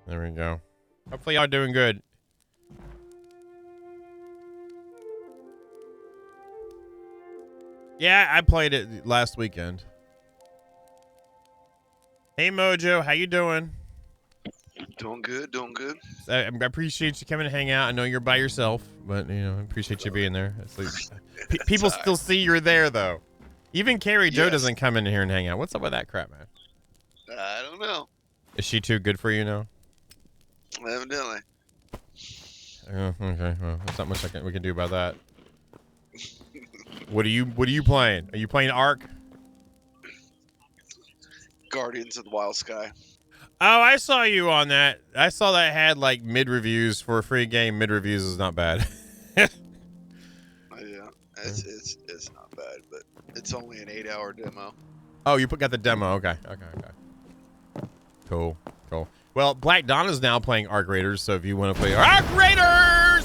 There we go. Hopefully y'all doing good. Yeah, I played it last weekend. Hey Mojo, how you doing? Doing good, doing good. I appreciate you coming to hang out. I know you're by yourself, but you know, I appreciate you being there. It's like, people still see you're there though. Even Carrie Joe doesn't come in here and hang out. What's up with that crap, man? I don't know. Is she too good for you now? Evidently. Okay, well, there's not much we can do about that. What are you playing? Are you playing Ark? Guardians of the Wild Sky. Oh, I saw you on that. I saw that had like mid reviews for a free game. Mid reviews is not bad. Yeah, it's not bad, but it's only an 8-hour demo. Oh, you got the demo. Okay. Cool. Well, Black Dawn is now playing Arc Raiders, so if you want to play Arc Raiders,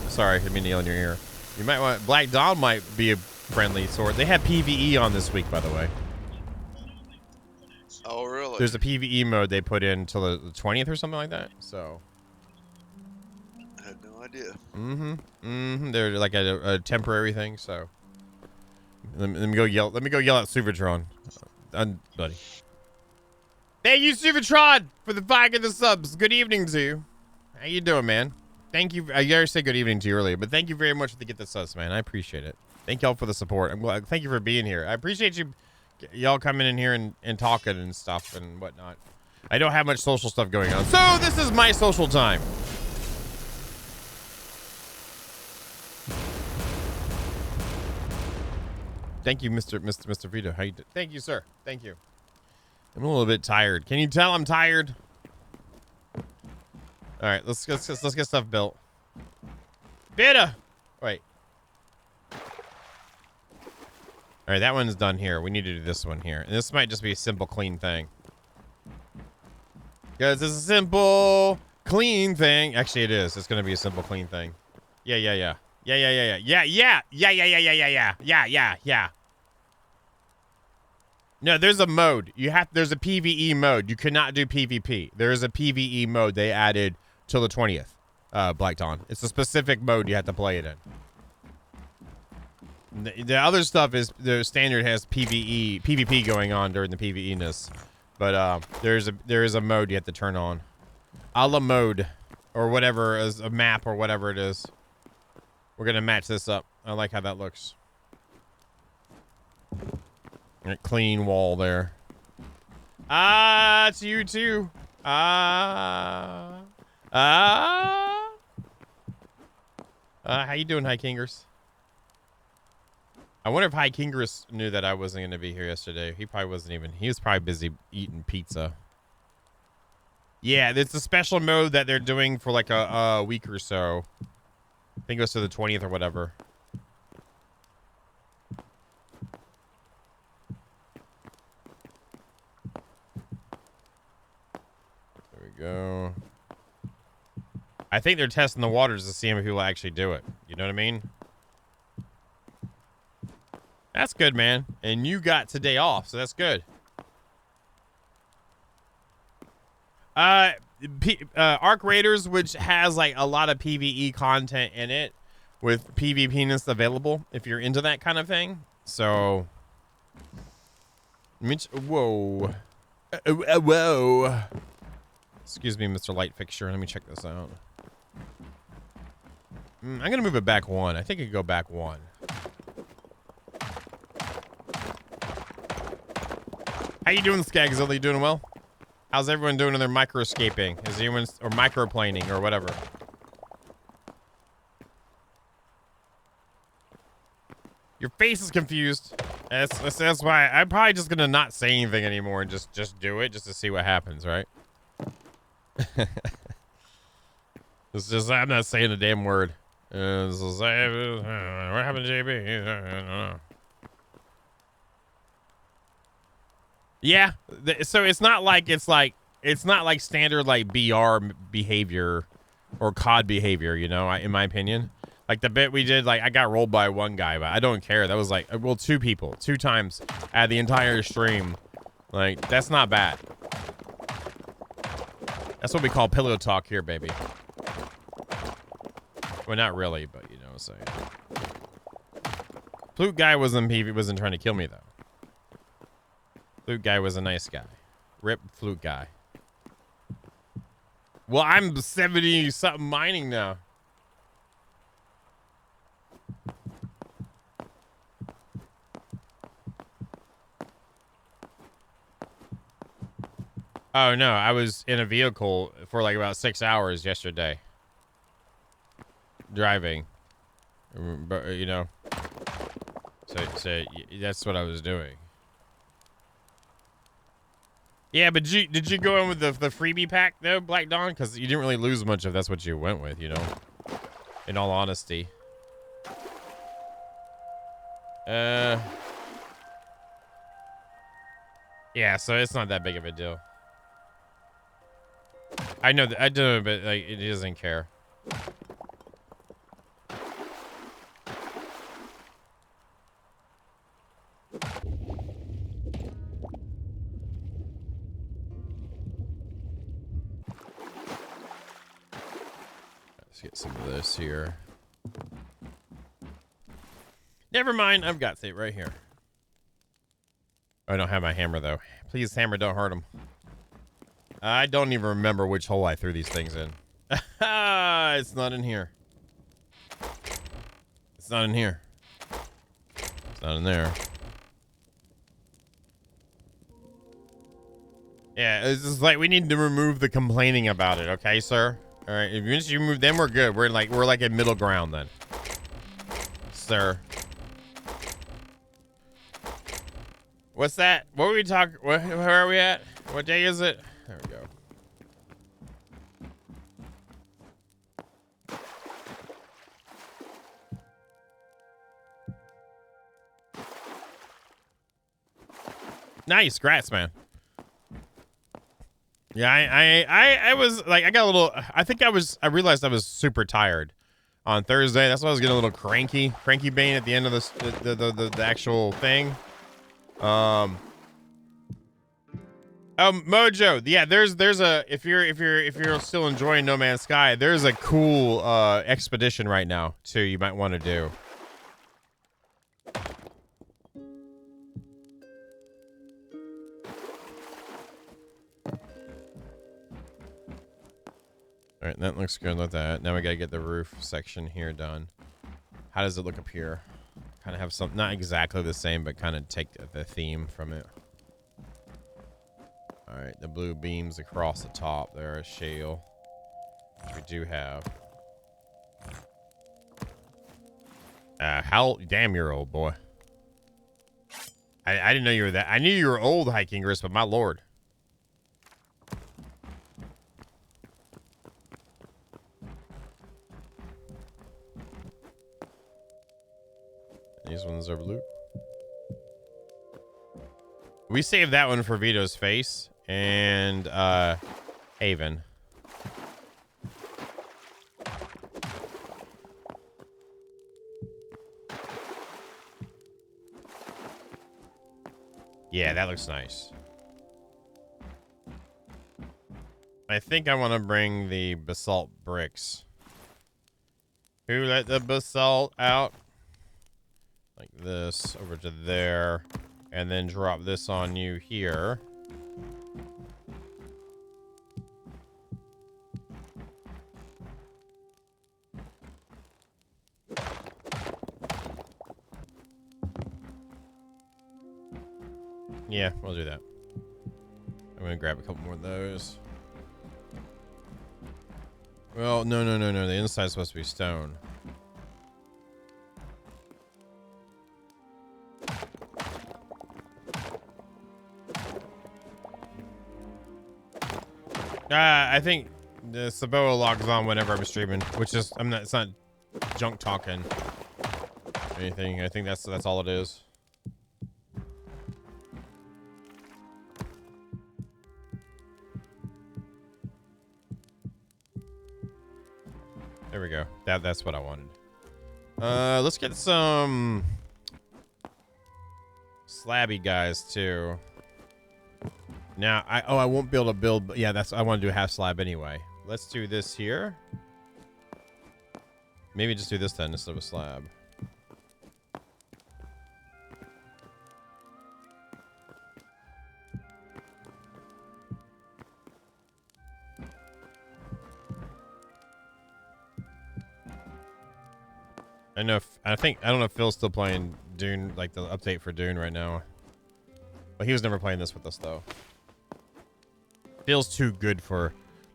sorry, I didn't mean to yell in your ear. You might want Black Dawn might be a friendly sort. They had PvE on this week, by the way. Oh, really? There's a PvE mode they put in till the 20th or something like that. So. I had no idea. They're like a temporary thing. So. Let me go yell. Let me go yell at Suvatron, buddy. Thank you, Suvatron, for the 5 of the subs. Good evening to you. How you doing, man? Thank you. I already said good evening to you earlier, but thank you very much for the subs, man. I appreciate it. Thank y'all for the support. I'm glad. Thank you for being here. I appreciate y'all coming in here and talking and stuff and whatnot. I don't have much social stuff going on, so this is my social time. Thank you, Mr. Vito. How you doing? Thank you, sir. Thank you. I'm a little bit tired. Can you tell I'm tired? All right, let's get stuff built. Vito. Wait. All right, that one's done here. We need to do this one here. And this might just be a simple, clean thing. Because it's a simple, clean thing. Actually, it is. It's going to be a simple, clean thing. Yeah. No, there's a mode. There's a PvE mode. You cannot do PvP. There is a PvE mode they added till the 20th. Black Dawn. It's a specific mode you have to play it in. The other stuff is the standard has PvP going on during the PvE-ness. But there is a mode you have to turn on. A la mode or whatever is a map or whatever it is. We're gonna match this up. I like how that looks. A clean wall there. It's you too. How you doing, High Kingers? I wonder if High Kingers knew that I wasn't going to be here yesterday. He was probably busy eating pizza. Yeah, it's a special mode that they're doing for like a week or so. I think it goes to the 20th or whatever. There we go. I think they're testing the waters to see if people actually do it. You know what I mean? That's good, man. And you got today off, so that's good. Arc Raiders, which has like a lot of PvE content in it, with PvP-ness available if you're into that kind of thing. So, whoa. Whoa. Excuse me, Mr. Light Fixture. Let me check this out. I'm going to move it back 1. I think it could go back 1. How you doing, Skagzilla? You doing well? How's everyone doing in their microscaping? Is anyone or microplaning or whatever? Your face is confused. That's why I'm probably just gonna not say anything anymore and just do it just to see what happens, right? It's just I'm not saying a damn word. What happened to JB? Yeah, so it's not like standard like BR behavior or COD behavior, you know, in my opinion. Like the bit we did, like I got rolled by one guy, but I don't care. That was like, well, 2 people, 2 times at the entire stream. Like, that's not bad. That's what we call pillow talk here, baby. Well, not really, but you know what I'm saying. Flute guy wasn't trying to kill me, though. Flute guy was a nice guy. Rip flute guy. Well, I'm 70-something mining now. Oh, no. I was in a vehicle for like about 6 hours yesterday. Driving. But, you know. So that's what I was doing. Yeah, but did you go in with the freebie pack, though, Black Dawn? Because you didn't really lose much if that's what you went with, you know? In all honesty. Yeah, so it's not that big of a deal. I know that I do, but like it doesn't care. Let's get some of this here. Never mind, I've got it right here. Oh, I don't have my hammer though. Please, hammer, don't hurt him. I don't even remember which hole I threw these things in. It's not in here. It's not in here. It's not in there. Yeah, it's just like we need to remove the complaining about it, okay, sir? All right, if once you remove them, we're good. We're like a middle ground then, sir. What's that? What were we talking? Where are we at? What day is it? There we go. Nice, grats, man. Yeah, I was like, I got a little. I realized I was super tired on Thursday. That's why I was getting a little cranky bane at the end of the actual thing. Mojo, yeah, there's a if you're still enjoying No Man's Sky, there's a cool expedition right now too. You might want to do. All right, that looks good. Let that. Now we gotta get the roof section here done. How does it look up here? Kind of have some, not exactly the same, but kind of take the theme from it. All right, the blue beams across the top there is shale, which we do have. How damn, you're old, boy. I didn't know you were that. I knew you were old, Hiking Grist, but my lord. These ones are blue. We saved that one for Vito's face and Haven. Yeah, that looks nice. I think I want to bring the basalt bricks. Who let the basalt out? Like this over to there, and then drop this on you here. Yeah, we'll do that. I'm gonna grab a couple more of those. Well, no. The inside's supposed to be stone. I think the Saboa logs on whenever I'm streaming, which is it's not junk talking or anything. I think that's all it is. There we go. That's what I wanted. Let's get some slabby guys too. Now, I won't be able to build, but yeah, I want to do a half slab anyway. Let's do this here. Maybe just do this then instead of a slab. I know. I don't know if Phil's still playing Dune, like the update for Dune right now. But he was never playing this with us though. Feels too good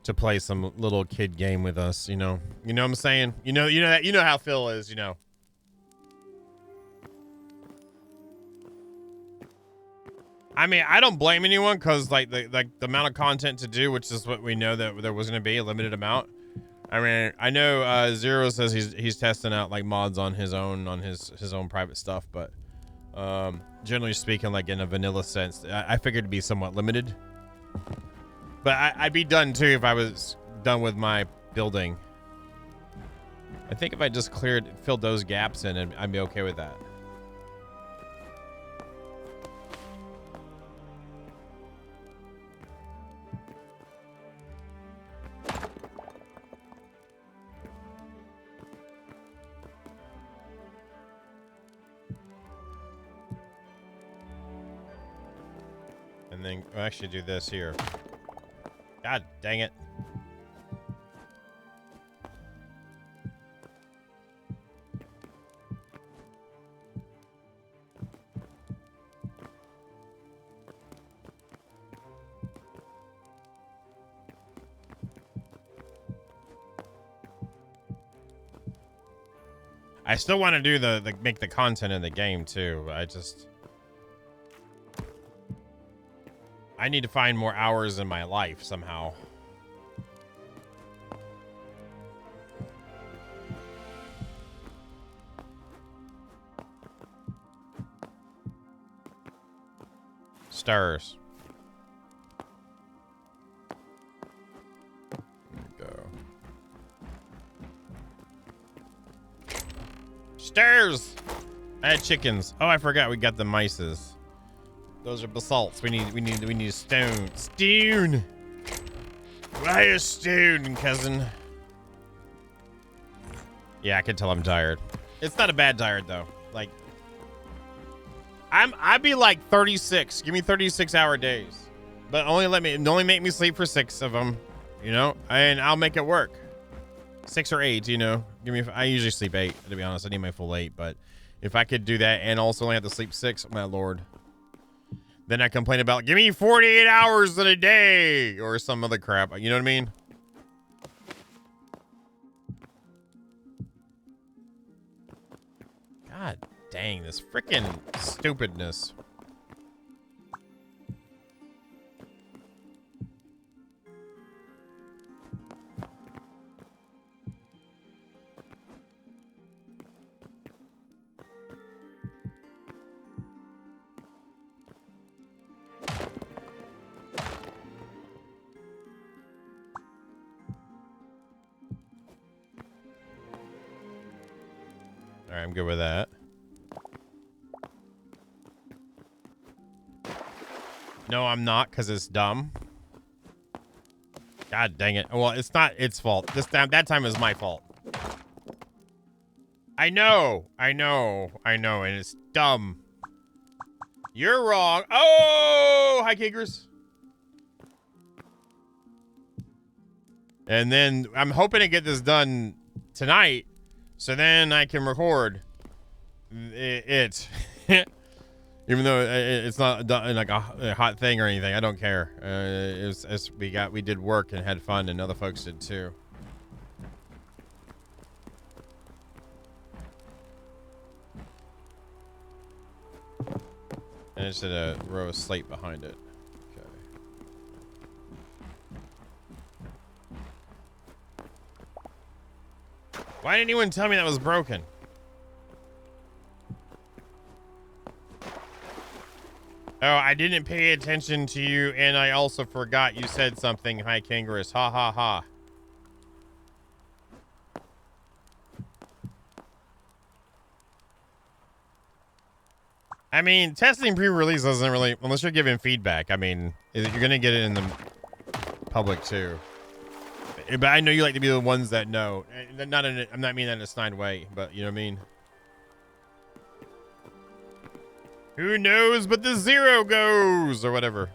to play some little kid game with us, you know. You know what I'm saying? You know how Phil is, you know. I mean, I don't blame anyone because like the amount of content to do, which is what we know that there was going to be a limited amount. I mean, I know Zero says he's testing out like mods on his own private stuff, but generally speaking, like in a vanilla sense, I figured it'd be somewhat limited. But I'd be done too if I was done with my building. I think if I just filled those gaps in, I'd be okay with that. And then we'll actually do this here. God dang it. I still want to do make the content in the game too. I need to find more hours in my life somehow. Stars. There we go. Stairs! I had chickens. Oh, I forgot we got the mices. Those are basalts. We need stone. Stone! Why a stone, cousin? Yeah, I can tell I'm tired. It's not a bad tired though. Like I'd be like 36. Give me 36-hour days. But only make me sleep for 6 of them, you know? And I'll make it work. 6 or 8, you know. I usually sleep 8, to be honest. I need my full 8, but if I could do that and also only have to sleep 6, my lord. Then I complain about, give me 48 hours in a day or some other crap. You know what I mean? God dang, this freaking stupidness. All right, I'm good with that. No, I'm not, because it's dumb. God dang it. Well, it's not its fault. That time is my fault. I know, and it's dumb. You're wrong. Oh, hi, Kickers. And then I'm hoping to get this done tonight, so then I can record it. Even though it's not like a hot thing or anything, I don't care. We did work and had fun, and other folks did too. And it's a row of slate behind it. Okay. Why didn't anyone tell me that was broken? Oh, I didn't pay attention to you, and I also forgot you said something. Hi, Kangaroo. Ha ha ha. I mean, testing pre-release doesn't really, unless you're giving feedback. I mean, you're gonna get it in the public too. But I know you like to be the ones that know. I'm not meaning that in a snide way, but you know what I mean. Who knows but the zero goes, or whatever.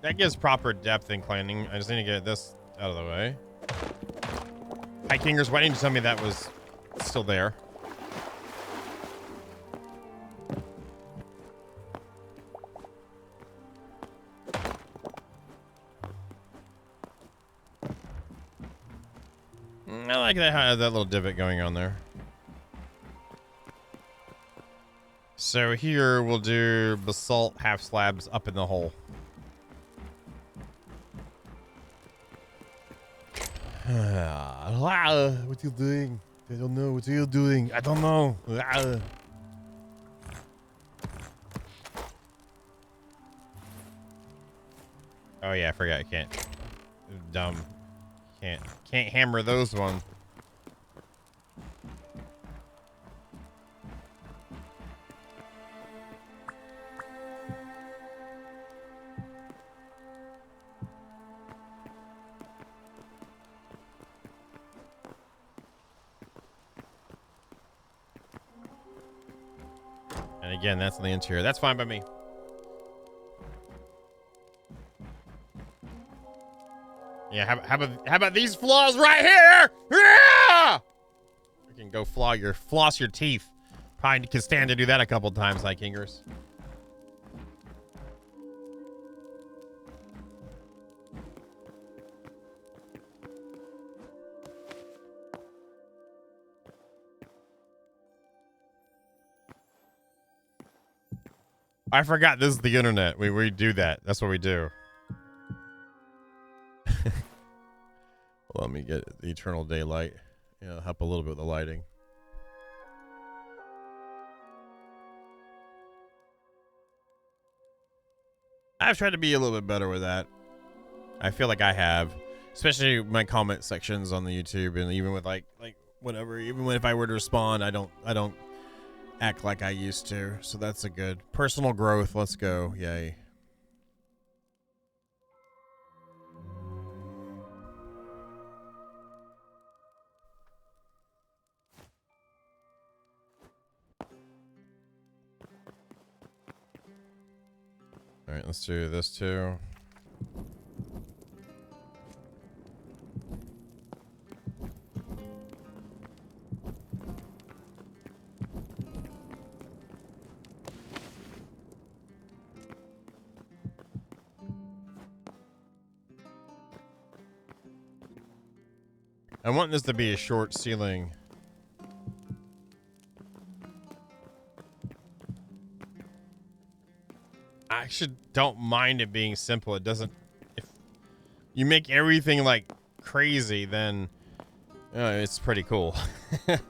That gives proper depth in cleaning. I just need to get this out of the way. Hi, Kingers. Why didn't you tell me that was still there? I like that little divot going on there. So here we'll do basalt half slabs up in the hole. What you doing? I don't know. What are you doing? I don't know. Oh yeah, I forgot. I can't. Dumb. Can't hammer those ones. And again, that's on the interior. That's fine by me. Yeah, how about these flaws right here? Yeah! You can go floss your teeth. Probably can stand to do that a couple times, like Kingers. I forgot this is the internet. We do that. That's what we do. Let me get the eternal daylight. Yeah, help a little bit with the lighting. I've tried to be a little bit better with that. I feel like I have, especially my comment sections on the YouTube, and even with like whatever. Even if I were to respond, I don't act like I used to. So that's a good personal growth. Let's go. Yay. All right, let's do this too. I want this to be a short ceiling. I actually don't mind it being simple. It doesn't. If you make everything like crazy, then it's pretty cool. Let's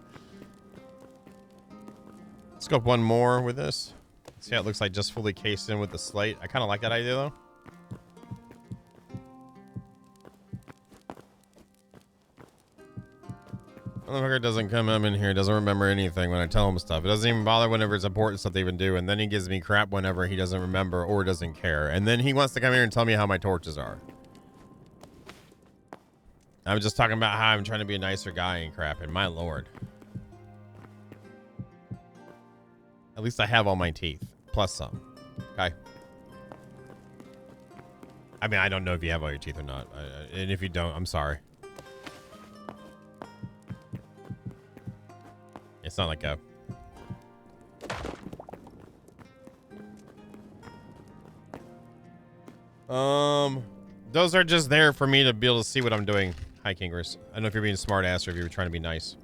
go up one more with this. See how it looks like just fully cased in with the slate. I kind of like that idea though. Motherfucker doesn't come up in here, doesn't remember anything when I tell him stuff. It doesn't even bother whenever it's important stuff to even do, and then he gives me crap whenever he doesn't remember or doesn't care. And then he wants to come here and tell me how my torches are. I'm just talking about how I'm trying to be a nicer guy and crap, and my lord. At least I have all my teeth, plus some. Okay? I mean, I don't know if you have all your teeth or not, and if you don't, I'm sorry. It's not like a... Those are just there for me to be able to see what I'm doing. Hi, Kingers. I don't know if you're being smart ass or if you're trying to be nice.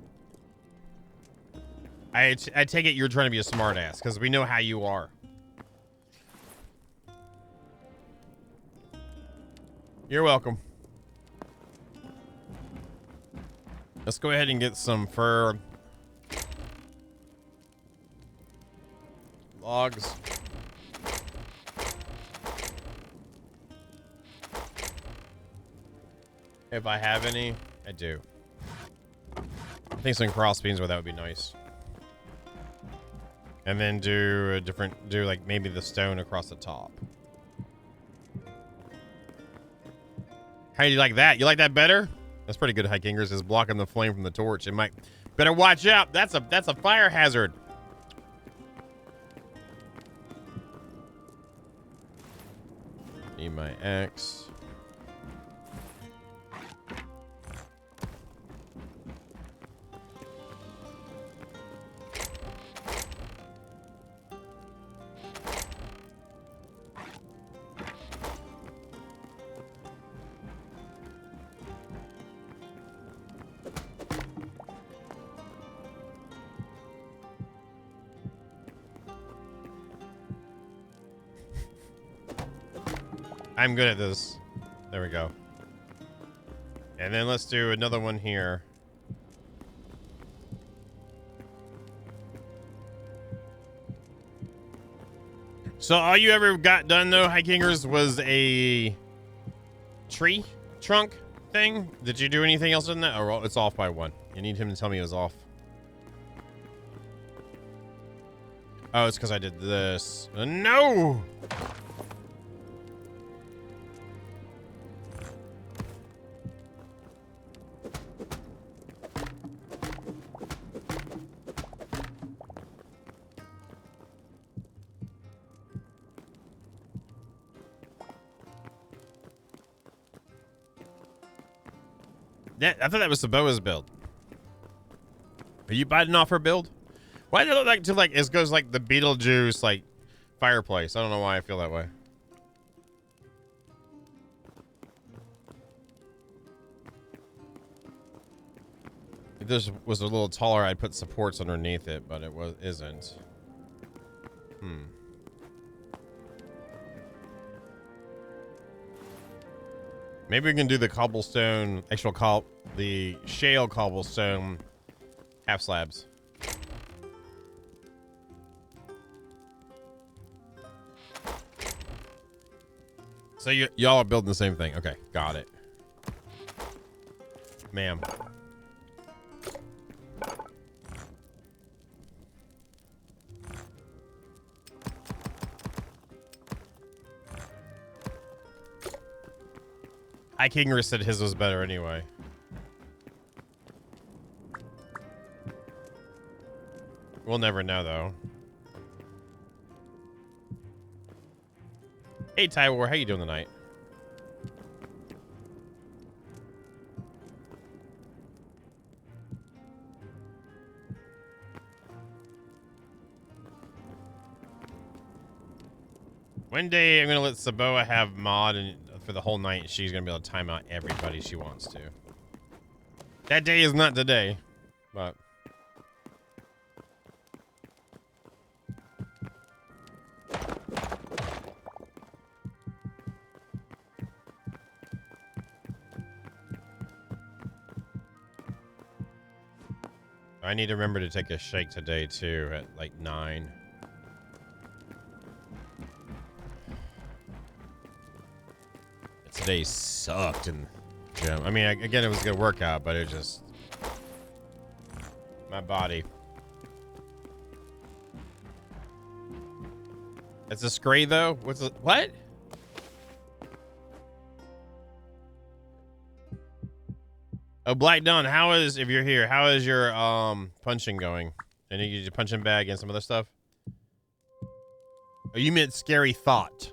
I take it you're trying to be a smart ass, because we know how you are. You're welcome. Let's go ahead and get some fur. Logs. If I have any, I do. I think some cross beams where that would be nice. And then do like maybe the stone across the top. How do you like that? You like that better? That's pretty good, Hikingers. Is blocking the flame from the torch. It might better watch out. That's a fire hazard. Need my axe. I'm good at this. There we go. And then let's do another one here. So all you ever got done though, Hikingers, was a tree trunk thing. Did you do anything else in that? Oh, it's off by one. You need him to tell me it was off. Oh, it's because I did this. No! I thought that was Saboa's build. Are you biting off her build? Why does it look like it goes like the Beetlejuice like fireplace? I don't know why I feel that way. If this was a little taller, I'd put supports underneath it, but it isn't. Maybe we can do the cobblestone, the shale cobblestone half slabs. So y'all are building the same thing. Okay, got it. Ma'am. Hikinger said his was better anyway. We'll never know, though. Hey, Tywar, how you doing tonight? One day, I'm going to let Saboa have mod and for the whole night. She's going to be able to time out everybody she wants to. That day is not today, but... I need to remember to take a shake today, too, at like 9. Today sucked in the gym. I mean, again, it was a good workout, but it just... my body. It's a Scray, though? What's a... what? Oh, Black Dawn, how is, if you're here, how is your punching going? And you use your punching bag and some other stuff? Oh, you meant Scary Thought.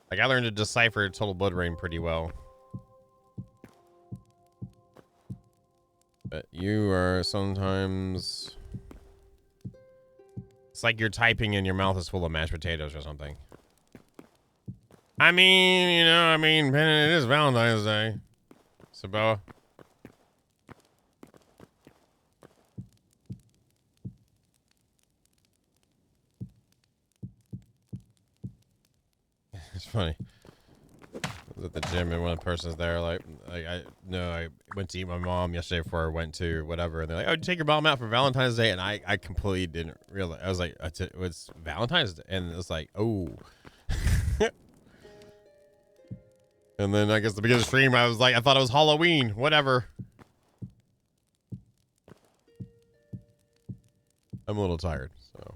Like, I learned to decipher Total Blood Rain pretty well. But you are sometimes... it's like you're typing and your mouth is full of mashed potatoes or something. I mean, you know, it is Valentine's Day. Saboa. It's funny. I was at the gym and one of the persons there, like I went to eat my mom yesterday before I went to whatever, and they're like, "Oh, did you take your mom out for Valentine's Day?" And I completely didn't realize. I was like, "It's Valentine's Day," and it was like, "Oh." And then I guess the beginning of the stream, I was like, I thought it was Halloween. Whatever. I'm a little tired, so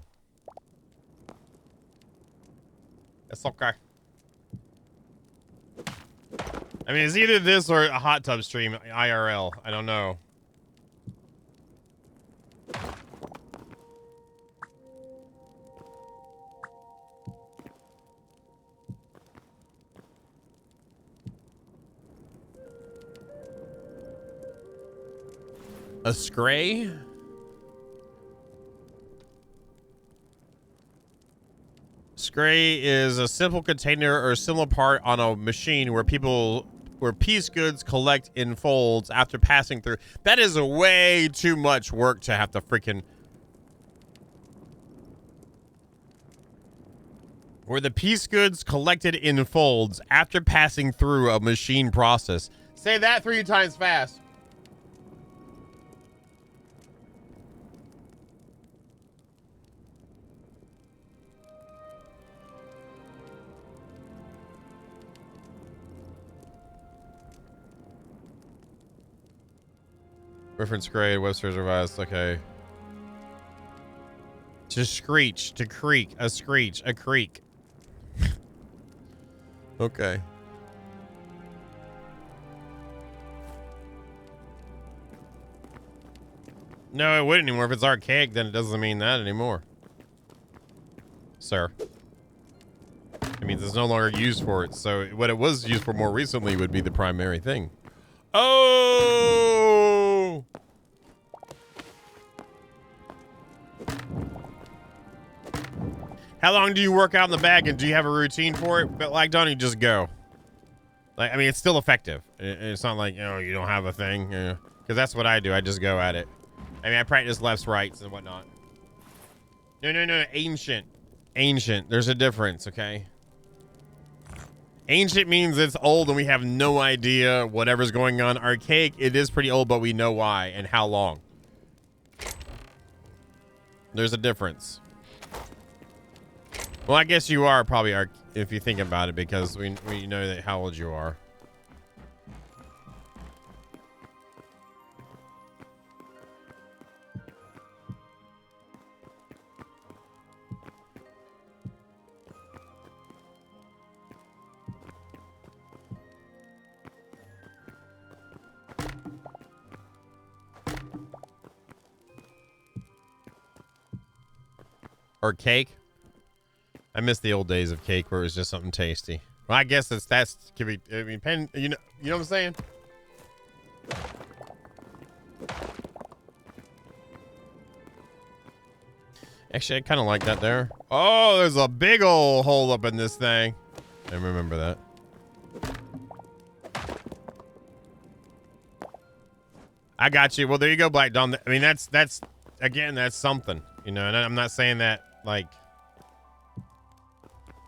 it's okay. I mean, it's either this or a hot tub stream IRL. I don't know. A scray? Scray is a simple container or similar part on a machine where piece goods collect in folds after passing through. That is way too much work to have to freaking... Where the piece goods collected in folds after passing through a machine process. Say that 3 times fast. Reference grade, Webster's revised. Okay. To screech, to creak, a screech, a creak. Okay. No, it wouldn't anymore. If it's archaic, then it doesn't mean that anymore. Sir. It means it's no longer used for it. So what it was used for more recently would be the primary thing. Oh! How long do you work out in the bag, and do you have a routine for it? But like, don't you just go? Like, I mean, it's still effective. It's not like, you know, you don't have a thing. Because that's what I do. I just go at it. I mean, I practice lefts, rights, and whatnot. No. Ancient. Ancient. There's a difference, okay? Ancient means it's old and we have no idea whatever's going on. Archaic, it is pretty old, but we know why and how long. There's a difference. Well, I guess you are probably, if you think about it, because we know that how old you are. Or cake. I miss the old days of cake where it was just something tasty. Well, I guess that's could be. I mean, you know what I'm saying. Actually, I kind of like that there. Oh, there's a big old hole up in this thing. I remember that. I got you. Well, there you go, Black Dom. I mean, that's again, that's something, you know. And I'm not saying that like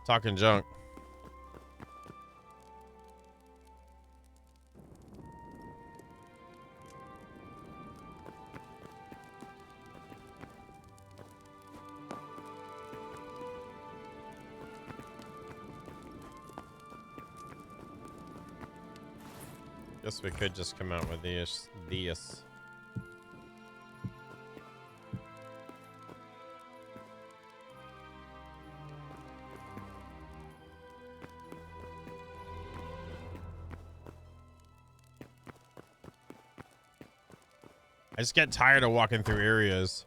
talking junk. Guess we could just come out with these. I just get tired of walking through areas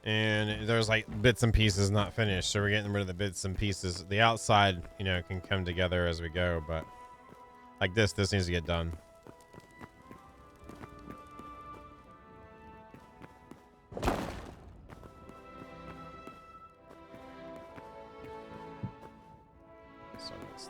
and there's like bits and pieces not finished. So we're getting rid of the bits and pieces. The outside, you know, can come together as we go, but like this needs to get done. So this.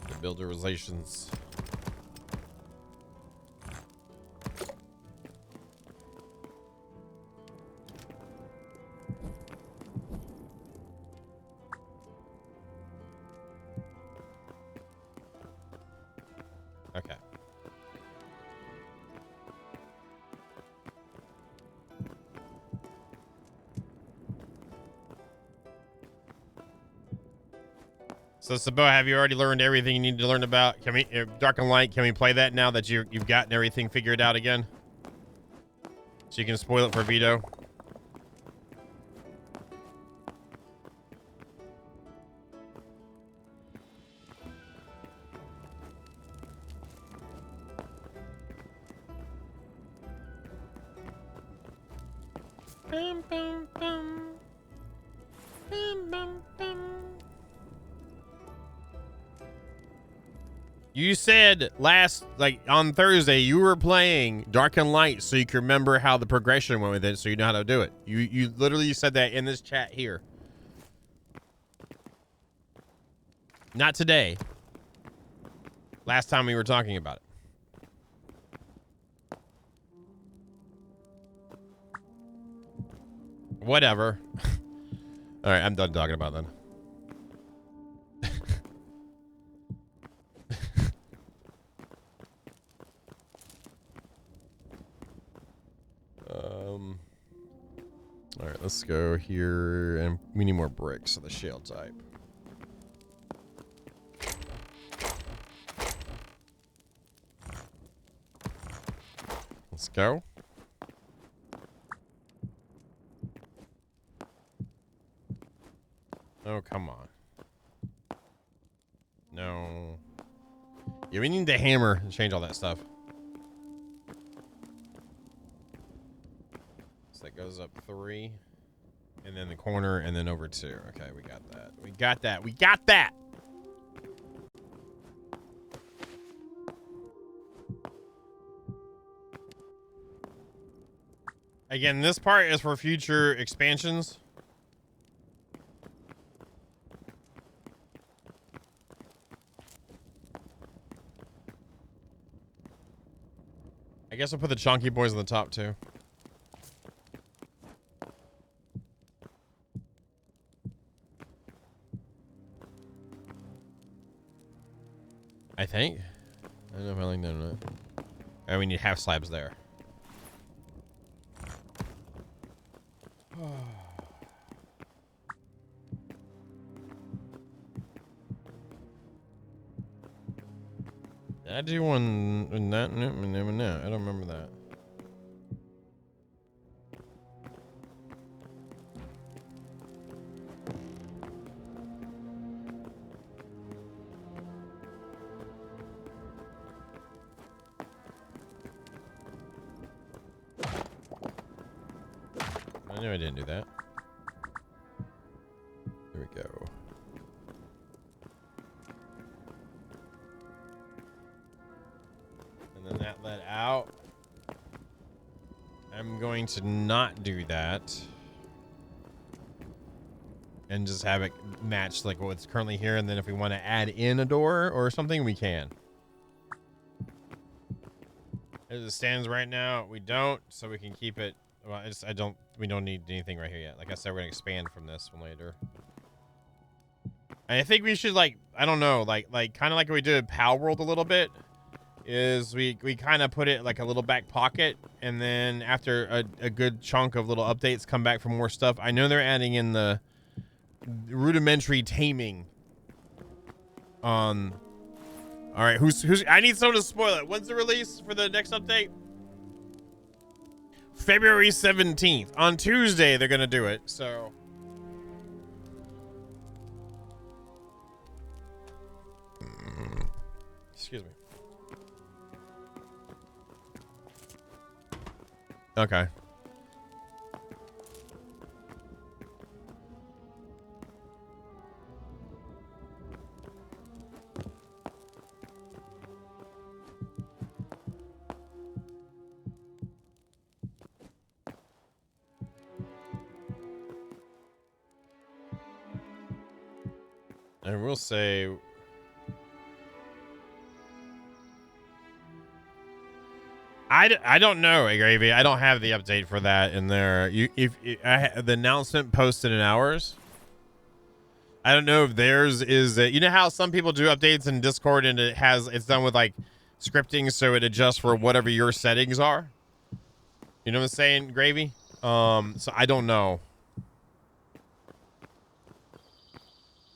The builder relations. Okay. So, Sabo, have you already learned everything you need to learn about? Can we, Dark and Light, can we play that now that you've gotten everything figured out again? So you can spoil it for Vito? Bum, bum, bum. Bum, bum, bum. You said on Thursday, you were playing Dark and Light so you can remember how the progression went with it, so you know how to do it. You literally said that in this chat here. Not today. Last time we were talking about it. Whatever. All right, I'm done talking about that. All right, let's go here, and we need more bricks of the shale type. Let's go. Oh, come on. No. Yeah, we need the hammer to change all that stuff. So that goes up 3. And then the corner, and then over 2. Okay, we got that. We got that. We got that! Again, this part is for future expansions. I guess I'll put the chunky boys on the top, too. I think. I don't know if I like that or not. And we need half slabs there. Did I do one in that? No, I don't remember that. I knew I didn't do that. There we go. And then that led out. I'm going to not do that. And just have it match like what's currently here. And then if we want to add in a door or something, we can. As it stands right now, we don't. So we can keep it. Well, we don't need anything right here yet. Like I said, we're going to expand from this one later. And I think we should I don't know, kind of like we did Pal World a little bit. Is we kind of put it like a little back pocket, and then after a good chunk of little updates, come back for more stuff. I know they're adding in the rudimentary taming on. All right, who's I need someone to spoil it. When's the release for the next update? February 17th. On Tuesday they're gonna do it. So. Excuse me. Okay. I will say, I don't know, Gravy. I don't have the update for that in there. The announcement posted in ours. I don't know if theirs is. You know how some people do updates in Discord and it's done with like scripting, so it adjusts for whatever your settings are. You know what I'm saying, Gravy? So I don't know.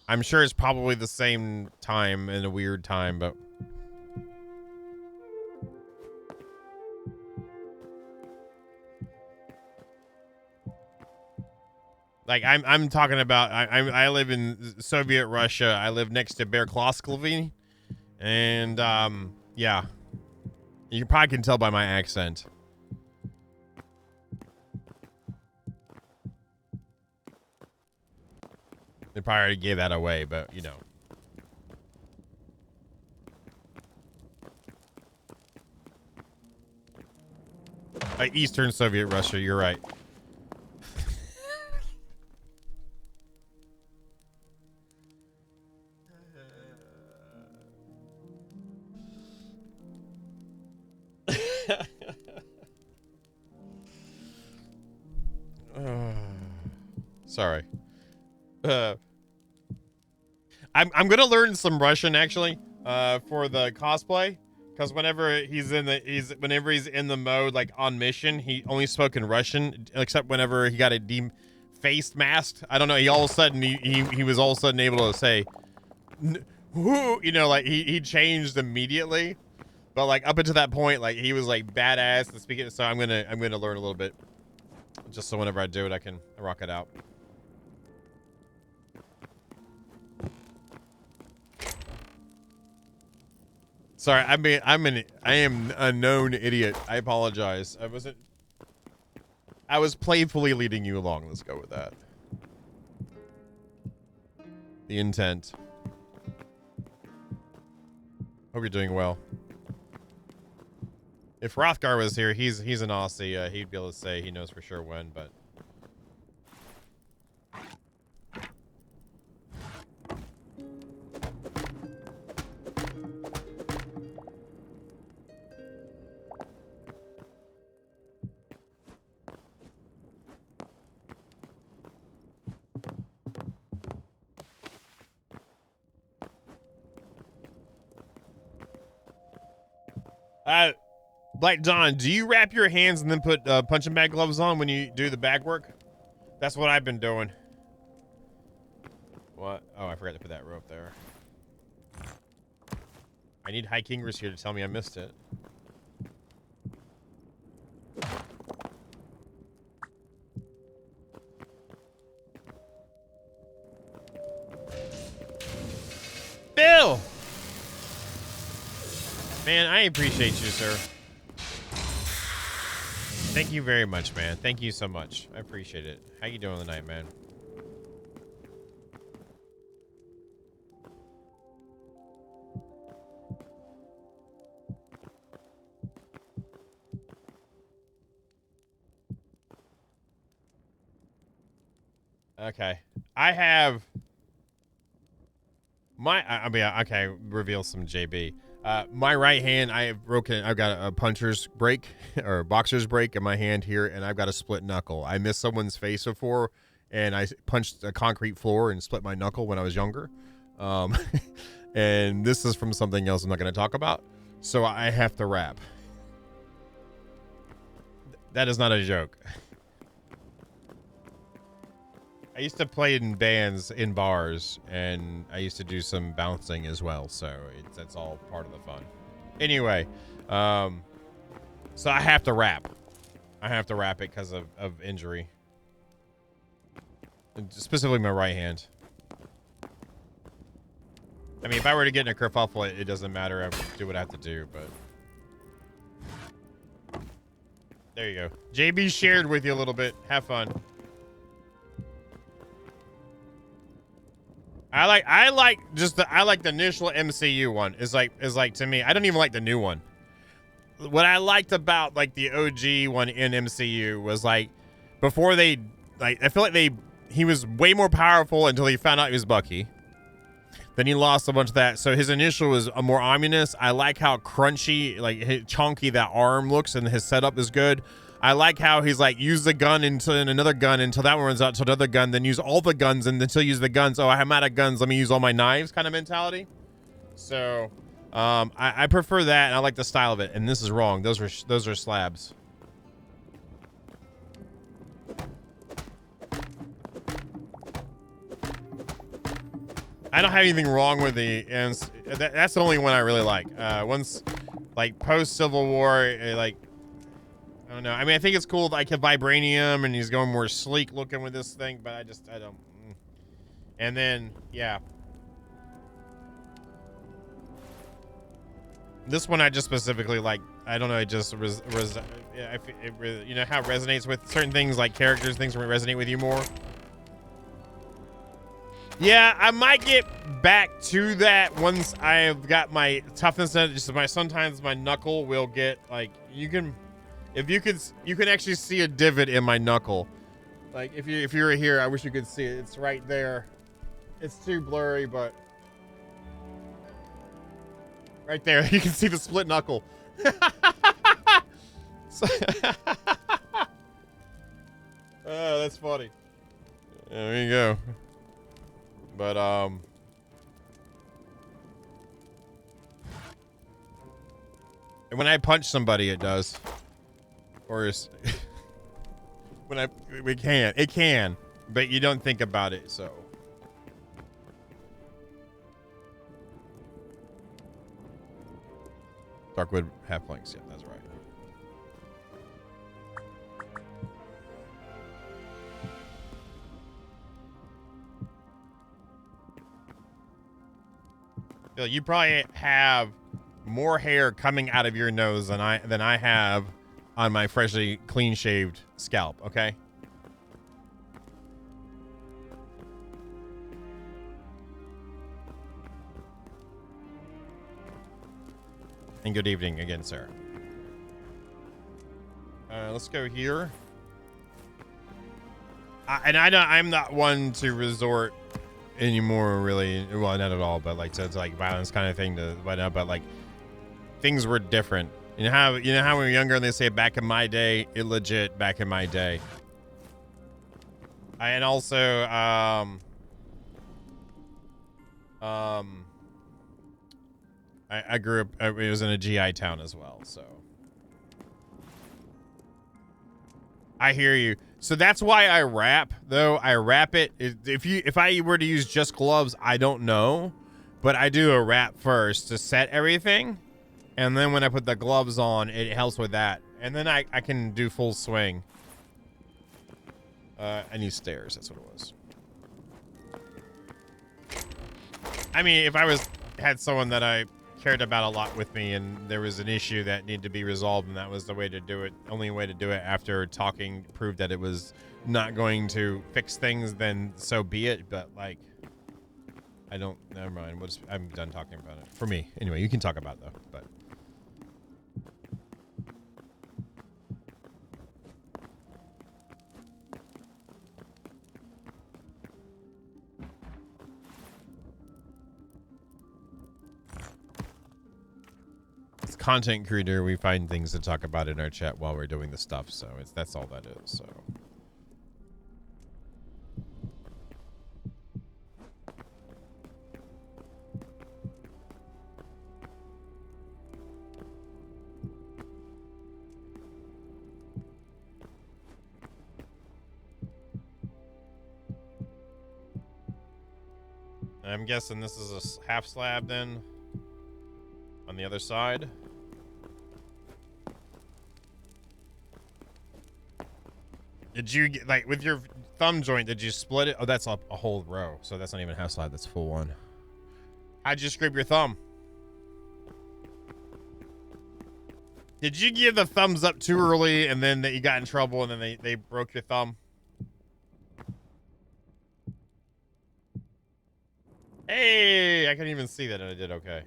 I'm sure it's probably the same time in a weird time, but like I'm talking about I live in Soviet Russia. I live next to Berklovsky, and yeah, you probably can tell by my accent. They probably already gave that away, but you know. Eastern Soviet Russia, you're right. Sorry. I'm gonna learn some Russian actually for the cosplay, because whenever he's in the mode like on mission, he only spoke in Russian except whenever he got a faced mask. I don't know. He all of a sudden he was all of a sudden able to say, you know, like he changed immediately. But like up until that point, like he was like badass to speak it. So I'm gonna learn a little bit, just so whenever I do it, I can rock it out. Sorry, I am a known idiot. I apologize. I was playfully leading you along. Let's go with that. The intent. Hope you're doing well. If Rothgar was here, he's an Aussie. He'd be able to say he knows for sure when, but. Black Don, do you wrap your hands and then put punching bag gloves on when you do the bag work? That's what I've been doing. What? Oh, I forgot to put that rope there. I need High Kingers here to tell me I missed it. Bill! Man, I appreciate you, sir. Thank you very much, man. Thank you so much. I appreciate it. How you doing tonight, man? Okay. I have I mean, okay, reveal some JB. My right hand, I've got a puncher's break or a boxer's break in my hand here, and I've got a split knuckle. I missed someone's face before, and I punched a concrete floor and split my knuckle when I was younger. And this is from something else I'm not going to talk about, so I have to rap. That is not a joke. I used to play in bands in bars, and I used to do some bouncing as well, so that's all part of the fun. Anyway, so I have to rap. I have to rap it because of injury. And specifically my right hand. I mean, if I were to get in a kerfuffle, it doesn't matter. I would do what I have to do, but... There you go. JB shared with you a little bit. Have fun. I like the initial MCU one. Is like to me. I don't even like the new one. What I liked about like the OG one in MCU was like before they like I feel like he was way more powerful until he found out he was Bucky. Then he lost a bunch of that. So his initial was a more ominous. I like how crunchy, like chunky that arm looks, and his setup is good. I like how he's like, use the gun until another gun until that one runs out to another gun, then use all the guns and until you use the guns. Oh, I'm out of guns. Let me use all my knives kind of mentality. So I prefer that, and I like the style of it. And this is wrong. Those are slabs. I don't have anything wrong with and that's the only one I really like. Once, like, post-Civil War, like, I don't know. I mean, I think it's cool, like, the vibranium, and he's going more sleek looking with this thing, but I don't. And then, yeah. This one I just specifically like. I don't know. It just, you know how it resonates with certain things, like characters, things resonate with you more. Yeah, I might get back to that once I've got my toughness. Just sometimes my knuckle will get like, you can actually see a divot in my knuckle. Like if you were here, I wish you could see it. It's right there. It's too blurry, but right there you can see the split knuckle. Oh, that's funny. There you go. But, and when I punch somebody, it does. Or when it can, but you don't think about it, so. Darkwood half planks, yeah, that's right. You probably have more hair coming out of your nose than I have on my freshly clean shaved scalp, okay? And good evening again, sir. Let's go here. I'm not one to resort anymore, really. Well, not at all, but like to like violence kind of thing but like things were different. You know how when we were younger and they say back in my day, illegit back in my day. And also I grew up, it was in a GI town as well, so I hear you. So that's why I wrap, though. I wrap it. If I were to use just gloves, I don't know, but I do a wrap first to set everything, and then when I put the gloves on, it helps with that, and then I can do full swing. I need stairs. That's what it was. I mean, if I had someone that I cared about a lot with me and there was an issue that needed to be resolved and that was the way to do it, only way to do it after talking proved that it was not going to fix things, then so be it. But like, never mind. I'm done talking about it. For me, anyway. You can talk about it though, but. As content creator, we find things to talk about in our chat while we're doing the stuff, so that's all that is. So. I'm guessing this is a half slab then on the other side. Did you get, like, with your thumb joint, did you split it? Oh, that's a whole row, so that's not even a half slab, that's full one. How'd you scrape your thumb? Did you give the thumbs up too early and then that you got in trouble and then they broke your thumb? Hey, I couldn't even see that and I did okay.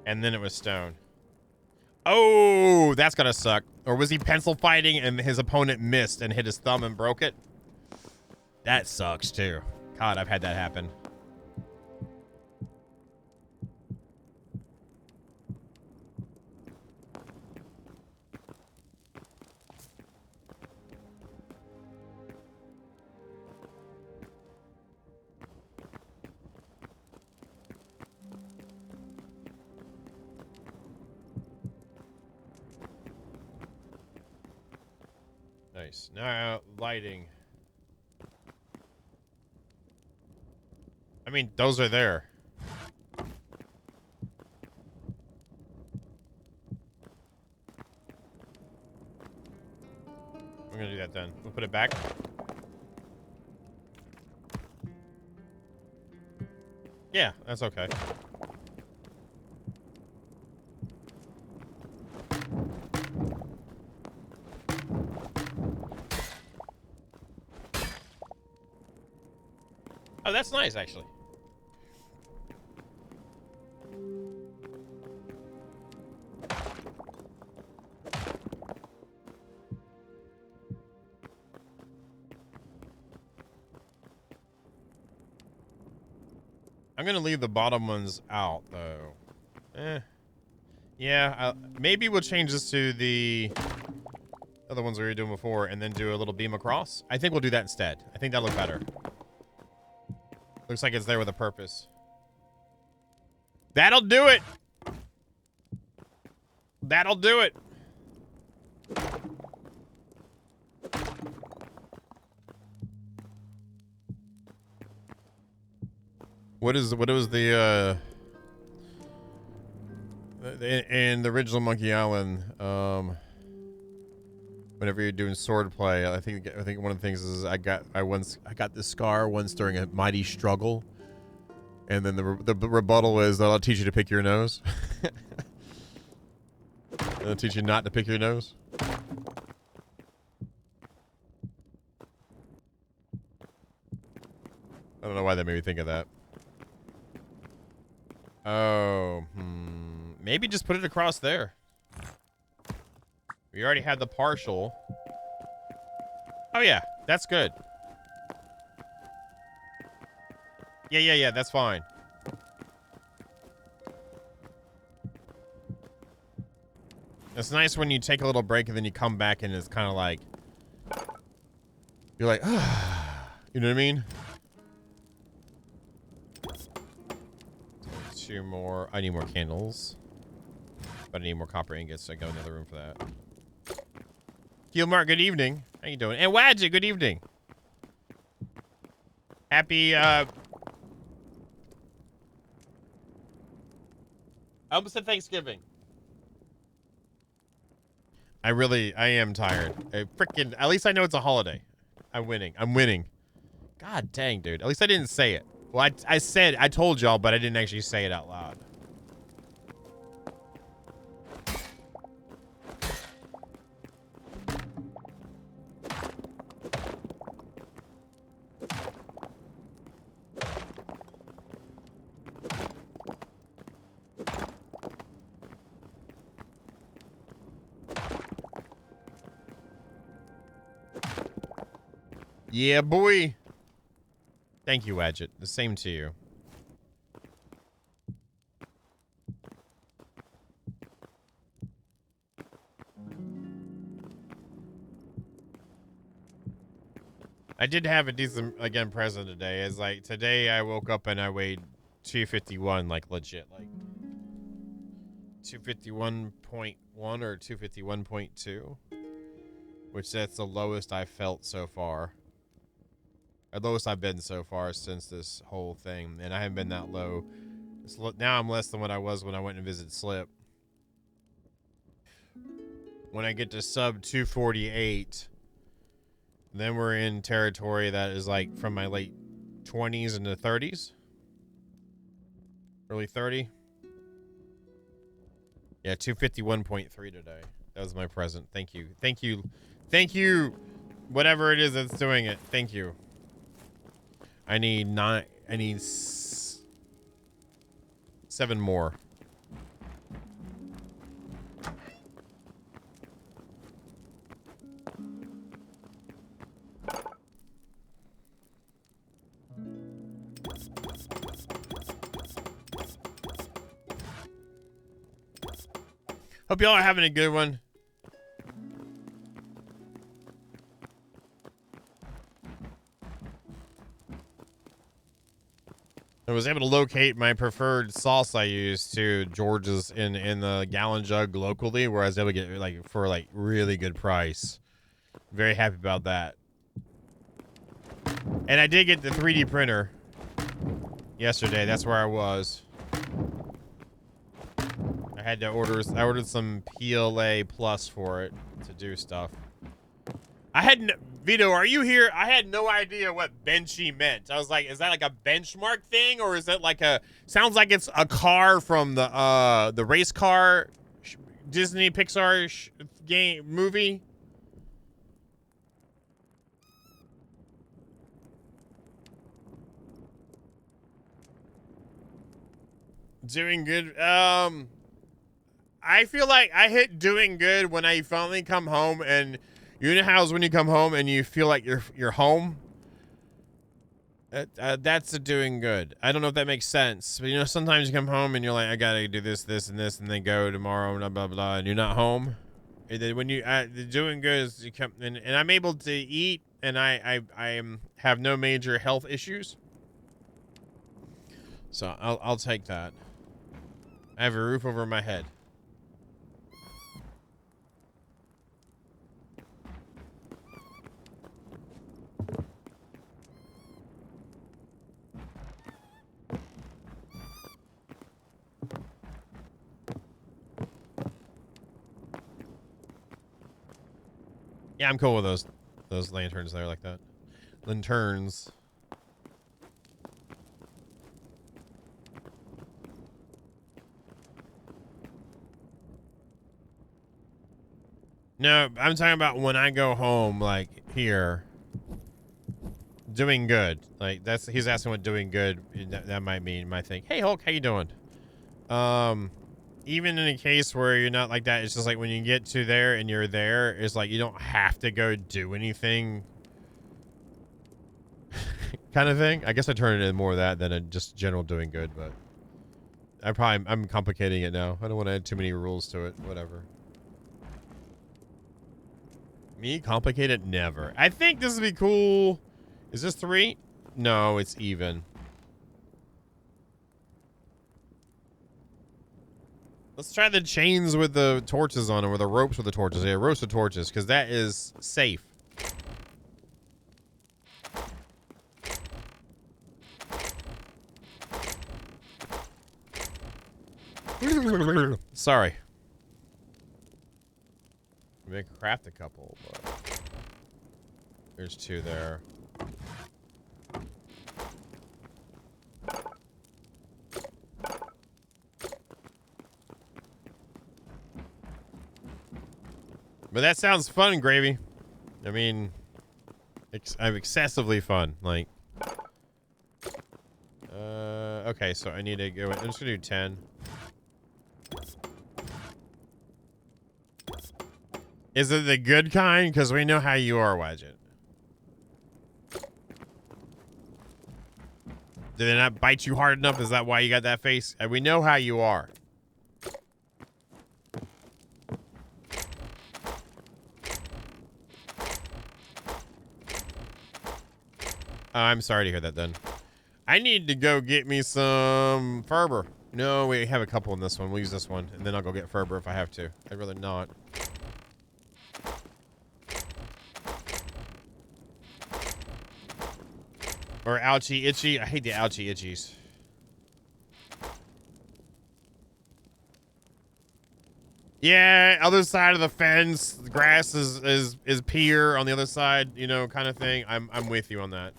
And then it was stone. Oh, that's gonna suck. Or was he pencil fighting and his opponent missed and hit his thumb and broke it? That sucks too. God, I've had that happen. Nice. Now, lighting. I mean, those are there. We're gonna do that then. We'll put it back. Yeah, that's okay. Oh, that's nice, actually. I'm gonna leave the bottom ones out, though. Yeah, maybe we'll change this to the other ones we were doing before and then do a little beam across. I think we'll do that instead. I think that'll look better. Looks like it's there with a purpose. That'll do it! That'll do it! What was the in the original Monkey Island, whenever you're doing sword play, I think one of the things is I got this scar once during a mighty struggle, and then the rebuttal is that I'll teach you to pick your nose. And I'll teach you not to pick your nose. I don't know why that made me think of that. Oh, maybe just put it across there. We already had the partial. Oh yeah, that's good. Yeah, that's fine. It's nice when you take a little break and then you come back and it's kind of like, you're like, ah, you know what I mean? Two more. I need more candles. But I need more copper ingots, so I got another room for that. Gilmar, good evening. How you doing? And Wadget, good evening. Happy, I almost said Thanksgiving. I am tired. At least I know it's a holiday. I'm winning. God dang, dude. At least I didn't say it. Well, I told y'all, but I didn't actually say it out loud. Yeah, boy. Thank you, Wadget. The same to you. I did have a decent, again, present today. It's like, today I woke up and I weighed 251, like, legit. Like, 251.1 or 251.2. Which that's the lowest I've felt so far. The lowest I've been so far since this whole thing. And I haven't been that low. Now I'm less than what I was when I went and visited Slip. When I get to sub 248, then we're in territory that is like from my late 20s into 30s. Early 30. Yeah, 251.3 today. That was my present. Thank you. Thank you. Thank you. Whatever it is that's doing it. Thank you. I need 7 more. Hope y'all are having a good one. I was able to locate my preferred sauce I use to George's in the gallon jug locally, where I was able to get like for like really good price. Very happy about that. And I did get the 3D printer yesterday. That's where I was. I had to order. I ordered some PLA Plus for it to do stuff. I had no, Vito, are you here? I had no idea what benchy meant. I was like, is that like a benchmark thing, or is it like a? Sounds like it's a car from the race car Disney Pixar game movie. Doing good. I feel like I hit doing good when I finally come home, and you know how it's when you come home and you feel like you're home. That's a doing good. I don't know if that makes sense, but you know sometimes you come home and you're like, I gotta do this, and this, and then go tomorrow, blah blah blah, and you're not home. And then when you the doing good is you come and I'm able to eat, and I have no major health issues, so I'll take that. I have a roof over my head. Yeah, I'm cool with those lanterns there like that. Lanterns. No, I'm talking about when I go home, like here. Doing good. Like that's he's asking what doing good that might mean. Might think, hey Hulk, how you doing? Even in a case where you're not like that, it's just like when you get to there and you're there, it's like you don't have to go do anything kind of thing. I guess I turn it into more of that than a just general doing good, but I'm complicating it now. I don't want to add too many rules to it. Whatever. Me complicate it? Never. I think this would be cool. Is this 3? No, it's even. Let's try the chains with the torches on them, or the ropes with the torches. Yeah, ropes with torches, because that is safe. Sorry. We may craft a couple, but there's 2 there. But that sounds fun, Gravy. I mean, I'm excessively fun. Like, okay, so I need to go. I'm just gonna do 10. Is it the good kind? Because we know how you are, Wadget. Did they not bite you hard enough? Is that why you got that face? We know how you are. I'm sorry to hear that then. I need to go get me some Ferber. No, we have a couple in this one. We'll use this one, and then I'll go get Ferber if I have to. I'd rather not. Or ouchie itchy. I hate the ouchie itchies. Yeah, other side of the fence. The grass is pier on the other side, you know, kind of thing. I'm with you on that.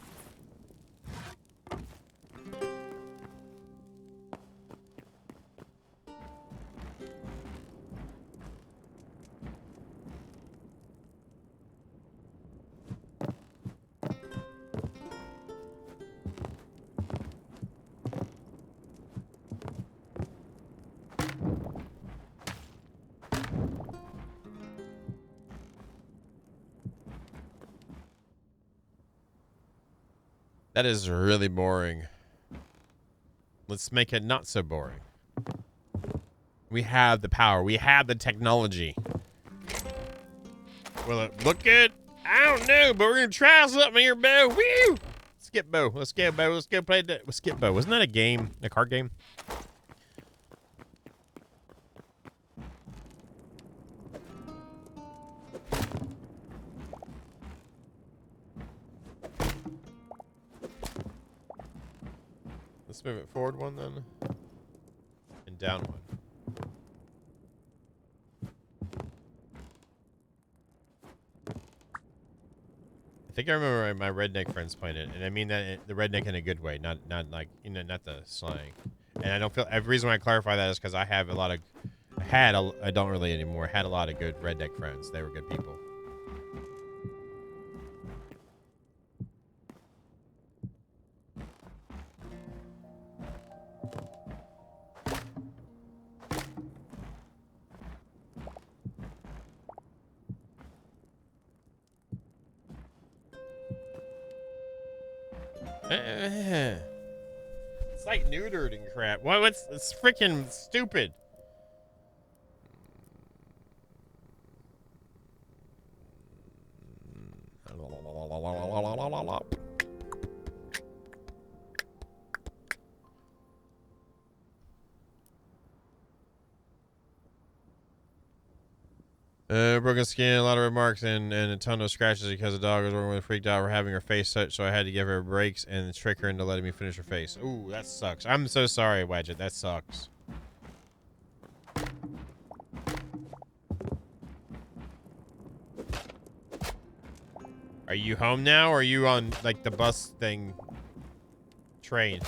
That is really boring. Let's make it not so boring. We have the power. We have the technology. Will it look good? I don't know, but we're gonna try something here, Bo. Woo! Skip Bo. Let's go, Bo. Let's go play that. Skip Bo. Wasn't that a game? A card game? Let's move it forward one then. And down one. I think I remember my redneck friends playing it, and I mean that the redneck in a good way, not like, you know, not the slang. And I don't feel every reason why I clarify that is because I have a lot of I don't really anymore. Had a lot of good redneck friends. They were good people. It's like neutered and crap. Well, it's freaking stupid. Broken skin, a lot of remarks, and a ton of scratches because the dog was really freaked out for having her face touched, so I had to give her breaks and trick her into letting me finish her face. Ooh, that sucks. I'm so sorry, Wadget. That sucks. Are you home now, or are you on, like, the bus thing train?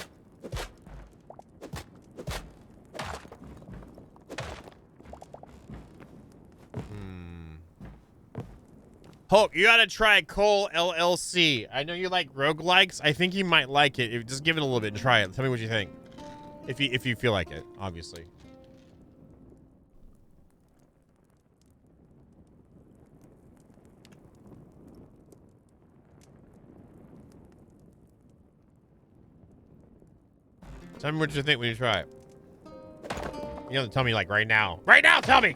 Hulk, you gotta try Cole LLC. I know you like roguelikes. I think you might like it. Just give it a little bit and try it. Tell me what you think. If you feel like it, obviously. Tell me what you think when you try it. You have to tell me, like, right now. Right now, tell me!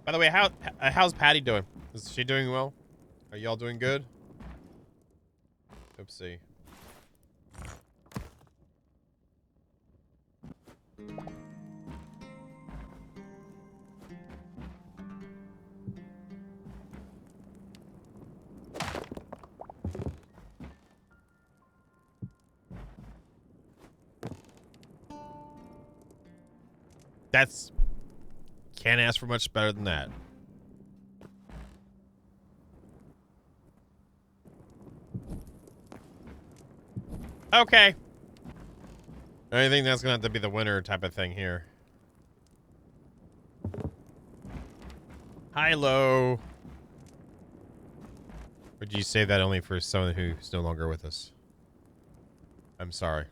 By the way, how's Patty doing? Is she doing well? Are y'all doing good? Oopsie. That's... Can't ask for much better than that. Okay. I think that's gonna have to be the winner type of thing here. Hi-lo. Would you say that only for someone who's no longer with us? I'm sorry.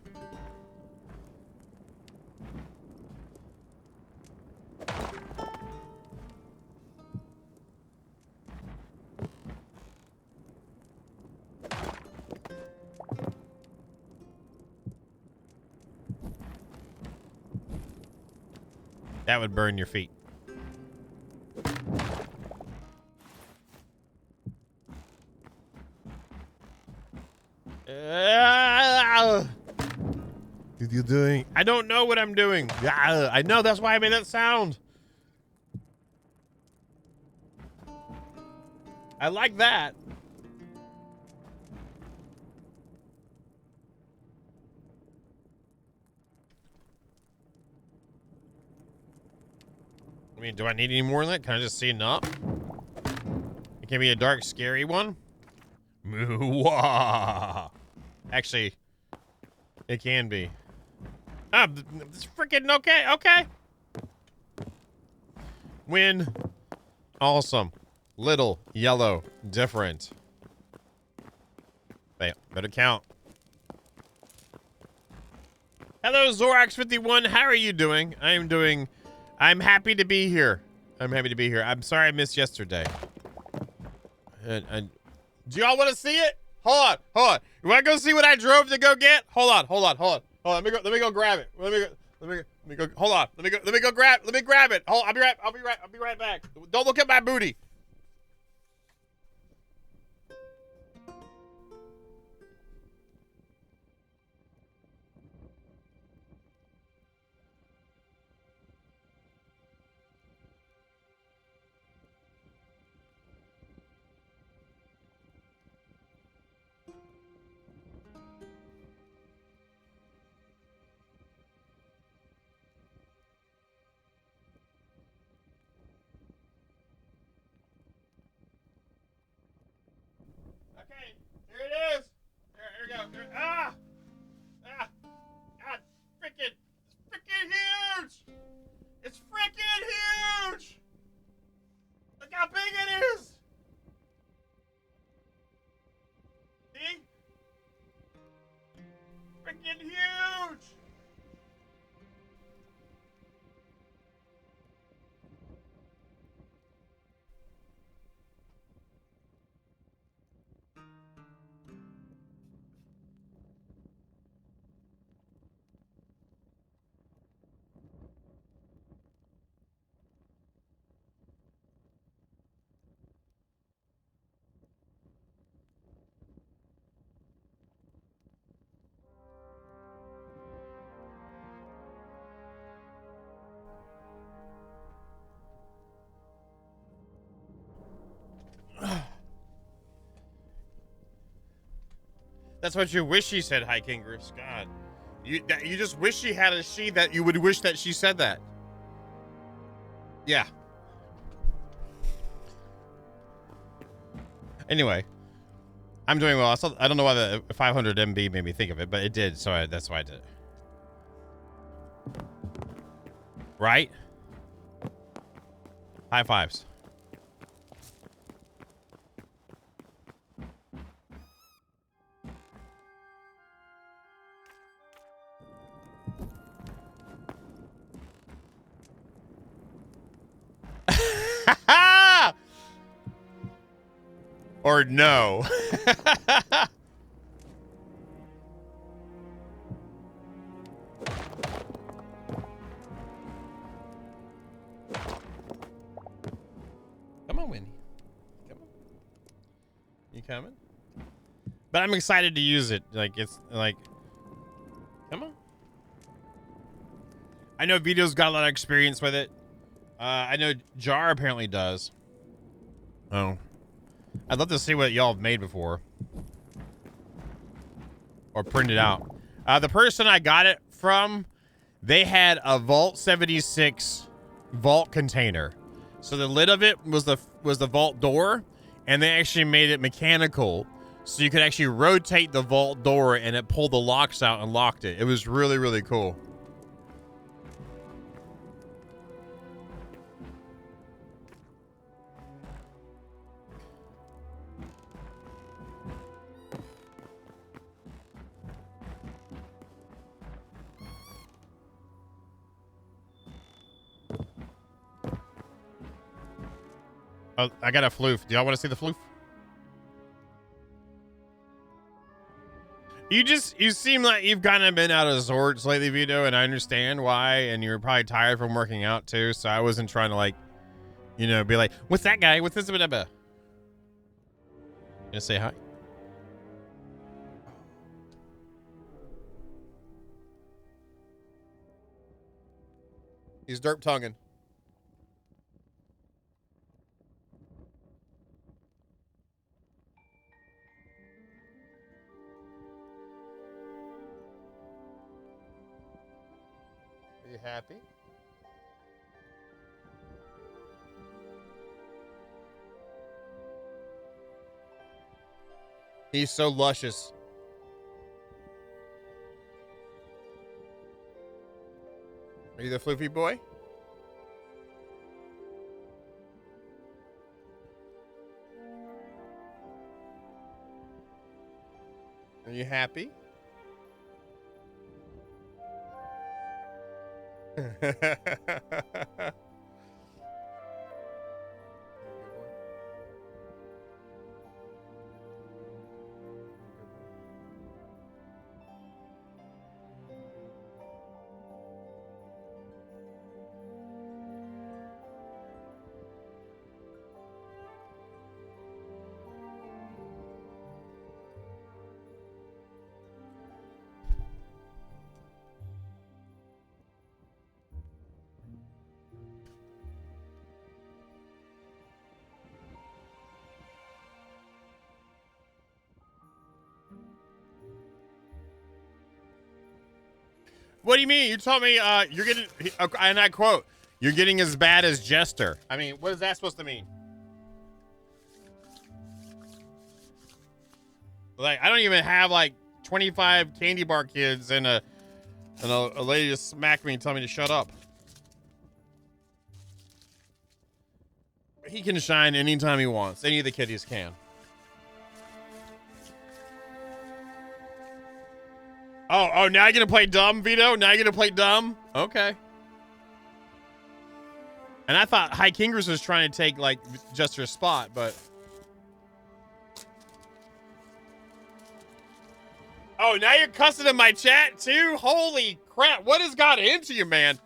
That would burn your feet. What you doing? I don't know what I'm doing. I know, that's why I made that sound. I like that. I mean, do I need any more than that? Can I just see enough? It can be a dark, scary one. Actually, it can be. Ah, it's freaking okay. Okay. Win. Awesome. Little, yellow, different. Hey, better count. Hello, Zorax51. How are you doing? I'm happy to be here. I'm sorry I missed yesterday. And do y'all want to see it? Hold on. You want to go see what I drove to go get? Hold on. Let me go grab it. Let me go. Hold on. Let me go grab. Let me grab it. Hold. I'll be right back. Don't look at my booty. Okay, here it is. Here we go. God, freaking, it's freaking huge. It's freaking huge. Look how big it is. See? Freaking huge. That's what you wish she said, High Kingers. God. You just wish she had a she that you would wish that she said that. Yeah. Anyway, I'm doing well. I don't know why the 500 MB made me think of it, but it did, so that's why I did it. Right? High fives. Or no. Come on, Winnie. Come on. You coming? But I'm excited to use it. Like, it's like, come on. I know Vito's got a lot of experience with it. I know Jar apparently does. Oh. I'd love to see what y'all have made before. Or printed out. The person I got it from, they had a Vault 76 vault container. So the lid of it was the vault door, and they actually made it mechanical. So you could actually rotate the vault door and it pulled the locks out and locked it. It was really, really cool. Oh, I got a floof. Do y'all want to see the floof? You seem like you've kind of been out of sorts lately, Vito, and I understand why, and you're probably tired from working out too, so I wasn't trying to, like, you know, be like, what's that guy? What's this? Gonna say hi? He's derp tonguing. Are you happy? He's so luscious. Are you the floofy boy? Are you happy? What do you mean? You told me you're getting, and I quote, you're getting as bad as Jester. I mean, what is that supposed to mean? Like, I don't even have like 25 candy bar kids and a lady just smacked me and told me to shut up. He can shine anytime he wants. Any of the kiddies can. Oh, now you're gonna play dumb, Vito? Now you're gonna play dumb? Okay. And I thought High Kingers was trying to take like just her spot, but oh, now you're cussing in my chat too? Holy crap! What has got into you, man?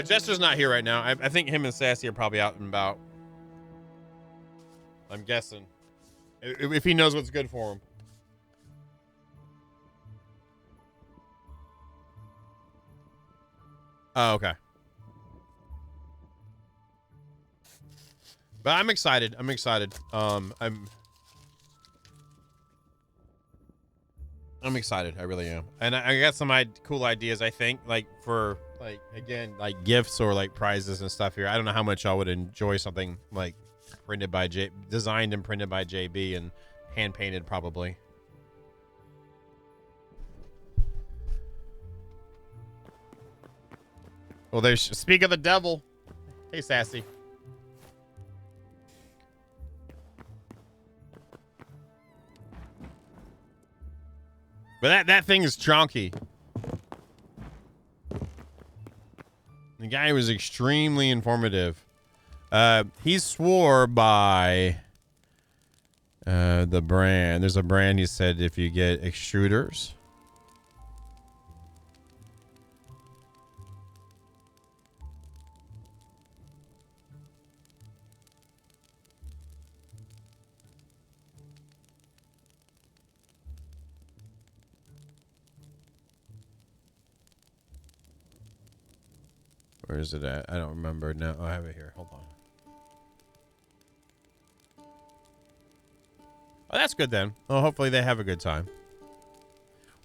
Jester's not here right now. I think him and Sassy are probably out and about. I'm guessing. If he knows what's good for him. Oh, okay. But I'm excited. I'm excited. I'm excited. I really am. And I got some cool ideas, I think, like for like, again, like gifts or like prizes and stuff here. I don't know how much y'all would enjoy something like printed by designed and printed by JB and hand painted probably. Well, there's speak of the devil. Hey, Sassy. But that thing is chonky. The guy was extremely informative. He swore by the brand. There's a brand he said if you get extruders. Where is it at? I don't remember. No, I have it here. Hold on. Oh, that's good then. Well, hopefully they have a good time.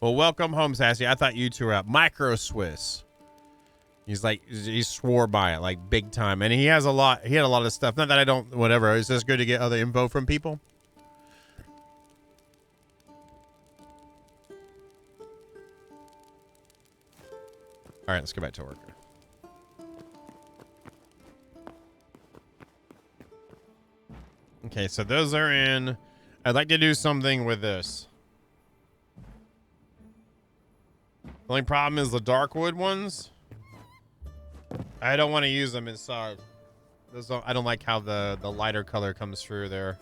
Well, welcome home, Sassy. I thought you two were out. Micro Swiss. He's like, he swore by it, like big time. And he has a lot, he had a lot of stuff. Not that I don't, whatever. It's just good to get other info from people. All right, let's go back to work. Okay, so those are in. I'd like to do something with this. The only problem is the Darkwood ones. I don't want to use them inside. I don't like how the lighter color comes through there.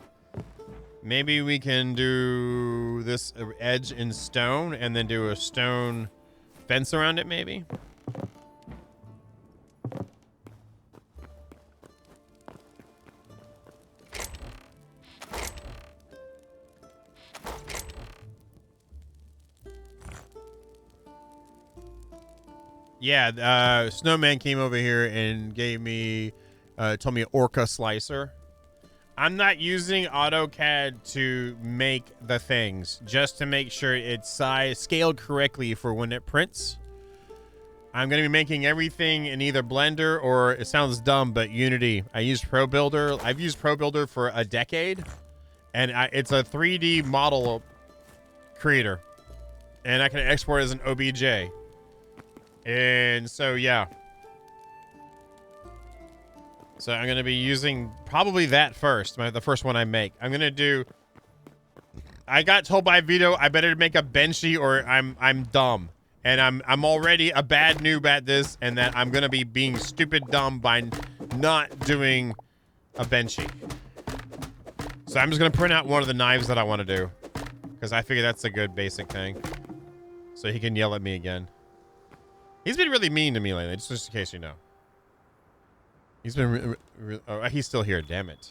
Maybe we can do this edge in stone and then do a stone fence around it, maybe. Yeah, Snowman came over here and gave me, told me Orca Slicer. I'm not using AutoCAD to make the things, just to make sure it's scaled correctly for when it prints. I'm going to be making everything in either Blender or, it sounds dumb, but Unity. I use Pro Builder. I've used Pro Builder for a decade, and it's a 3D model creator, and I can export it as an OBJ. And so, yeah. So I'm going to be using probably that first, the first one I make. I'm going to do... I got told by Vito I better make a Benchy or I'm dumb. And I'm already a bad noob at this, and that I'm going to be being stupid dumb by not doing a Benchy. So I'm just going to print out one of the knives that I want to do. Because I figure that's a good basic thing. So he can yell at me again. He's been really mean to me lately, just in case you know. He's been... oh, he's still here, damn it.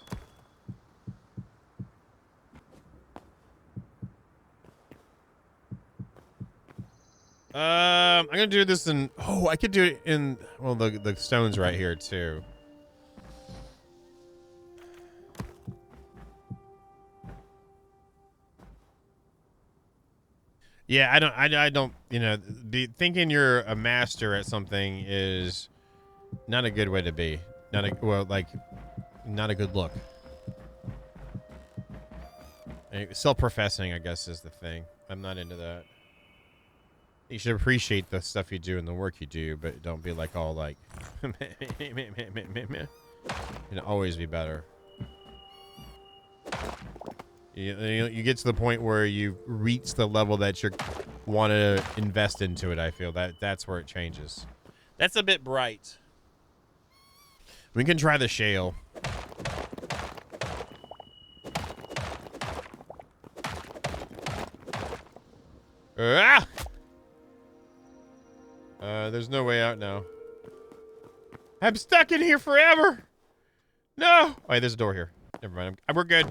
I'm going to do this in... Oh, I could do it in... Well, the stone's right here, too. Yeah, I don't, you know, thinking you're a master at something is not a good way to be. Not a, well, like, not a good look. Self-professing, I guess, is the thing. I'm not into that. You should appreciate the stuff you do and the work you do, but don't be like all like, you know, always be better. You get to the point where you reach the level that you want to invest into it. I feel that's where it changes. That's a bit bright. We can try the shale. Ah! There's no way out now. I'm stuck in here forever. No. Oh, wait, there's a door here. Never mind. We're good.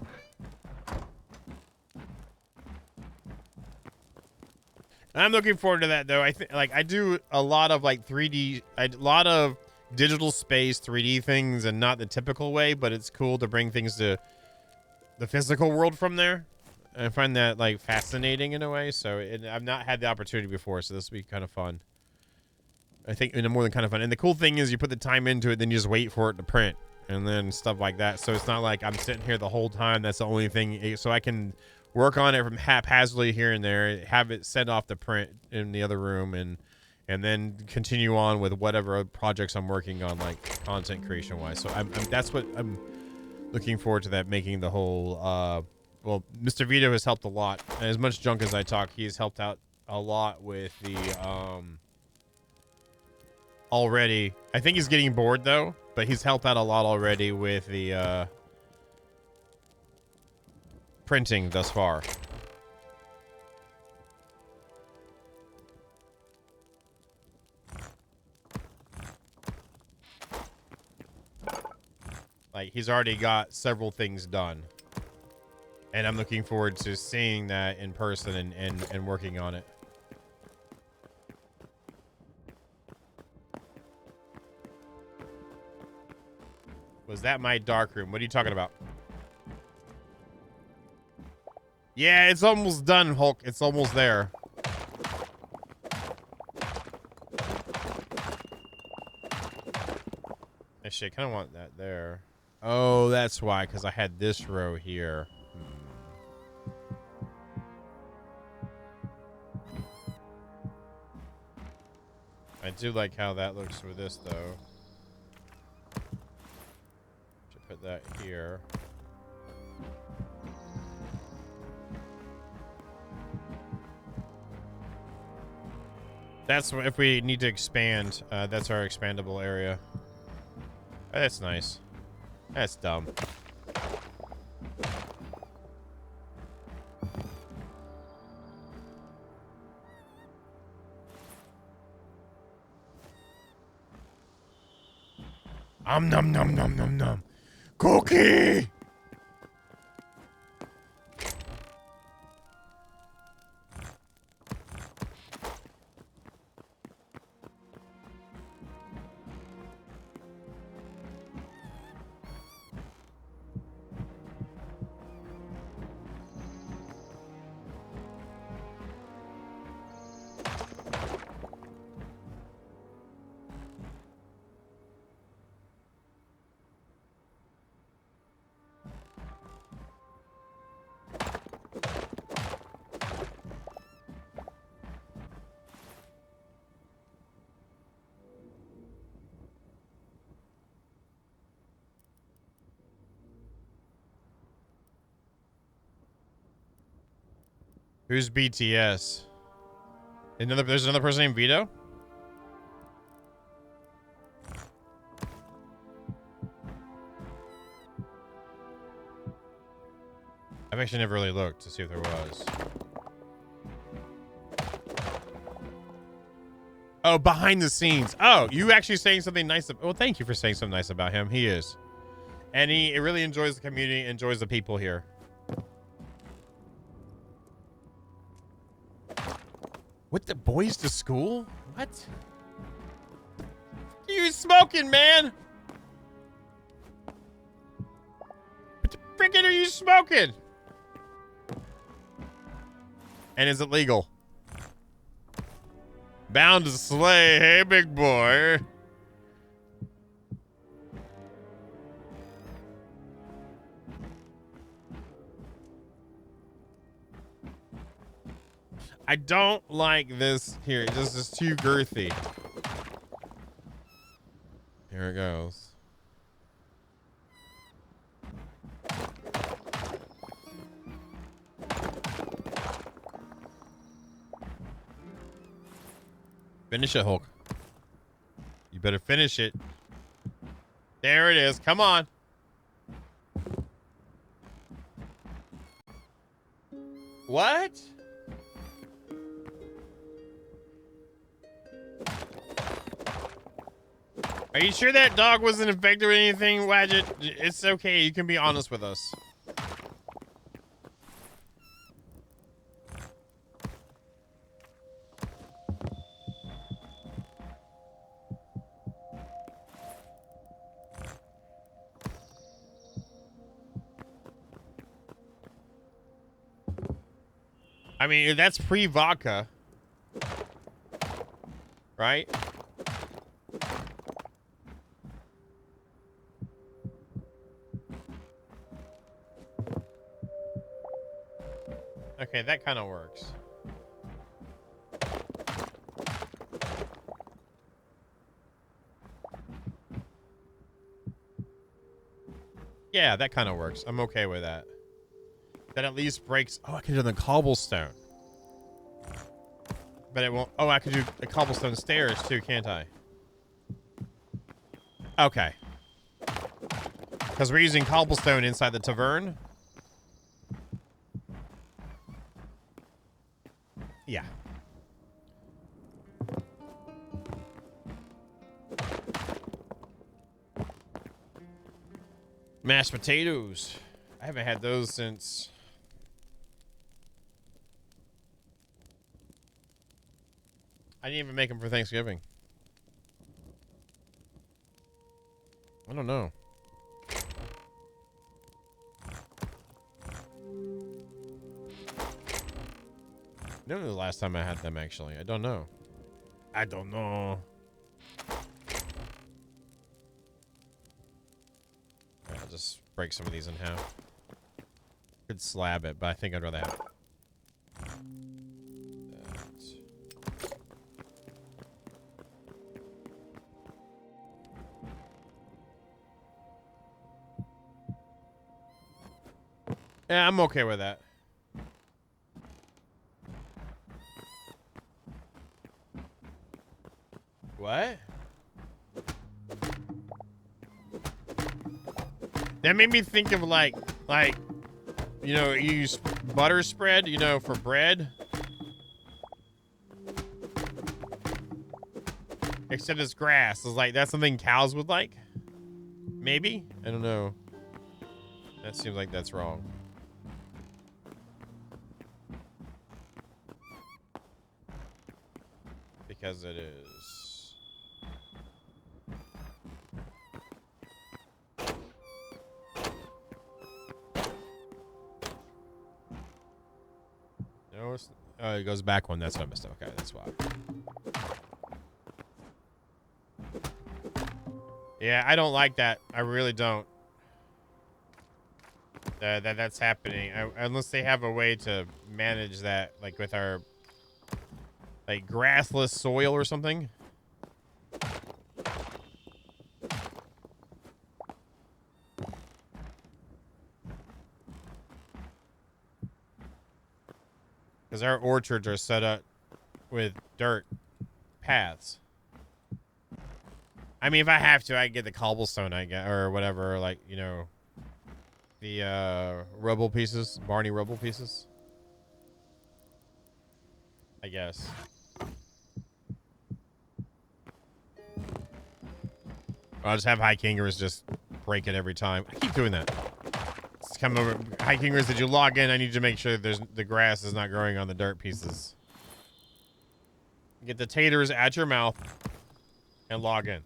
I'm looking forward to that, though. I think, like, I do a lot of like 3D, a lot of digital space 3D things, and not the typical way. But it's cool to bring things to the physical world from there. I find that like fascinating in a way. So I've not had the opportunity before, so this will be kind of fun. I think more than kind of fun. And the cool thing is you put the time into it, then you just wait for it to print and then stuff like that. So it's not like I'm sitting here the whole time. That's the only thing. So I can work on it from haphazardly here and there, have it sent off to print in the other room, and then continue on with whatever projects I'm working on, like content creation wise. So that's what I'm looking forward to, that making the whole, well, Mr. Vito has helped a lot. And as much junk as I talk, he's helped out a lot with the, already. I think he's getting bored though, but he's helped out a lot already with the printing thus far. Like, he's already got several things done, and I'm looking forward to seeing that in person and working on it. Was that my dark room? What are you talking about? Yeah, it's almost done, Hulk. It's almost there. Actually, I kind of want that there. Oh, that's why, because I had this row here. I do like how that looks with this, though. Should put that here. That's if we need to expand. That's our expandable area. Oh, that's nice. That's dumb. Nom nom nom nom nom. Cookie! Who's BTS? There's another person named Vito? I've actually never really looked to see if there was. Oh, behind the scenes. Oh, you actually saying something nice. Well, thank you for saying something nice about him. He is. And he really enjoys the community, enjoys the people here. What, the boys to school? What? You smoking, man? What the frickin' are you smoking? And is it legal? Bound to slay. Hey, big boy. I don't like this here. This is too girthy. Here it goes. Finish it, Hulk. You better finish it. There it is. Come on. What? Are you sure that dog wasn't infected with anything, Wadget? It's okay. You can be honest with us. I mean, that's pre-vodka. Right? Okay, that kind of works. Yeah, that kind of works. I'm okay with that. That at least breaks... Oh, I can do the cobblestone. But it won't... Oh, I could do the cobblestone stairs too, can't I? Okay. Because we're using cobblestone inside the tavern. Yeah. Mashed potatoes. I haven't had those since... I didn't even make them for Thanksgiving. I don't know. I don't know the last time I had them, actually. I don't know. I don't know. Right, I'll just break some of these in half. Could slab it, but I think I'd rather have that. Yeah, I'm okay with that. What? That made me think of like, you know, you use butter spread, you know, for bread. Except it's grass. It's like, that's something cows would like? Maybe? I don't know. That seems like that's wrong. Because it is. No, it's, oh, it goes back one. That's what I missed. Okay, that's why. Yeah, I don't like that. I really don't. That's happening. Unless they have a way to manage that, like with our, like, grassless soil or something. Because our orchards are set up with dirt paths. I mean, if I have to, I get the cobblestone, I get, or whatever, like, you know, the rubble pieces, Barney rubble pieces. I guess. I'll just have high kingers just break it every time. I keep doing that. Just come over. High kingers, did you log in? I need to make sure there's the grass is not growing on the dirt pieces. Get the taters at your mouth and log in.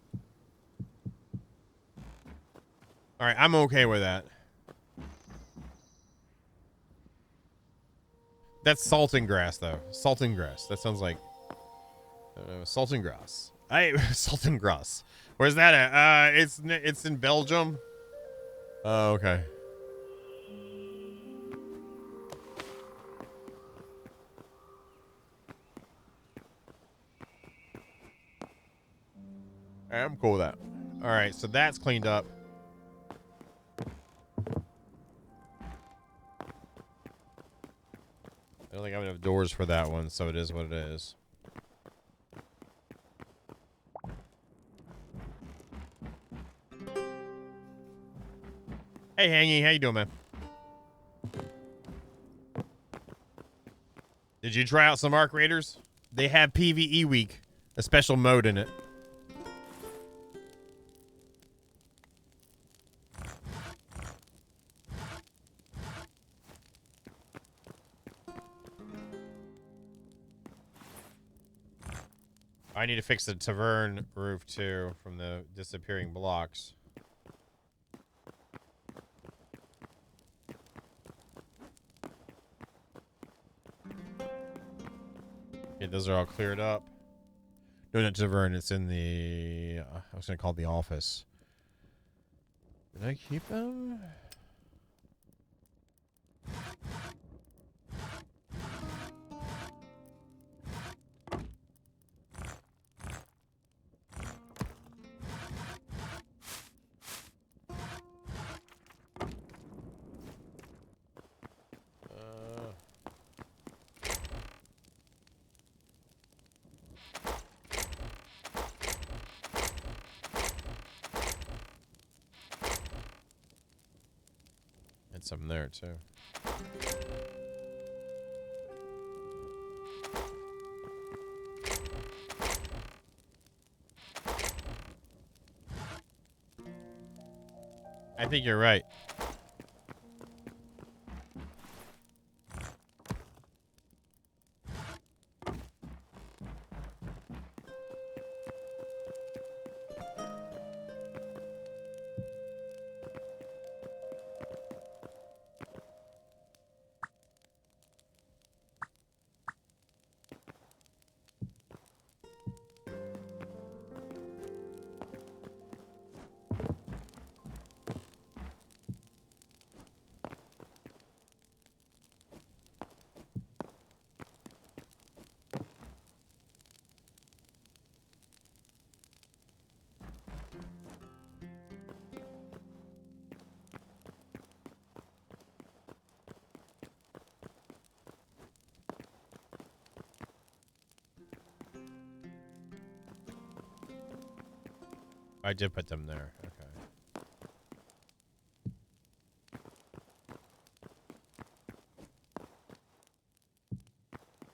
All right, I'm okay with that. That's salting grass, though. Salting grass. That sounds like Sultan Gras. Sultan Gras. Where's that at? It's in Belgium. Oh, okay. I'm cool with that. All right, so that's cleaned up. I don't think I have enough doors for that one, so it is what it is. Hey, Hangy, how you doing, man? Did you try out some Arc Raiders? They have PvE Week, a special mode in it. I need to fix the tavern roof, too, from the disappearing blocks. Okay, those are all cleared up. No, not tavern. It's in the... I was going to call it the office. Did I keep them? And some there, too. I think you're right. I did put them there. Okay.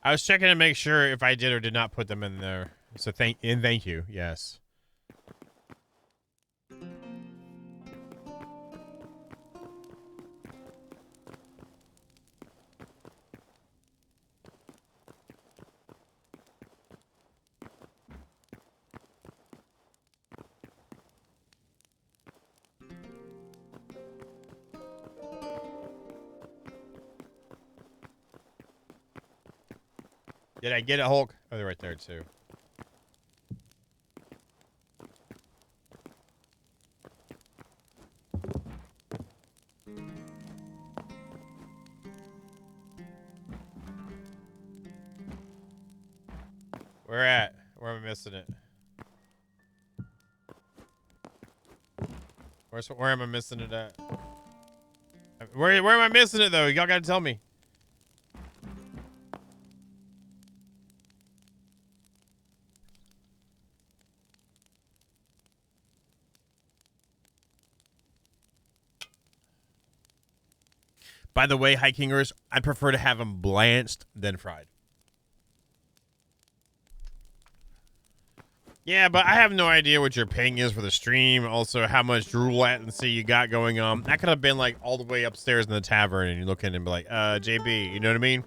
I was checking to make sure if I did or did not put them in there. So thank you. Yes. Did I get it, Hulk? Oh, they're right there, too. Where at? Where am I missing it? Where am I missing it at? Where am I missing it, though? Y'all gotta tell me. By the way, hikingers, I prefer to have them blanched than fried. Yeah, but I have no idea what your ping is for the stream. Also, how much drool latency you got going on. That could have been like all the way upstairs in the tavern, and you look in and be like, JB, you know what I mean?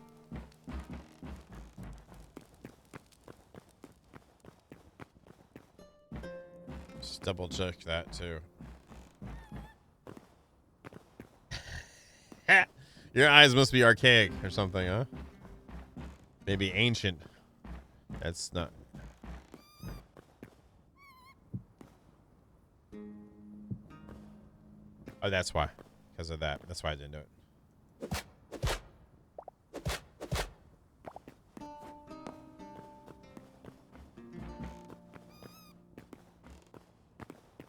Just double check that too. Your eyes must be archaic or something, huh? Maybe ancient. That's not. Oh, that's why. Because of that. That's why I didn't do it.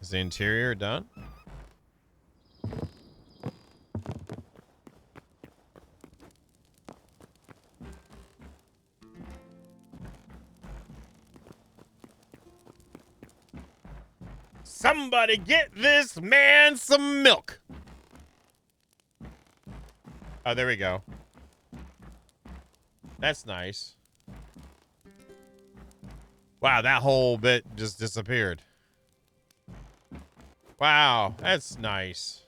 Is the interior done? Somebody get this man some milk. Oh, there we go. That's nice. Wow, that whole bit just disappeared. Wow, that's nice.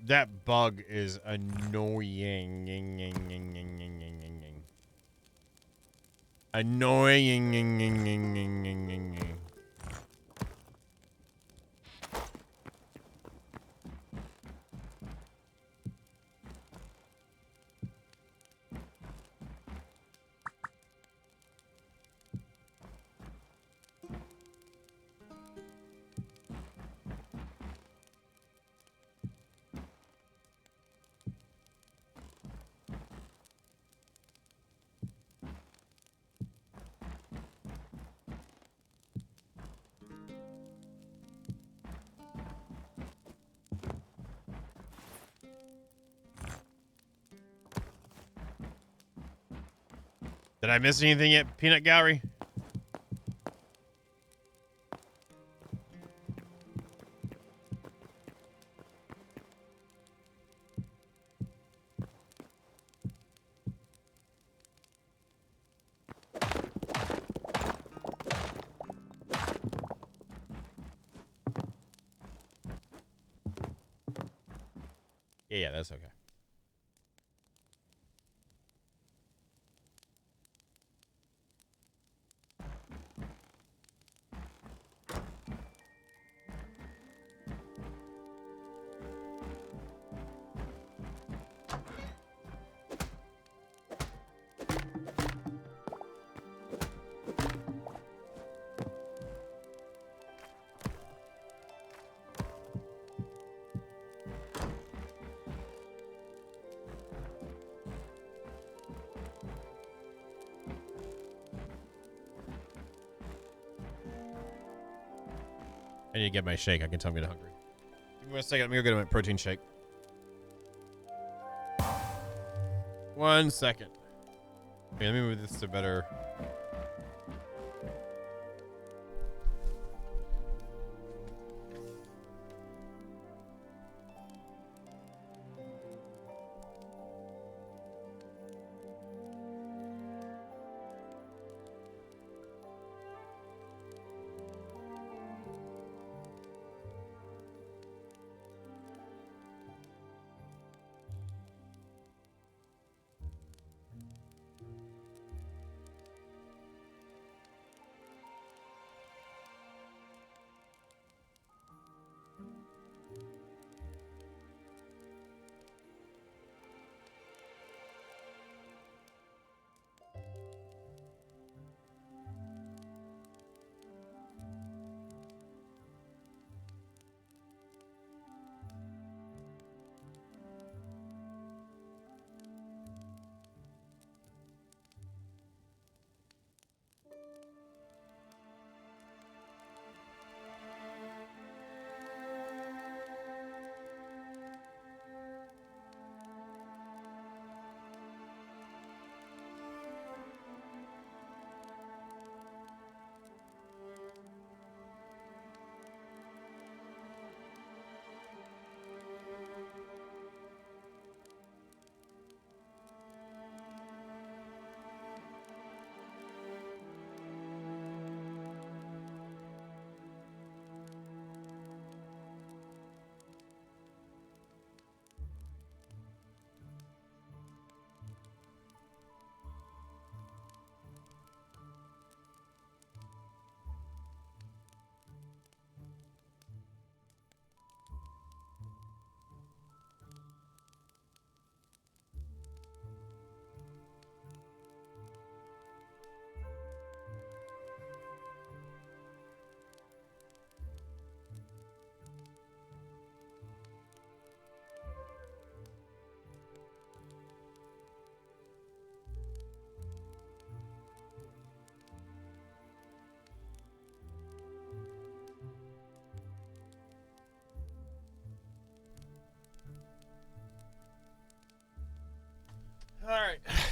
That bug is annoying. Annoying. Did I miss anything yet, Peanut Gallery? Yeah, that's okay. I need to get my shake. I can tell me I'm hungry. Give me a second. Let me go get my protein shake. 1 second. Okay, let me move this to better.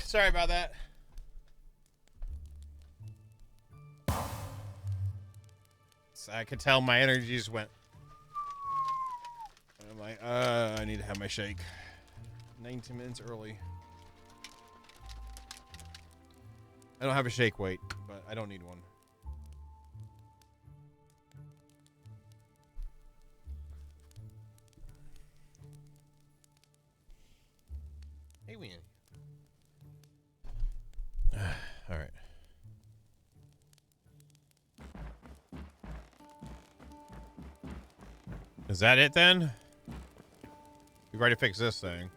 Sorry about that. I could tell my energies went. I'm like, I need to have my shake. 19 minutes early. I don't have a shake weight, but I don't need one. Hey, Winnie. All right. Is that it then? We've already fixed this thing.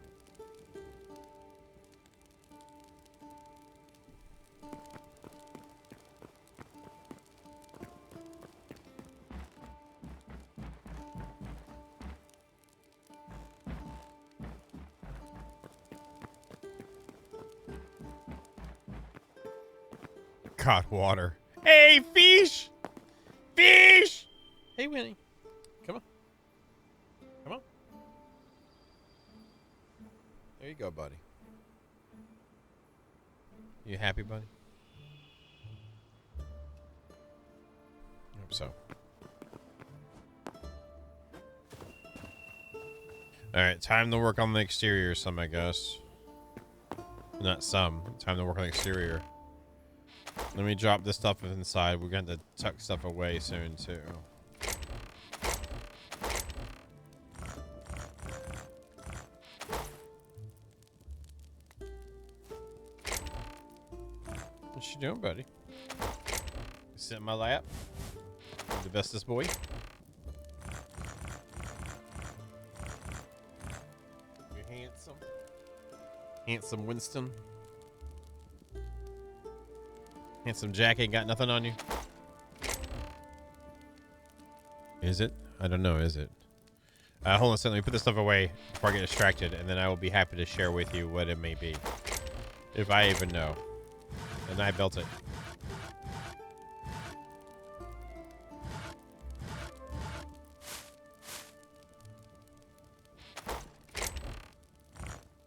God, water. Hey, fish! Fish! Hey, Winnie. Come on. Come on. There you go, buddy. You happy, buddy? I hope so. Alright, time to work on the exterior some, I guess. Not some. Time to work on the exterior. Let me drop this stuff inside. We're going to tuck stuff away soon, too. What you doing, buddy? Sit in my lap. You're the bestest boy. You're handsome. Handsome Winston. Handsome Jack ain't got nothing on you. Is it? I don't know, is it? Hold on a second. Let me put this stuff away before I get distracted, and then I will be happy to share with you what it may be. If I even know. And I built it.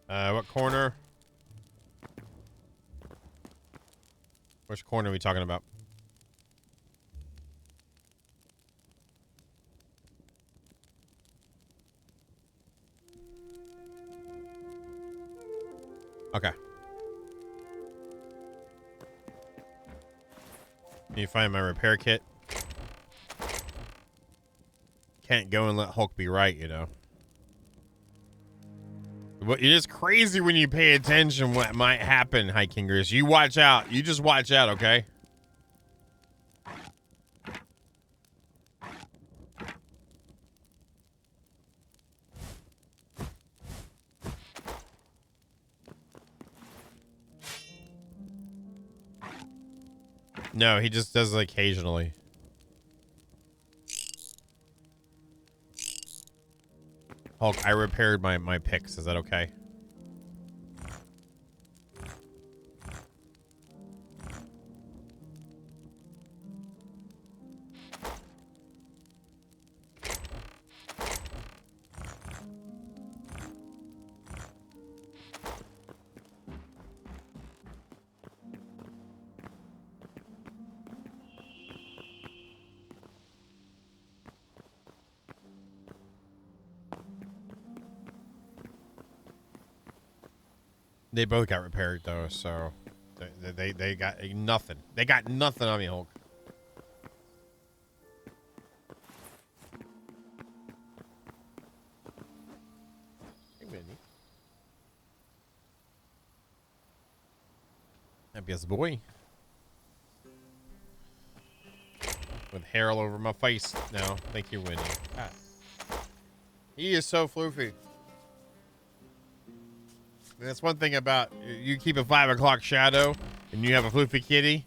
What corner? Which corner are we talking about? Okay. Can you find my repair kit? Can't go and let Hulk be right, you know. But it is crazy when you pay attention what might happen, Hikingers. You watch out. You just watch out, okay? No, he just does it occasionally. Hulk, I repaired my picks. Is that okay? They both got repaired though, so they got nothing. They got nothing on me, Hulk. Hey, Whitney. Happiest boy. With hair all over my face now. Thank you, Whitney. Ah. He is so floofy. That's one thing about you keep a 5 o'clock shadow and you have a floofy kitty,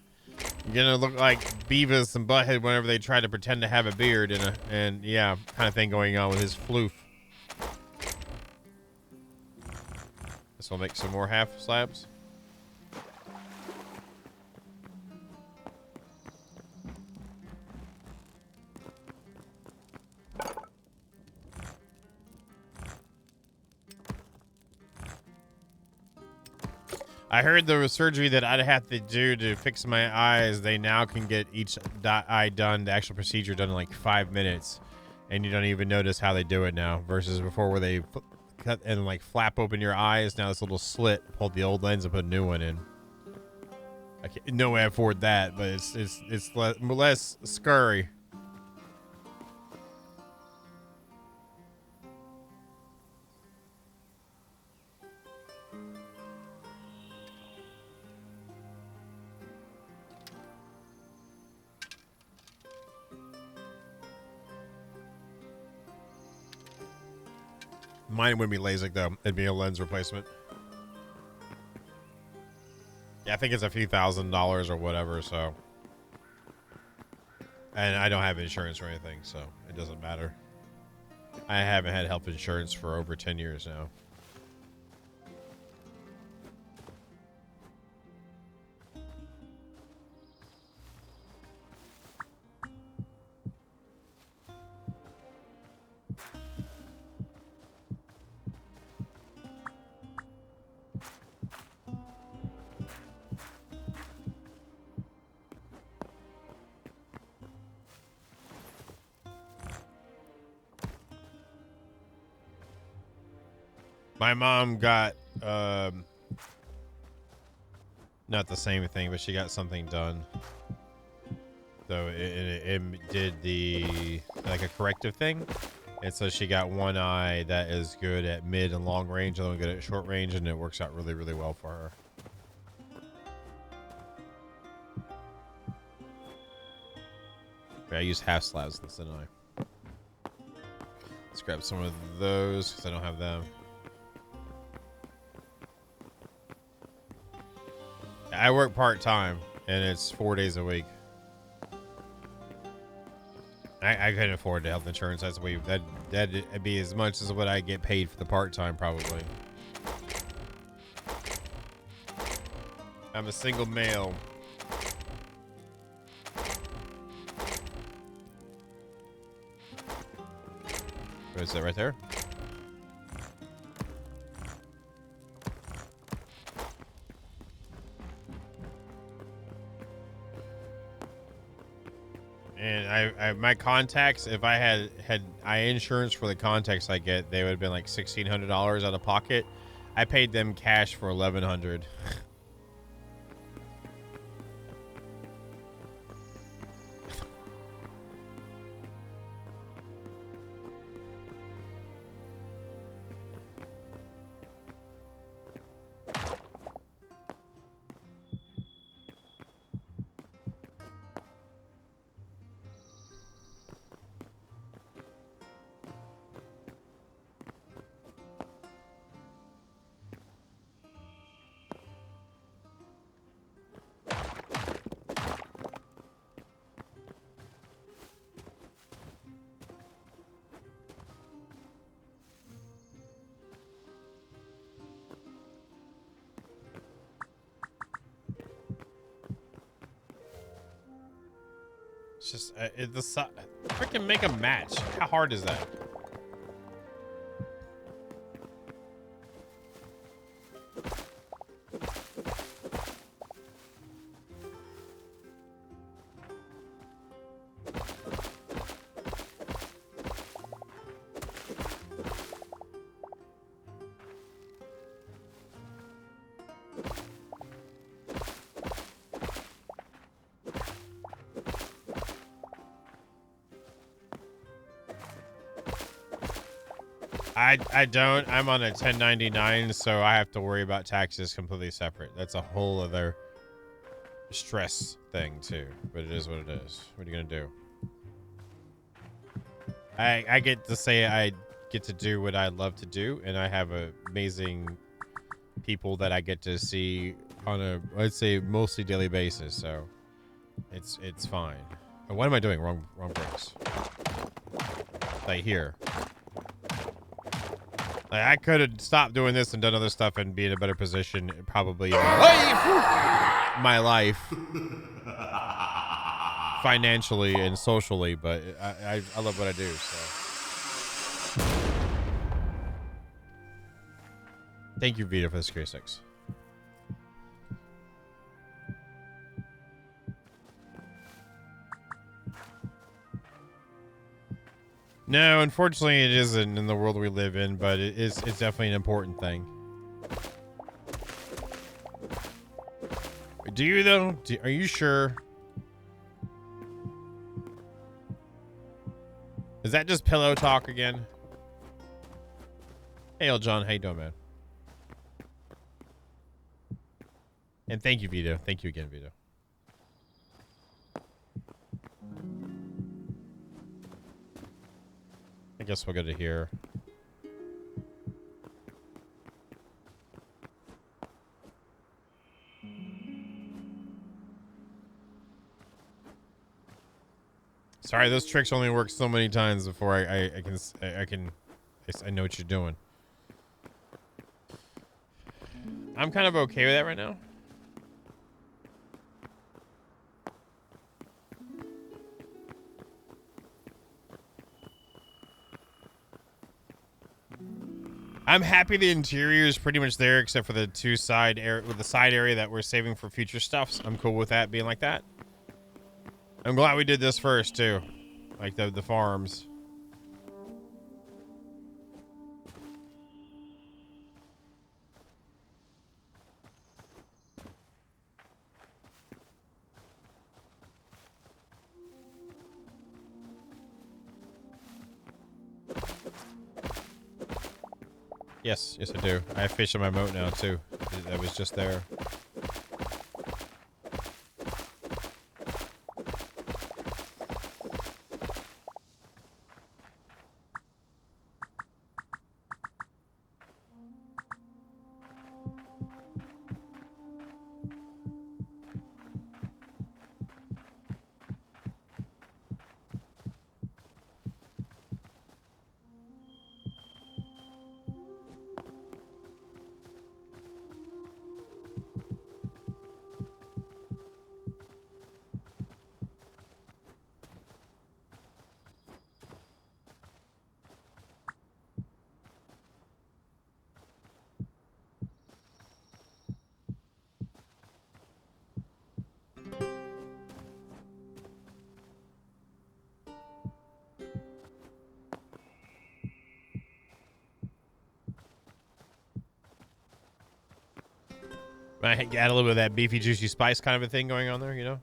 you're gonna look like Beavis and Butthead whenever they try to pretend to have a beard and yeah, kind of thing going on with his floof. This will make some more half slabs. I heard the surgery that I'd have to do to fix my eyes, they now can get each eye done, the actual procedure done in like 5 minutes. And you don't even notice how they do it now. Versus before where they cut and like flap open your eyes. Now this little slit, pull the old lens and put a new one in. I can't, no way I afford that, but it's less scurry. Mine wouldn't be LASIK though. It'd be a lens replacement. Yeah, I think it's a few $1,000s or whatever, so. And I don't have insurance or anything, so it doesn't matter. I haven't had health insurance for over 10 years now. My mom got, not the same thing, but she got something done. So it did the, like a corrective thing. And so she got one eye that is good at mid and long range, and then good at short range, and it works out really, really well for her. Yeah, I use half slabs instead of eye. Let's grab some of those, because I don't have them. I work part-time, and it's 4 days a week. I couldn't afford the health insurance. That's that'd be as much as what I get paid for the part-time, probably. I'm a single male. What is that right there? And I my contacts, if I had eye insurance for the contacts I get, they would have been like $1,600 out of pocket. I paid them cash for $1,100. It's just freaking make a match. How hard is that? I don't. I'm on a 1099, so I have to worry about taxes completely separate. That's a whole other stress thing too. But it is what it is. What are you gonna do? I get to say I get to do what I love to do, and I have amazing people that I get to see on a, I'd say, mostly daily basis. So it's fine. Oh, what am I doing? Wrong brakes. Like here. Like, I could have stopped doing this and done other stuff and be in a better position, probably in my life, financially and socially. But I love what I do. So, thank you, Vita, for the Security 6. No, unfortunately, it isn't in the world we live in, but it's definitely an important thing. Do you though? Are you sure? Is that just pillow talk again? Hey, old John, how you doing, man? And thank you, Vito. Thank you again, Vito. I guess we'll go to here. Sorry, those tricks only work so many times before I know what you're doing. I'm kind of okay with that right now. I'm happy the interior is pretty much there, except for the side area that we're saving for future stuff. So I'm cool with that being like that. I'm glad we did this first too, like the farms. Yes, I do. I have fish on my boat now too. That was just there. I add a little bit of that beefy, juicy spice kind of a thing going on there, you know?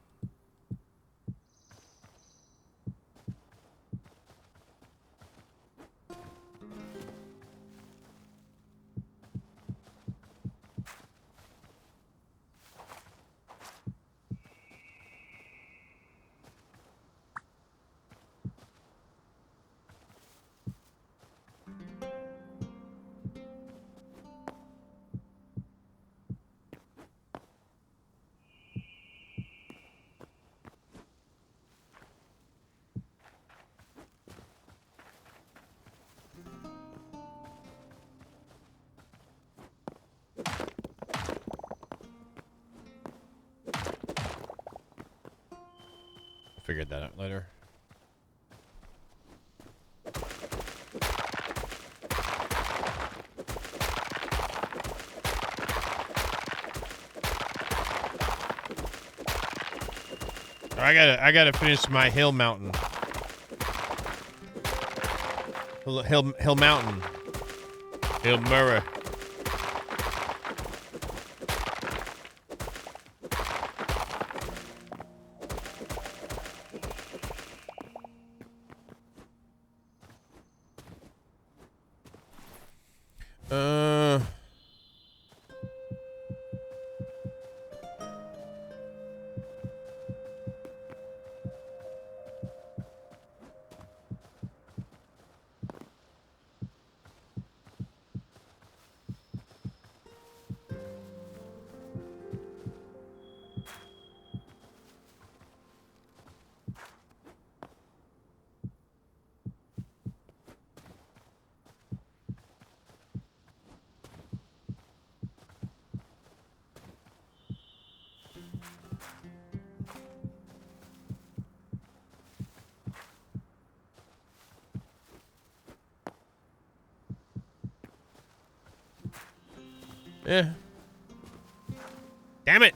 Figured that out later. I gotta finish my hill mountain. Hill mountain. Hill Murray. Yeah. Damn it.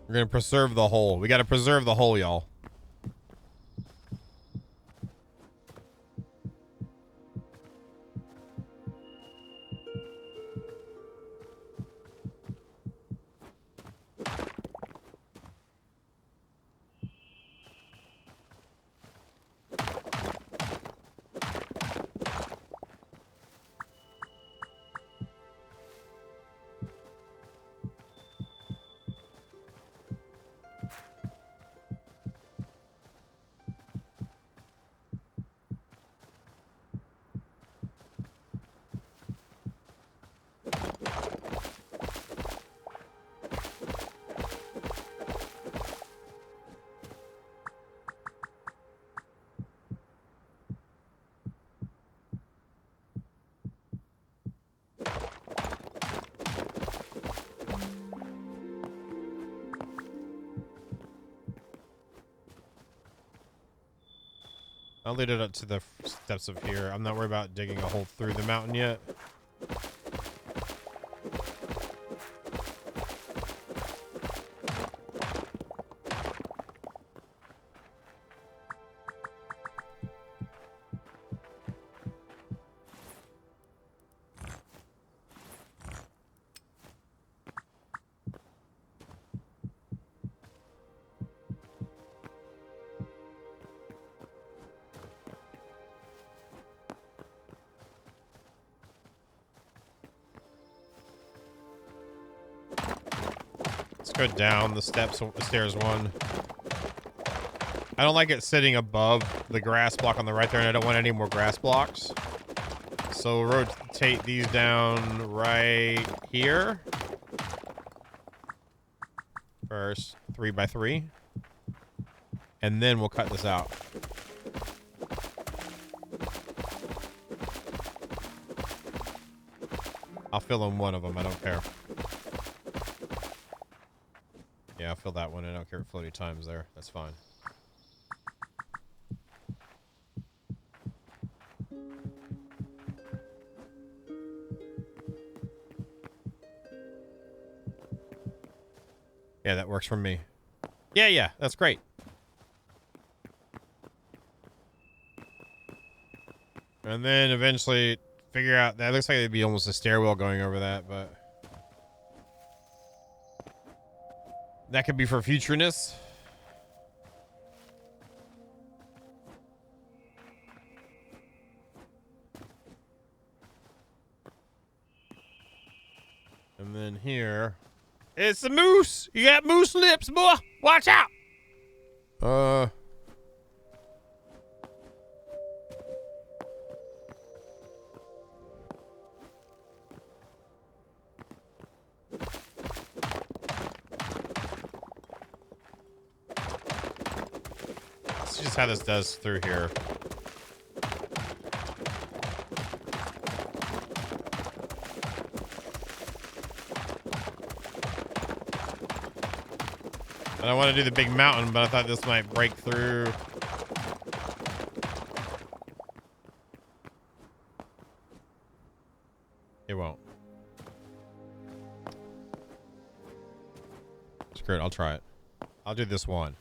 We're gonna preserve the hole. We gotta preserve the hole, y'all. I'll lead it up to the steps of here. I'm not worried about digging a hole through the mountain yet. Go down the steps, the stairs one. I don't like it sitting above the grass block on the right there, and I don't want any more grass blocks. So we'll rotate these down right here. First, 3 by 3. And then we'll cut this out. I'll fill in one of them, I don't care. Yeah, I'll fill that one. I don't care if floaty time's there. That's fine. Yeah, that works for me. Yeah, that's great. And then eventually figure out... That looks like it'd be almost a stairwell going over that, but... That could be for futureness. And then here... It's a moose! You got moose lips, boy! Watch out! Let's just how this does through here. I don't want to do the big mountain, but I thought this might break through. It won't. Screw it, I'll try it. I'll do this one.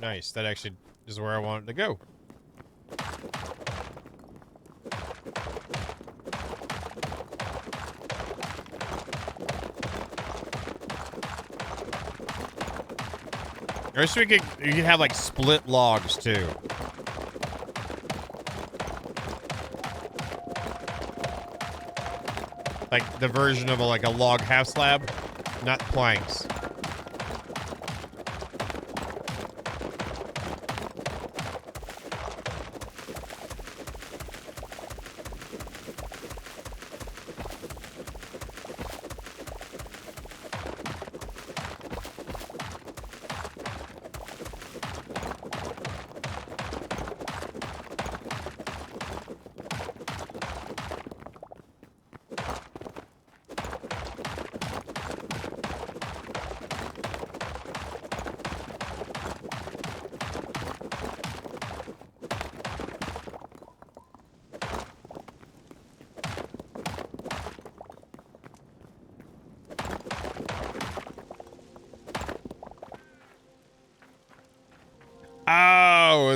Nice. That actually is where I wanted to go. I wish you could have like split logs too. Like the version of like a log half slab, not planks.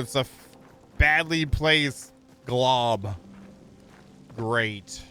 it's a badly placed glob. Great.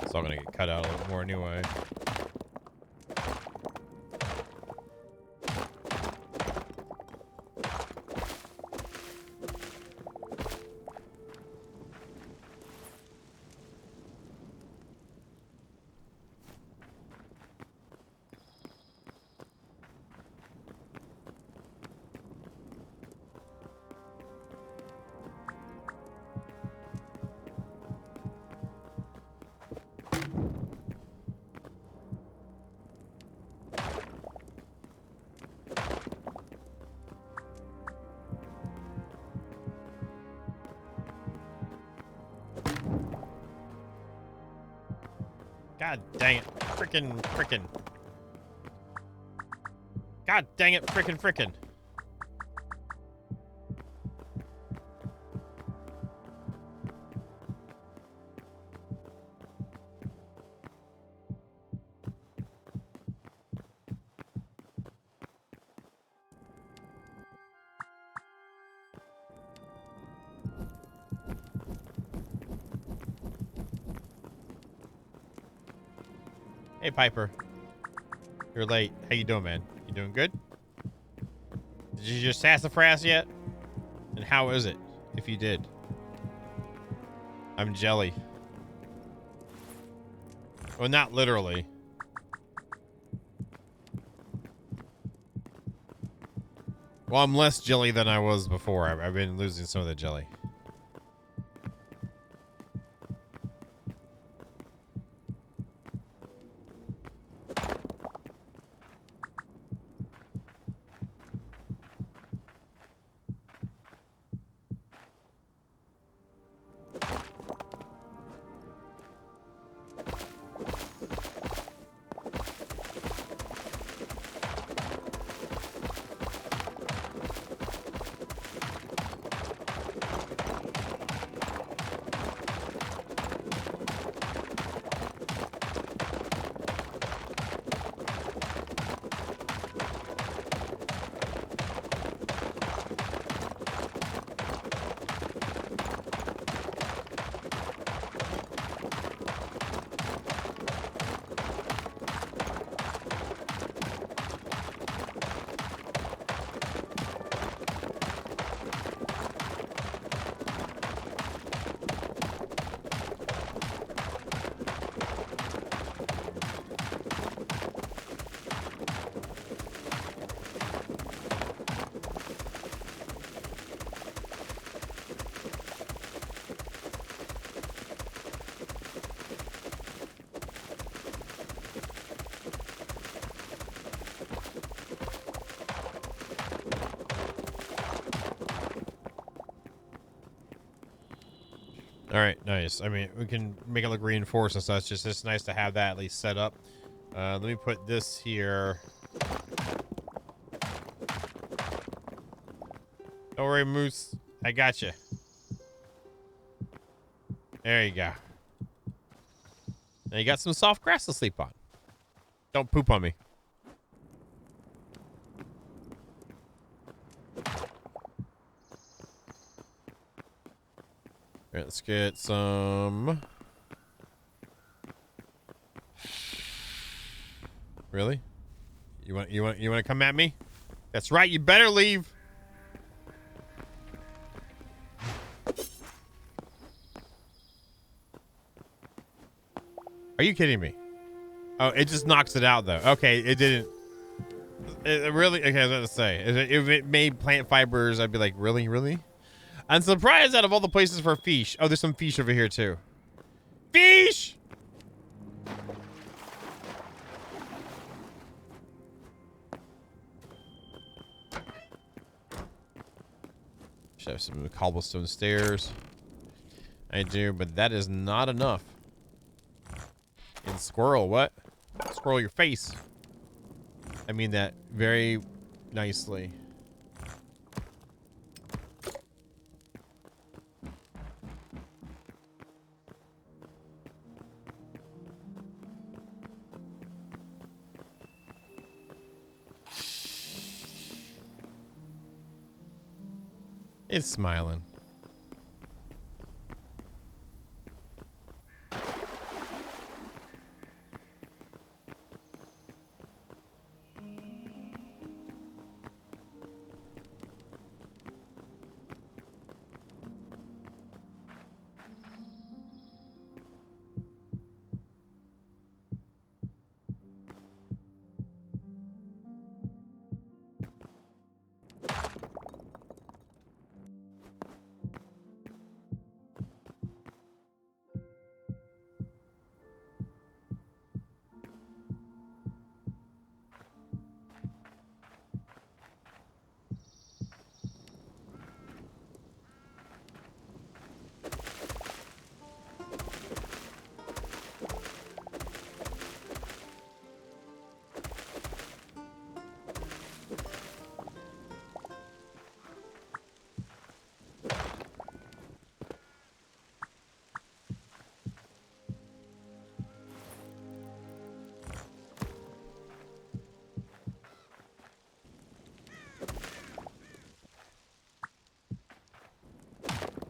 It's all gonna get cut out a little more anyway. God dang it. Frickin'. God dang it. Frickin'. Hey, Piper. You're late. How you doing, man? You doing good? Did you just sassafras yet? And how is it, if you did? I'm jelly. Well, not literally. Well, I'm less jelly than I was before. I've been losing some of the jelly. All right, nice. I mean, we can make it look reinforced and stuff. It's just nice to have that at least set up. Let me put this here. Don't worry, Moose. I got you. There you go. Now you got some soft grass to sleep on. Don't poop on me. All right, let's get some. Really? You want to come at me? That's right. You better leave. Are you kidding me? Oh, it just knocks it out though. Okay, it didn't. It really. Okay, I was about to say, if it made plant fibers, I'd be like, really, really. I'm surprised out of all the places for fish. Oh, there's some fish over here too. Fish. Should have some cobblestone stairs. I do, but that is not enough. And squirrel, what? Squirrel your face. I mean that very nicely. It's smiling.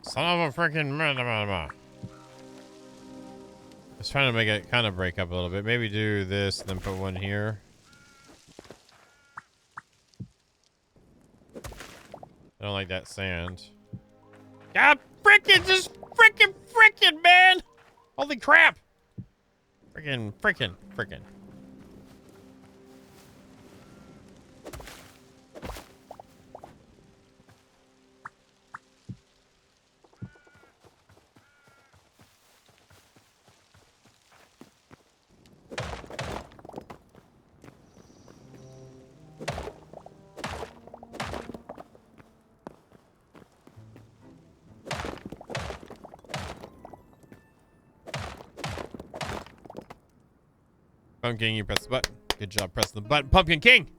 Son of a freaking. I was trying to make it kind of break up a little bit. Maybe do this, then put one here. I don't like that sand. God, just frickin', man! Holy crap! Frickin'. Pumpkin, you press the button. Good job pressing the button. Pumpkin King!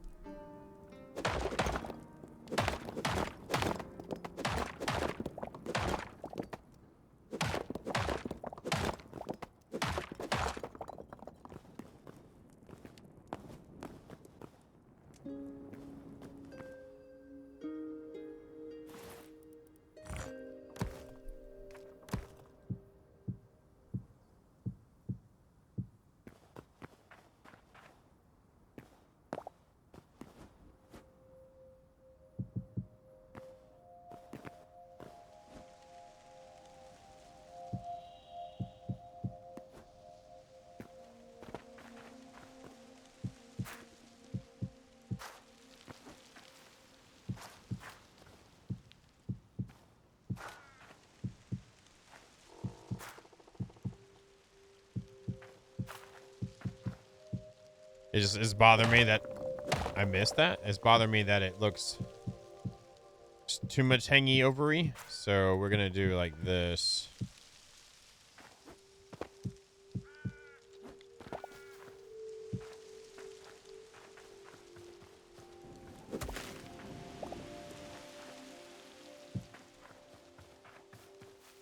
It's bothering me that I missed that. It's bothering me that it looks just too much hangy overy. So we're gonna do like this.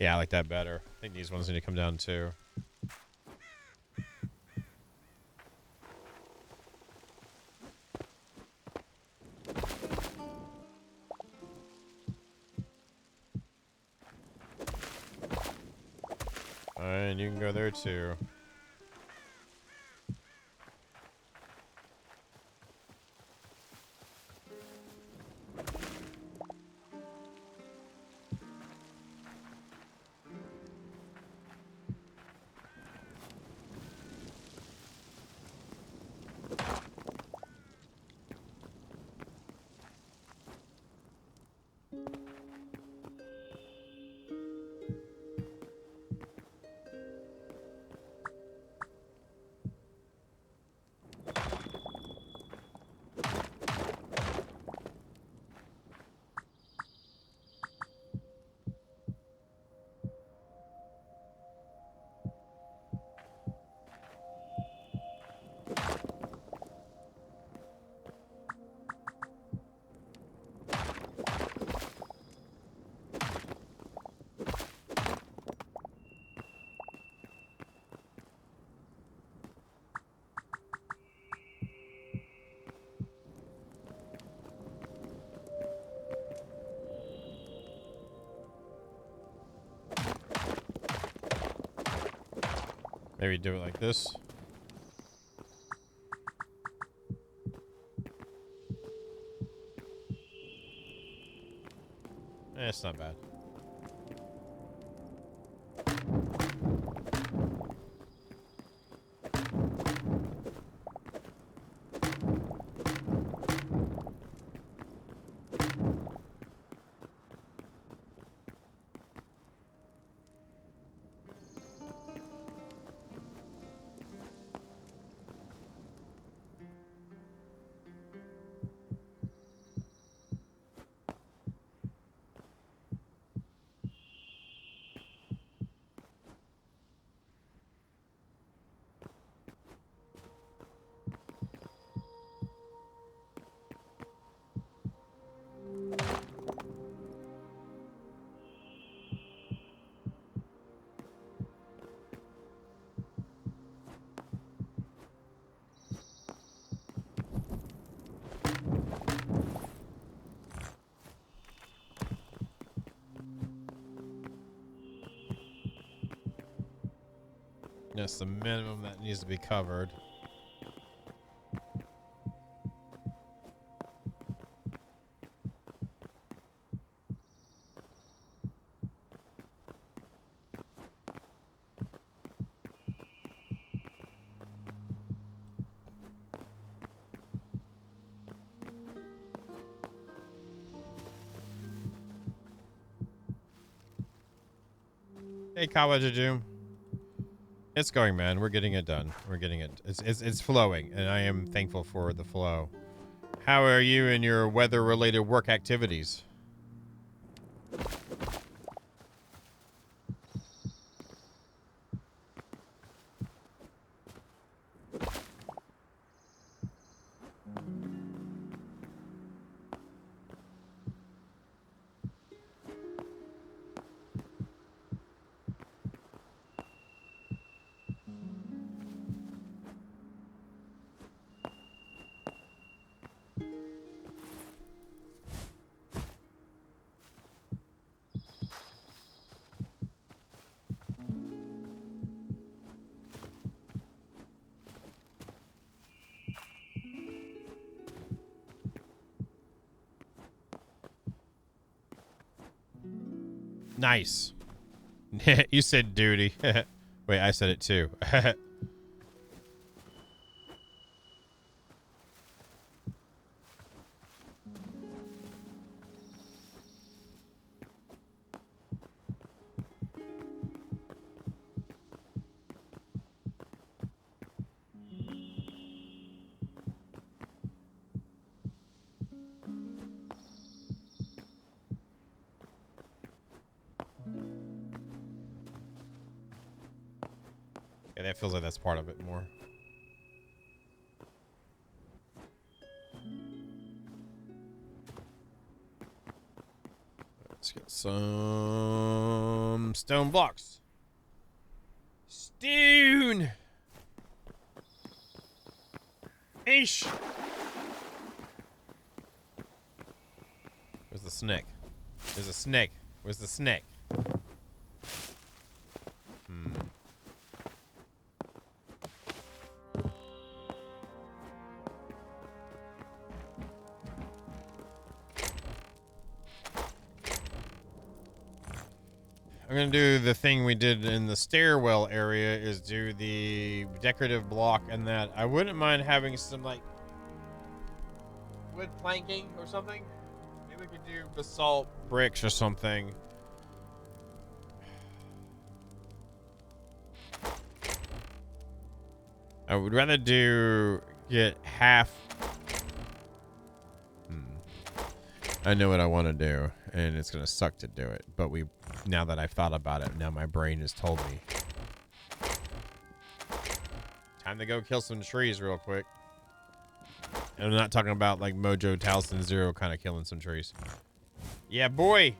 Yeah, I like that better. I think these ones need to come down too. And you can go there too. Maybe do it like this. It's not bad. That's the minimum that needs to be covered. Hey, Kawajiju. It's going, man. We're getting it done. We're getting it. It's flowing, and I am thankful for the flow. How are you in your weather-related work activities? Nice. You said duty. Wait, I said it too. Yeah, that feels like that's part of it more. Let's get some stone blocks. Stone! Ish! Where's the snake? There's a snake. Where's the snake? I'm gonna do the thing we did in the stairwell area, is do the decorative block and that. I wouldn't mind having some like wood planking or something. Maybe we could do basalt bricks or something. I would rather get half. I know what I want to do, and it's gonna suck to do it. But now that I've thought about it, now my brain has told me. Time to go kill some trees real quick. And I'm not talking about like Mojo Towson Zero kind of killing some trees. Yeah, boy.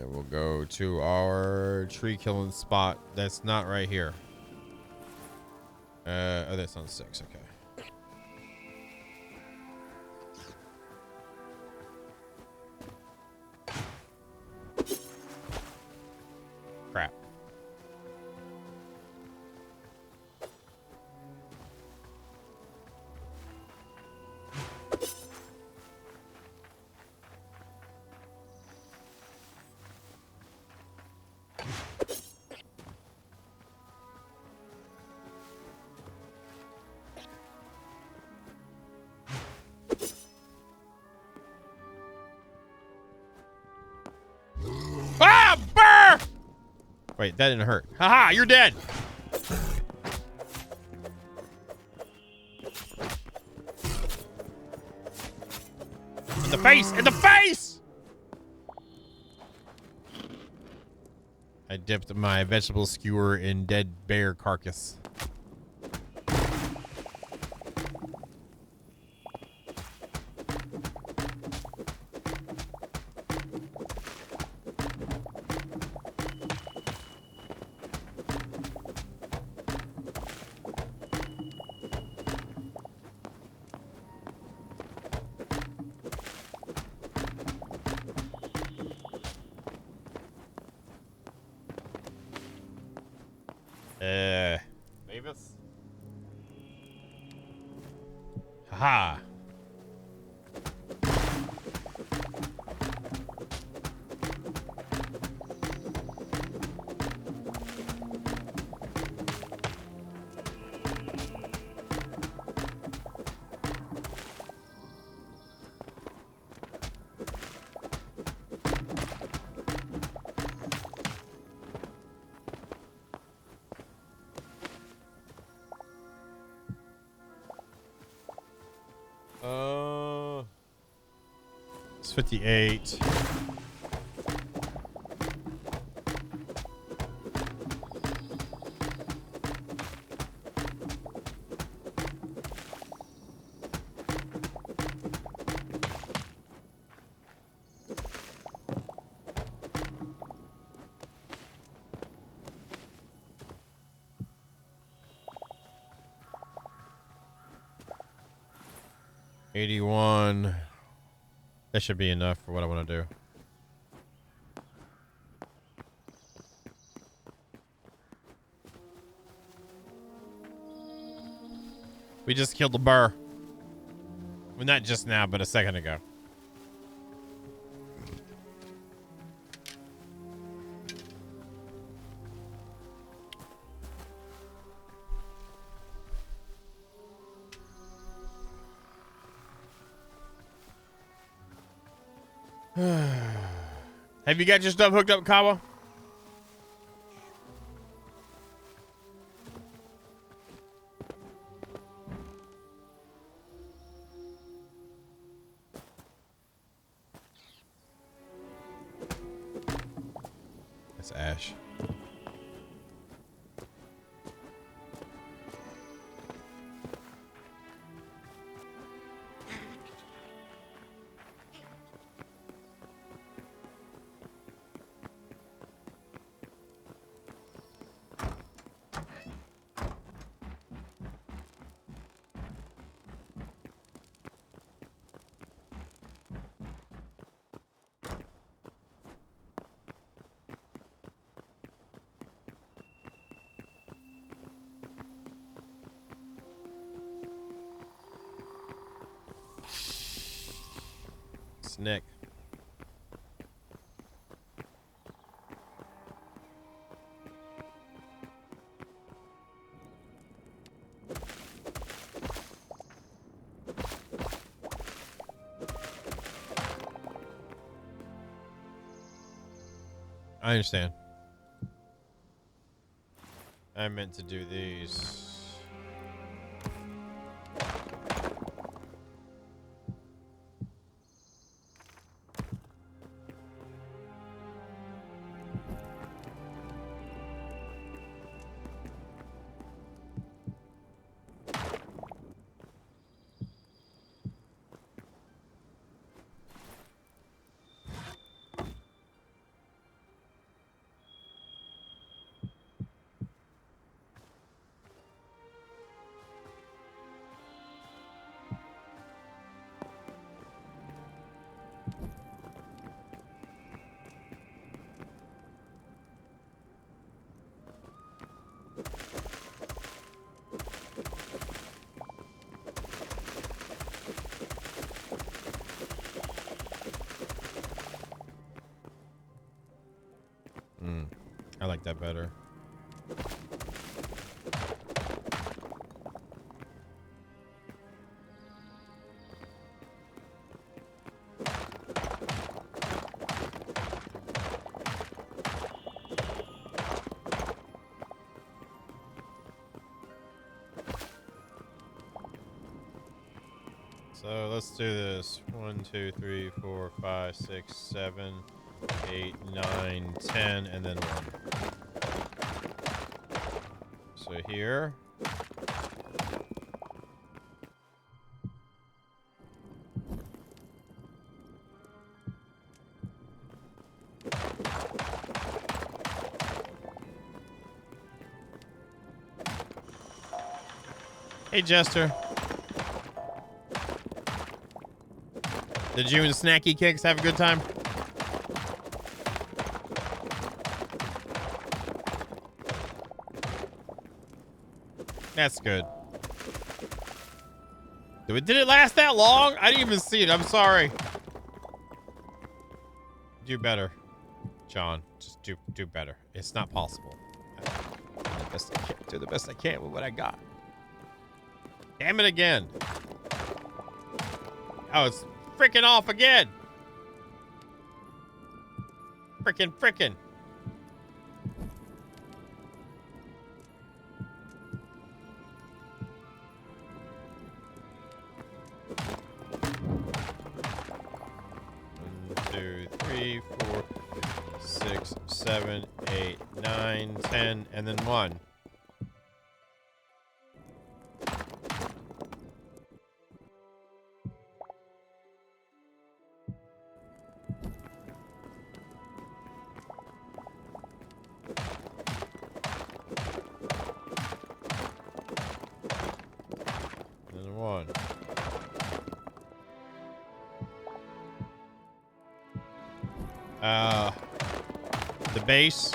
We'll go to our tree killing spot. That's not right here. Oh, that's on 6. Okay. Crap. Ah, burr! Wait, that didn't hurt. Haha, you're dead. In the face! In the face! I dipped my vegetable skewer in dead bear carcass. Mavis? Haha. It's 58. $81. That should be enough for what I want to do. We just killed a burr. Well, not just now, but a second ago. Have you got your stuff hooked up, Kawa? That's Ash. That's Nick. I understand. I meant to do these. I like that better. So let's do this. 1, 2, 3, 4, 5, 6, 7, 8, 9, 10, and then 1. So here. Hey, Jester. Did you and Snacky Kicks have a good time? That's good. Did it last that long? I didn't even see it. I'm sorry. Do better, John. Just do better. It's not possible. Do the best I can with what I got. Damn it again. Oh, it's freaking off again. Frickin'. 3, 4, 6, 7, 8, 9, 10, and then 1. And then 1. The base.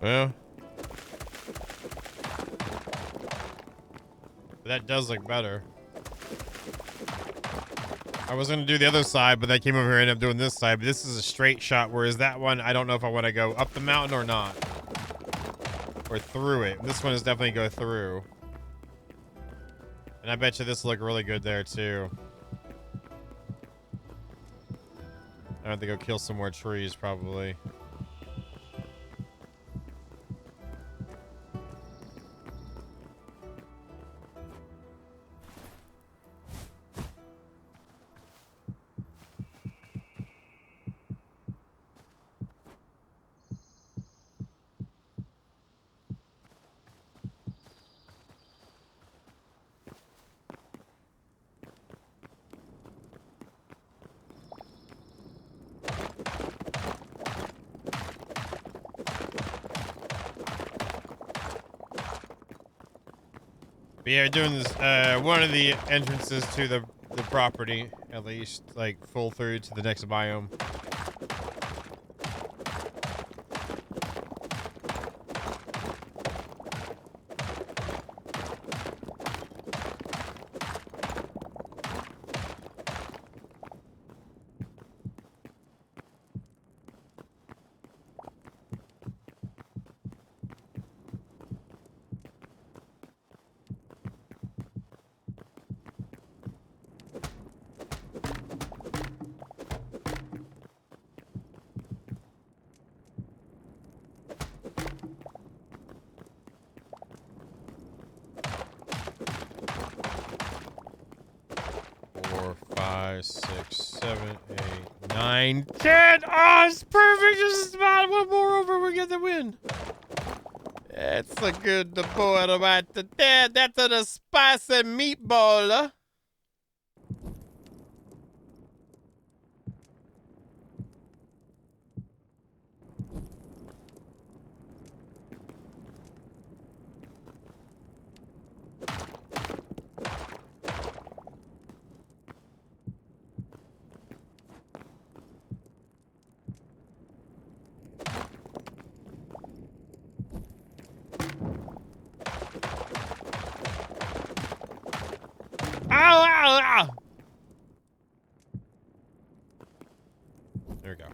Well, that does look better. I was going to do the other side, but I came over here and ended up doing this side. But this is a straight shot, whereas that one, I don't know if I want to go up the mountain or not. Or through it. This one is definitely go through. And I bet you this will look really good there, too. I have to go kill some more trees, probably. But yeah, we're doing this. One of the entrances to the property, at least, like full through to the next biome. Four, 5, 6, 7, 8, 9, 10. Oh, it's perfect. Just about one more over. We get the win. That's a good boy right there. That's a spicy meatball. Ow, ow, ow. There we go.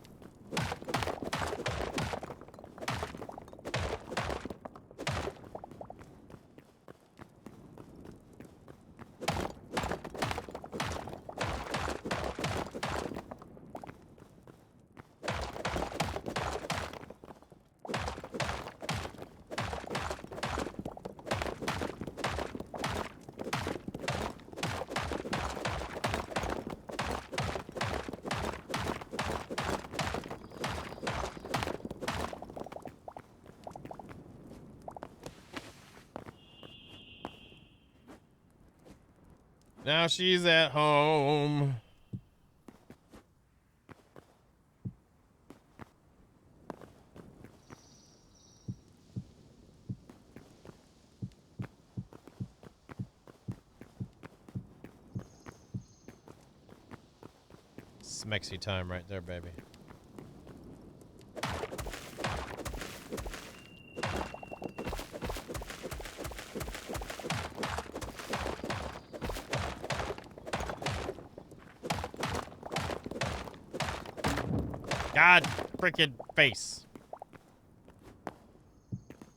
Now she's at home. Smexy time right there, baby. God freaking face.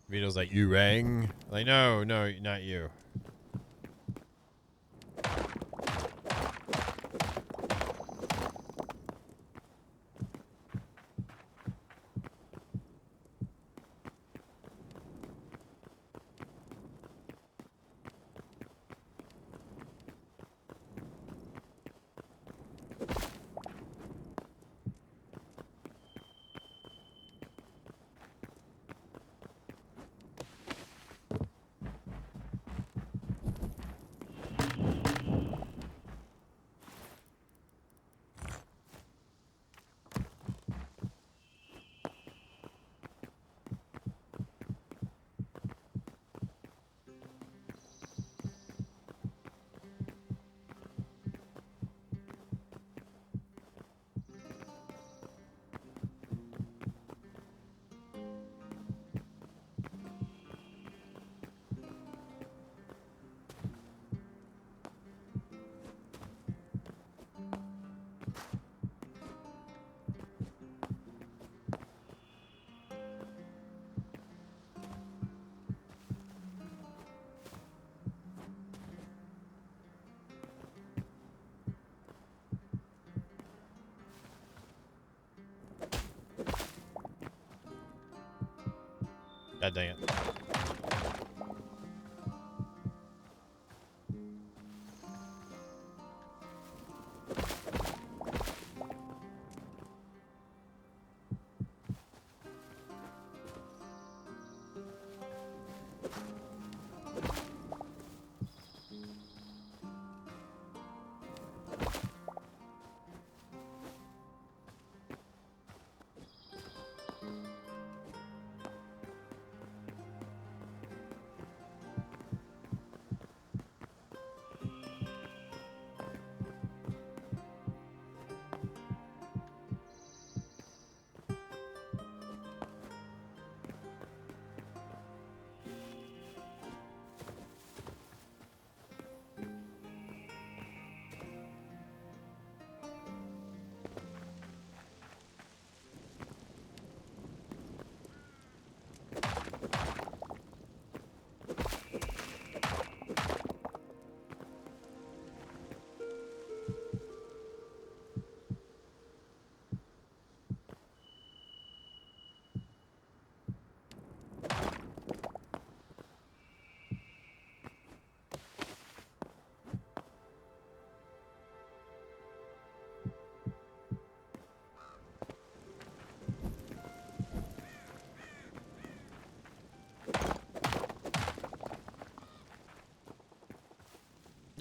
Vito's like, you rang? Like, no, not you. God dang it.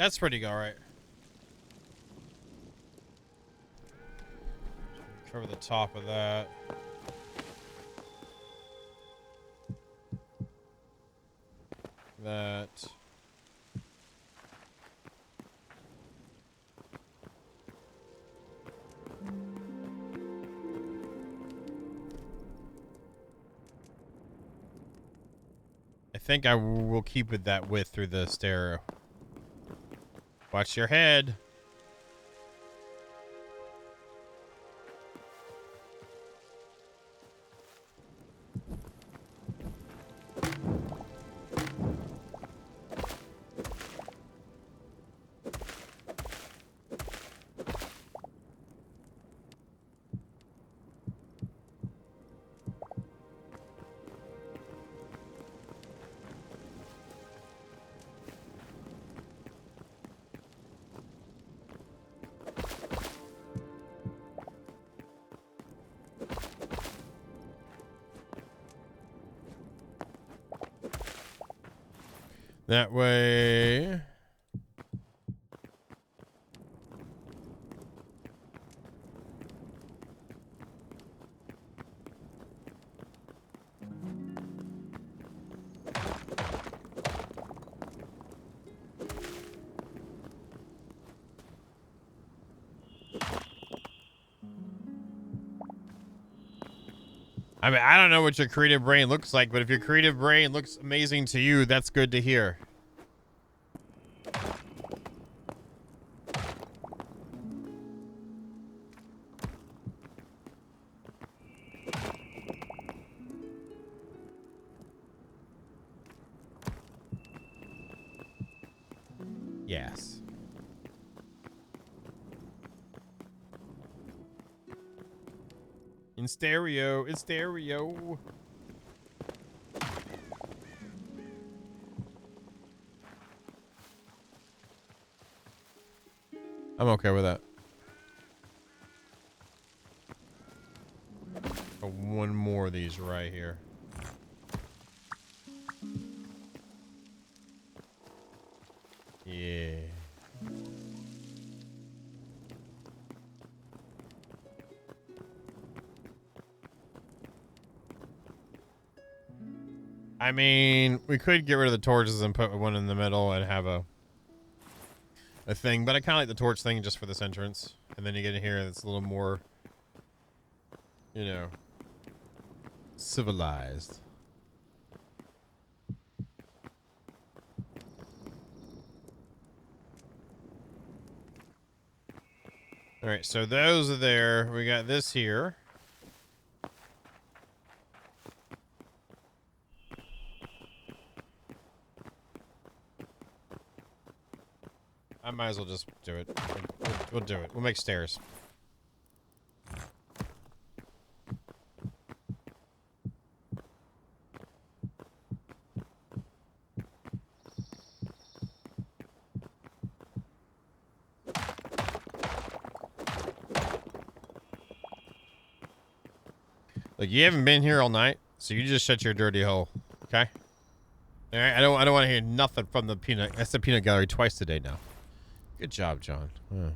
That's pretty all right. Cover the top of that. That. I think I will keep it that width through the stair. Watch your head. That way. I mean, I don't know what your creative brain looks like, but if your creative brain looks amazing to you, that's good to hear. Yes. In stereo, it's stereo. I'm okay with that. Oh, one more of these right here. Yeah. I mean, we could get rid of the torches and put one in the middle and have a thing, but I kind of like the torch thing just for this entrance. And then you get in here and it's a little more, you know, civilized. All right, so those are there. We got this here. I might as well just do it. We'll do it. We'll make stairs. Look, you haven't been here all night, so you just shut your dirty hole, okay? All right, I don't want to hear nothing from the peanut. That's the peanut gallery twice today now. Good job, John. Yeah.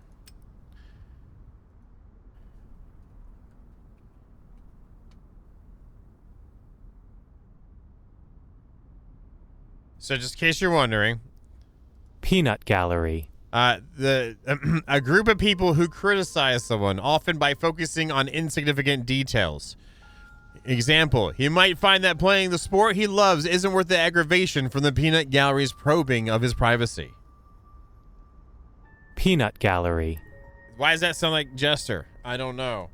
So, just in case you're wondering, Peanut Gallery. A group of people who criticize someone, often by focusing on insignificant details. Example, he might find that playing the sport he loves isn't worth the aggravation from the peanut gallery's probing of his privacy. Peanut Gallery. Why does that sound like Jester? I don't know.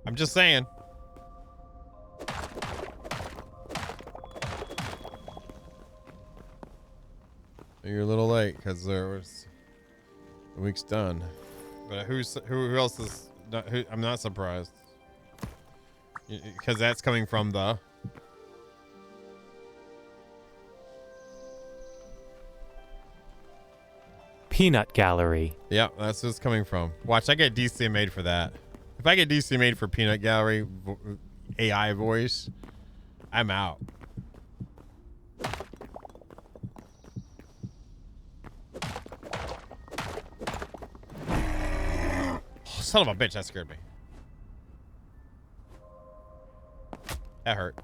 I'm just saying. You're a little late because the week's done. But who else is not, I'm not surprised. Because that's coming from the Peanut Gallery. Yep, that's what's coming from. Watch, I get DC made for that. If I get DC made for Peanut Gallery AI voice, I'm out. Oh, son of a bitch, that scared me. That hurt.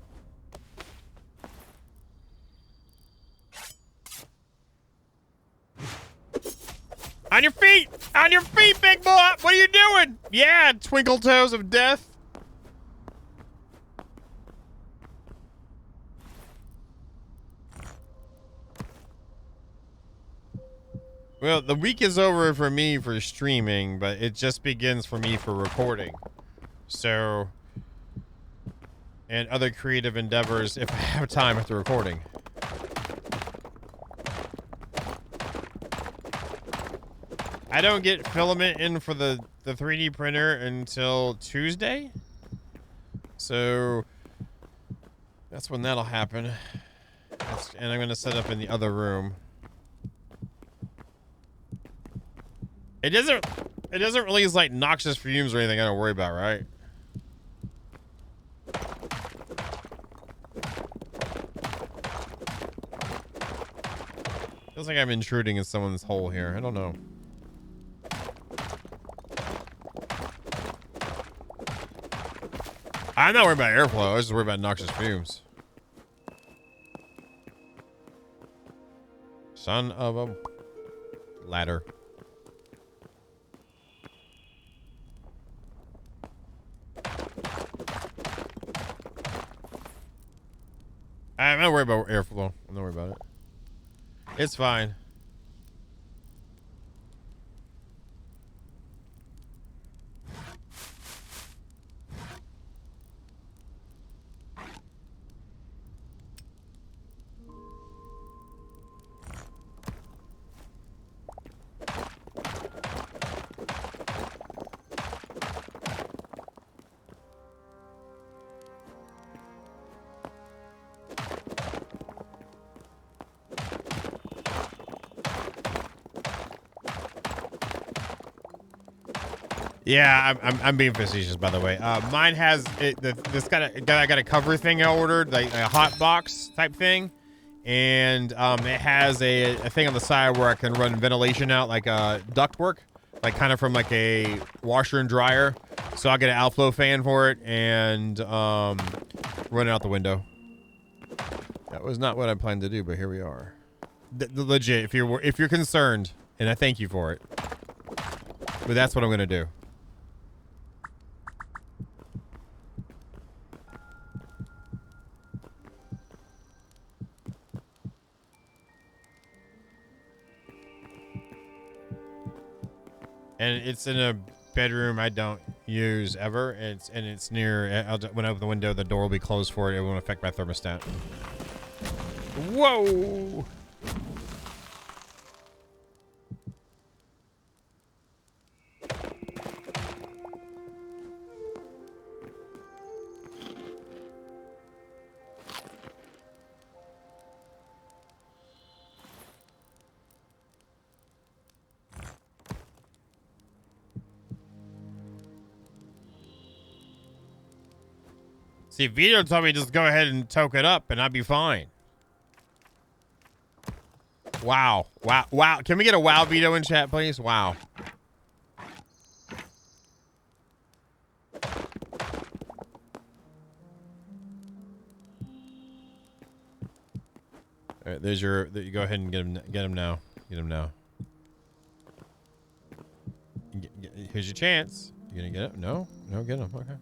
On your feet! On your feet, big boy! What are you doing? Yeah, twinkle toes of death. Well, the week is over for me for streaming, but it just begins for me for recording. So, and other creative endeavors if I have time after recording. I don't get filament in for the 3D printer until Tuesday. So that's when that'll happen. And I'm going to set up in the other room. It doesn't release like noxious fumes or anything I don't worry about, right? Feels like I'm intruding in someone's hole here. I don't know. I'm not worried about airflow. I was just worried about noxious fumes. Son of a ladder. I'm not worried about airflow. I'm not worried about it. It's fine. Yeah, I'm being facetious, by the way. Mine has this I got a cover thing I ordered, like a hot box type thing, and it has a thing on the side where I can run ventilation out, like duct work, like kind of from like a washer and dryer. So I'll get an outflow fan for it and run it out the window. That was not what I planned to do, but here we are. Legit, if you're concerned, and I thank you for it, but that's what I'm gonna do. And it's in a bedroom I don't use ever. It's near. When I open the window, the door will be closed for it. It won't affect my thermostat. Whoa! See, Vito told me just go ahead and toke it up and I'd be fine. Wow. Wow. Wow. Can we get a wow Vito in chat, please? Wow. All right, there's your. You go ahead and get him. Get him now. Get him now. Here's your chance. You gonna get it? No. No. Get him. Okay.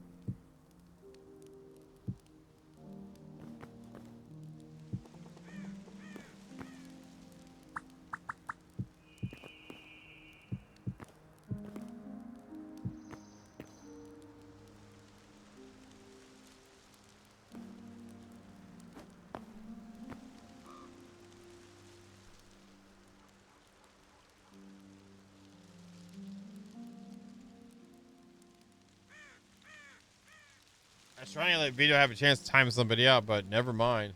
I was trying to let Vito have a chance to time somebody out, but never mind.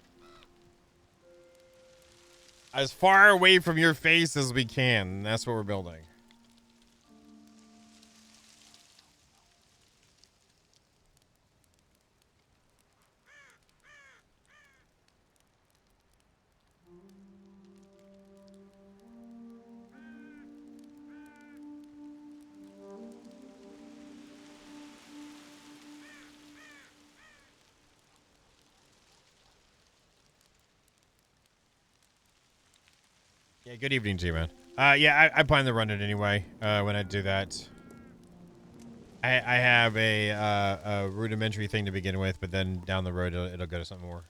as far away from your face as we can. That's what we're building. Yeah, good evening to you, man. Yeah, I plan to run it anyway when I do that. I have a rudimentary thing to begin with, but then down the road it'll go to something more.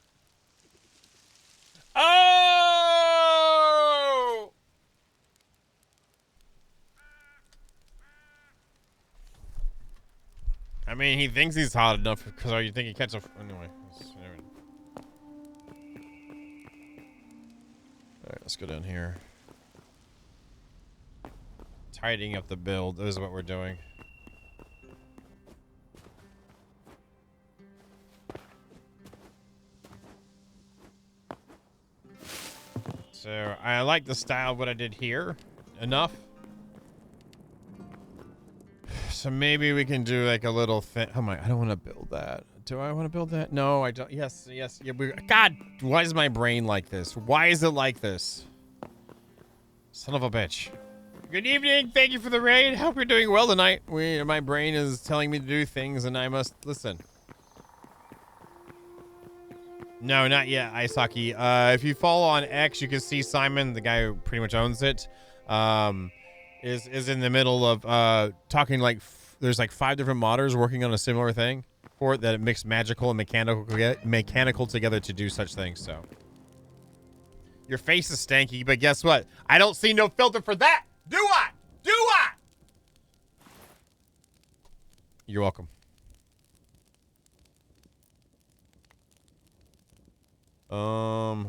Oh! I mean, he thinks he's hot enough because you think he catch a... Anyway. Alright, let's go down here. Tidying up the build. This is what we're doing. So, I like the style of what I did here. Enough. So maybe we can do like a little thing. Oh my, I don't want to build that. Do I want to build that? No, I don't. Yes. Yeah, God, why is my brain like this? Why is it like this? Son of a bitch. Good evening. Thank you for the raid. Hope you're doing well tonight. My brain is telling me to do things and I must listen. No, not yet, Isaki. If you follow on X, you can see Simon, the guy who pretty much owns it, is in the middle of talking like there's like 5 different modders working on a similar thing for it that mix magical and mechanical together to do such things. So your face is stanky, but guess what? I don't see no filter for that. Do I? Do I? You're welcome. I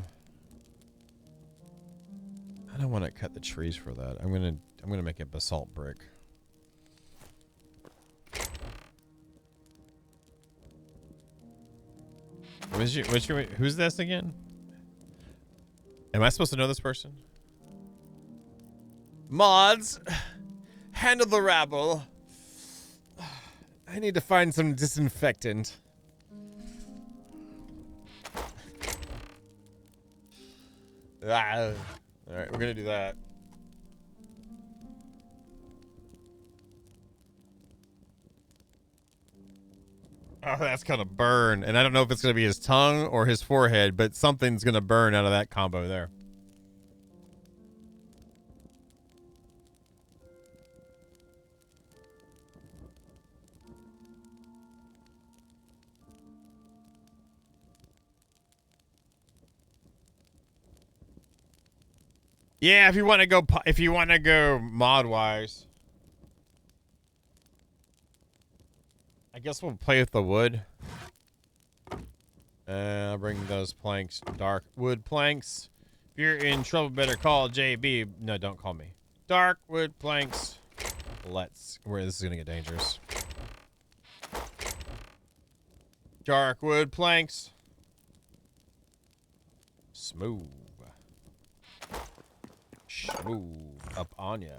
don't want to cut the trees for that. I'm gonna make it basalt brick. Who's this again? Am I supposed to know this person? Mods, handle the rabble. I need to find some disinfectant. All right, we're gonna do that. Oh, that's gonna burn, and I don't know if it's gonna be his tongue or his forehead, but something's gonna burn out of that combo there. Yeah, if you want to go mod wise, I guess we'll play with the wood. I'll bring those planks, dark wood planks. If you're in trouble, better call JB. No, don't call me. Dark wood planks. Where this is gonna get dangerous. Dark wood planks. Smooth. Smooth up on ya.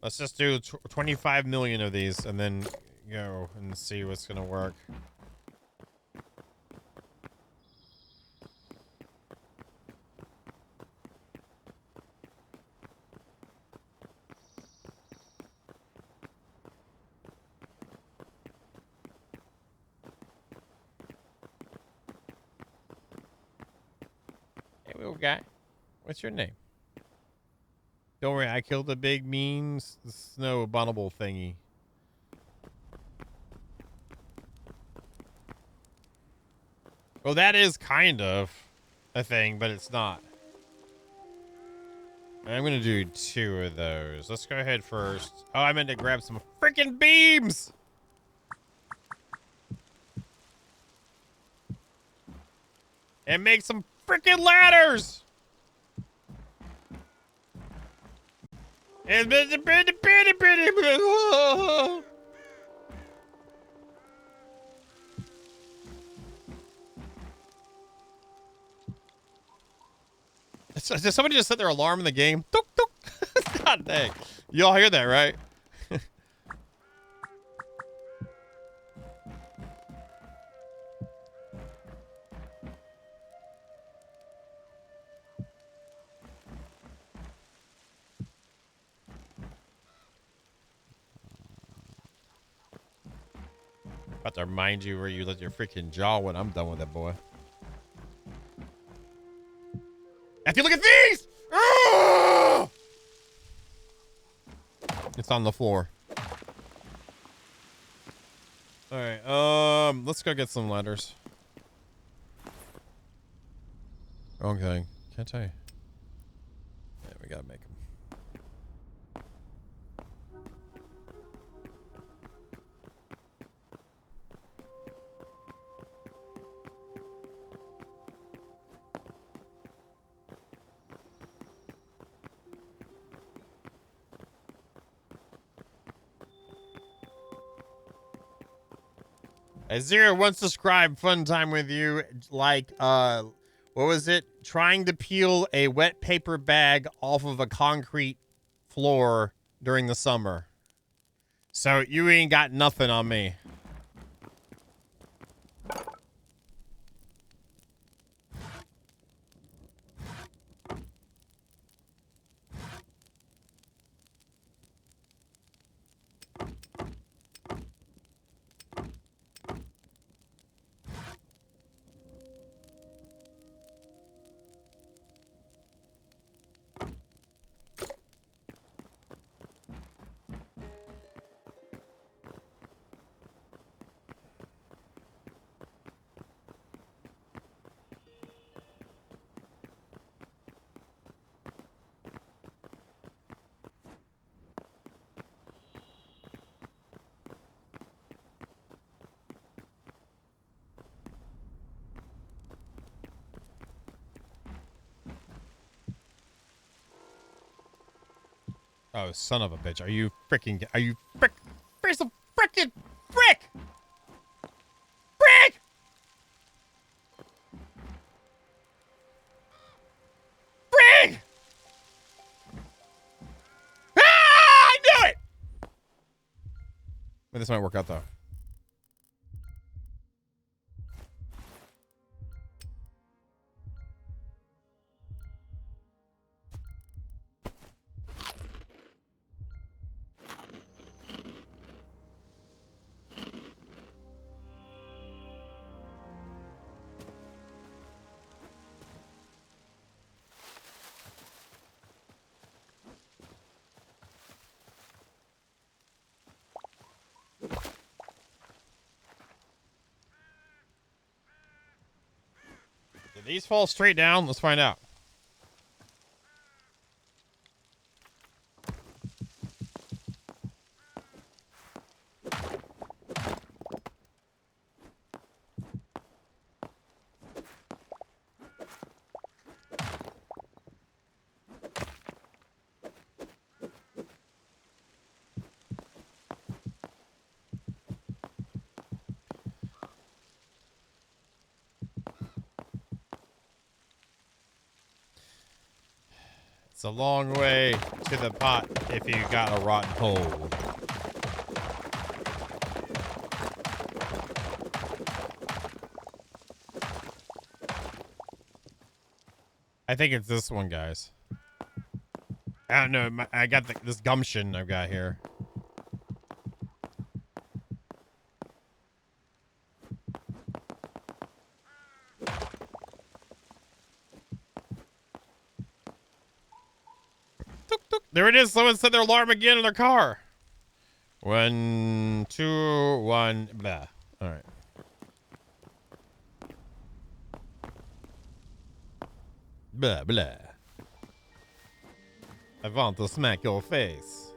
Let's just do 25 million of these and then go and see what's gonna work. Hey, little guy. What's your name? Don't worry, I killed the big mean snow abominable thingy. Well, that is kind of a thing, but it's not. I'm gonna do 2 of those. Let's go ahead first. Oh, I meant to grab some freaking beams! And make some freaking ladders! Did somebody just set their alarm in the game? Tuk, tuk. God dang. You all hear that, right? About to remind you where you let your freaking jaw when I'm done with that boy. If you look at these! Oh! It's on the floor. Alright, let's go get some letters. Okay, can't tell you. Yeah, we gotta make them. Zero once described fun time with you like, what was it? Trying to peel a wet paper bag off of a concrete floor during the summer. So you ain't got nothing on me. Oh, son of a bitch. Are you freaking... Are you frick... Where's the frickin... Frick! Frick! Frick! Ah! I knew it! But this might work out, though. Did these fall straight down? Let's find out. It's a long way to the pot if you got a rotten hole. I think it's this one, guys. I don't know. I got this gumption I've got here. There it is. Someone set their alarm again in their car. 1, 2, 1, blah. All right. Blah, blah. I want to smack your face.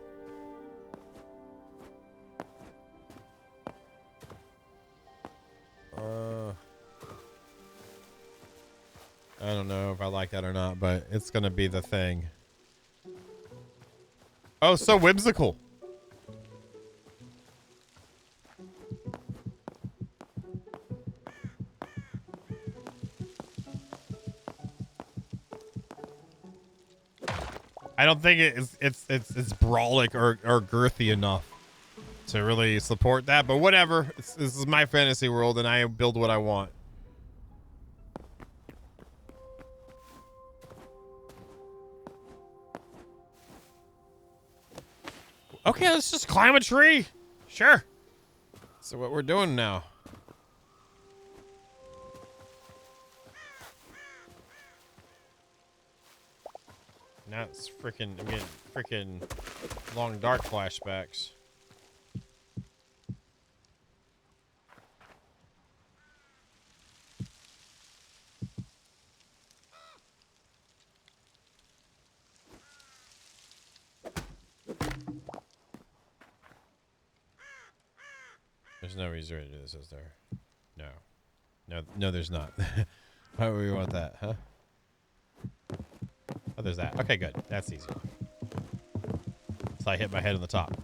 I don't know if I like that or not, but it's gonna be the thing. Oh, so whimsical. I don't think it's brawlic or girthy enough to really support that. But whatever. This is my fantasy world, and I build what I want. Okay, let's just climb a tree. Sure. So what we're doing now. Now it's freaking, I'm getting freaking long dark flashbacks. There's no reason to do this, is there? No. No, there's not. Why would we want that, huh? Oh, there's that. Okay, good. That's easy. So I hit my head on the top.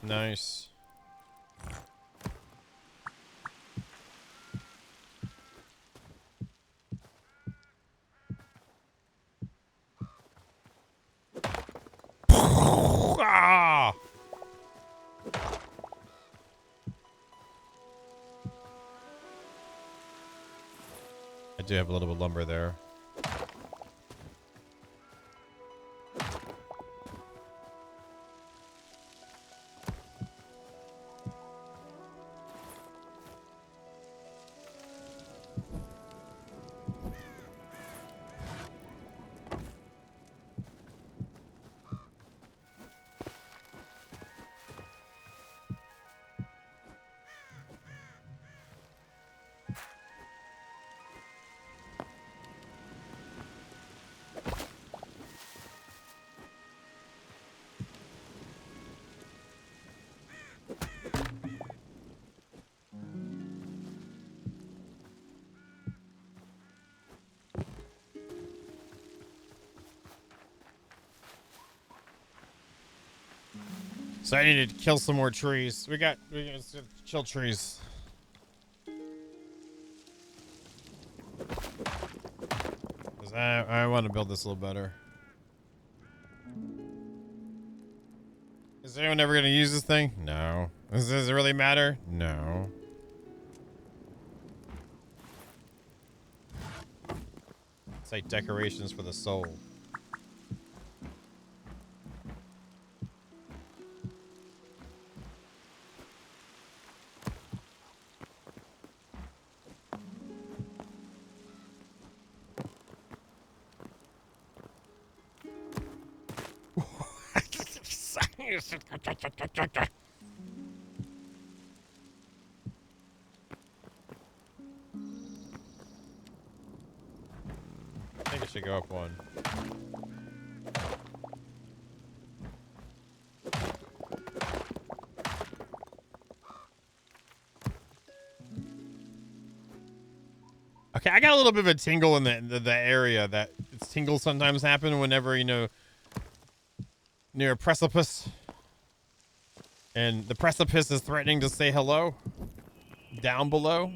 Nice. Ah! I do have a little bit of lumber there. So I need to kill some more trees. We got chill trees. 'Cause I want to build this a little better. Is anyone ever going to use this thing? No. Does it really matter? No. It's like decorations for the soul. I think it should go up one. Okay, I got a little bit of a tingle in the area that tingles sometimes happen whenever, you know, near a precipice. And the precipice is threatening to say hello down below.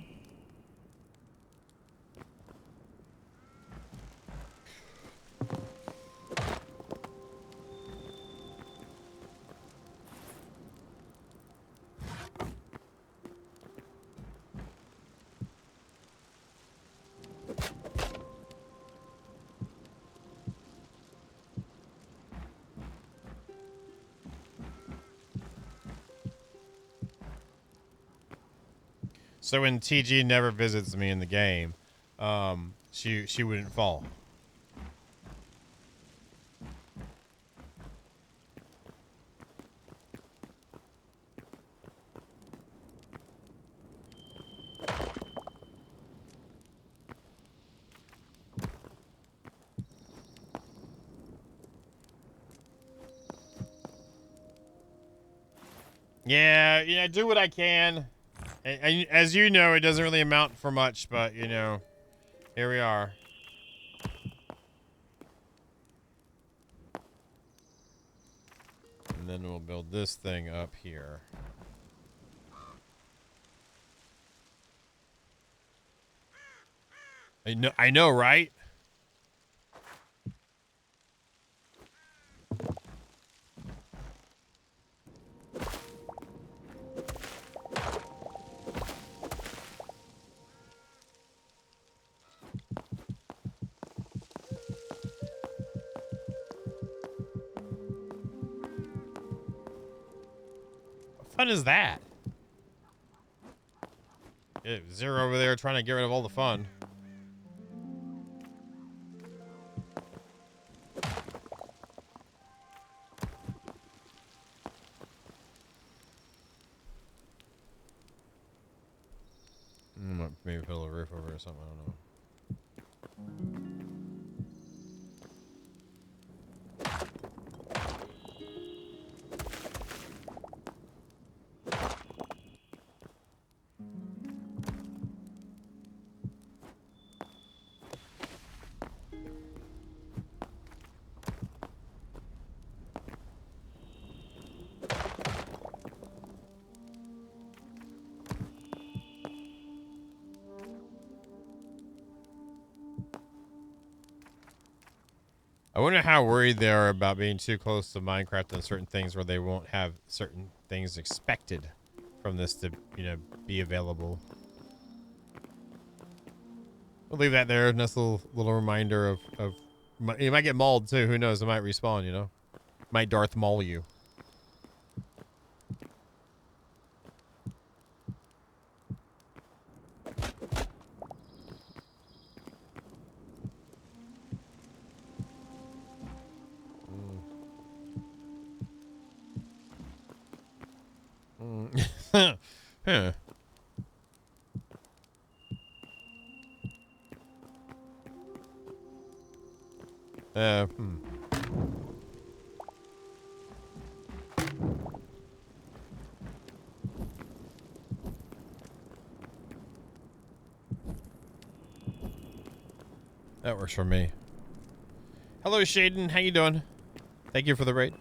So when TG never visits me in the game, she wouldn't fall. Yeah, I do what I can. And as you know, it doesn't really amount for much, but, you know, here we are. And then we'll build this thing up here. I know, right? What fun is that? Zero over there trying to get rid of all the fun. Maybe put a little roof over it or something. I don't know. I wonder how worried they are about being too close to Minecraft and certain things where they won't have certain things expected from this to, be available. We'll leave that there. Nice little reminder of you might get mauled too. Who knows? It might respawn, Might Darth Maul you. Huh. Hmm. That works for me. Hello, Shaden. How you doing? Thank you for the raid.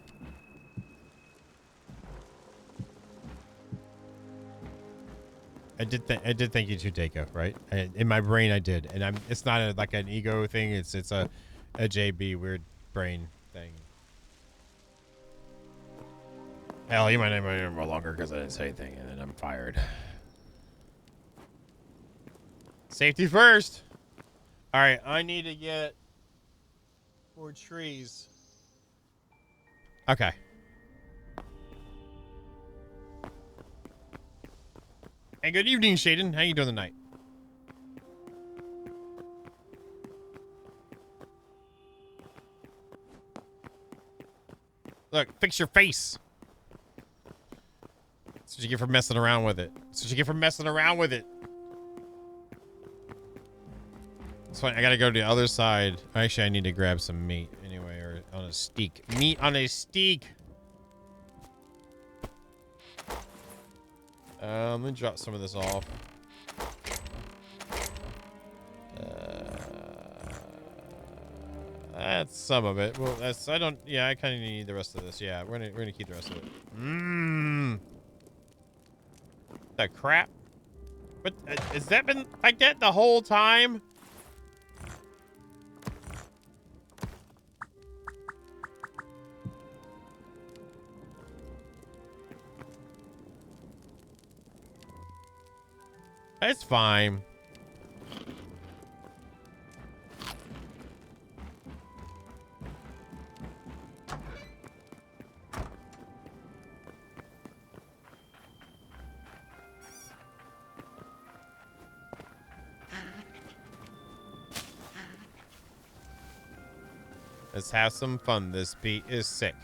I did thank you too, Dako, right? In my brain, I did, and it's not like an ego thing. It's a JB weird brain thing. Hell, you might not even more longer because I didn't say anything, and then I'm fired. Safety first. All right, I need to get more trees. Okay. Hey, good evening, Shaden. How you doing tonight? Look, fix your face. That's what you get for messing around with it. That's what you get for messing around with it. It's fine. I gotta go to the other side. Actually, I need to grab some meat anyway, or on a steak. Meat on a steak. Let me drop some of this off. That's some of it. Well, I kind of need the rest of this. Yeah, we're gonna keep the rest of it. That crap. But has that been like that the whole time? It's fine. Let's have some fun. This beat is sick.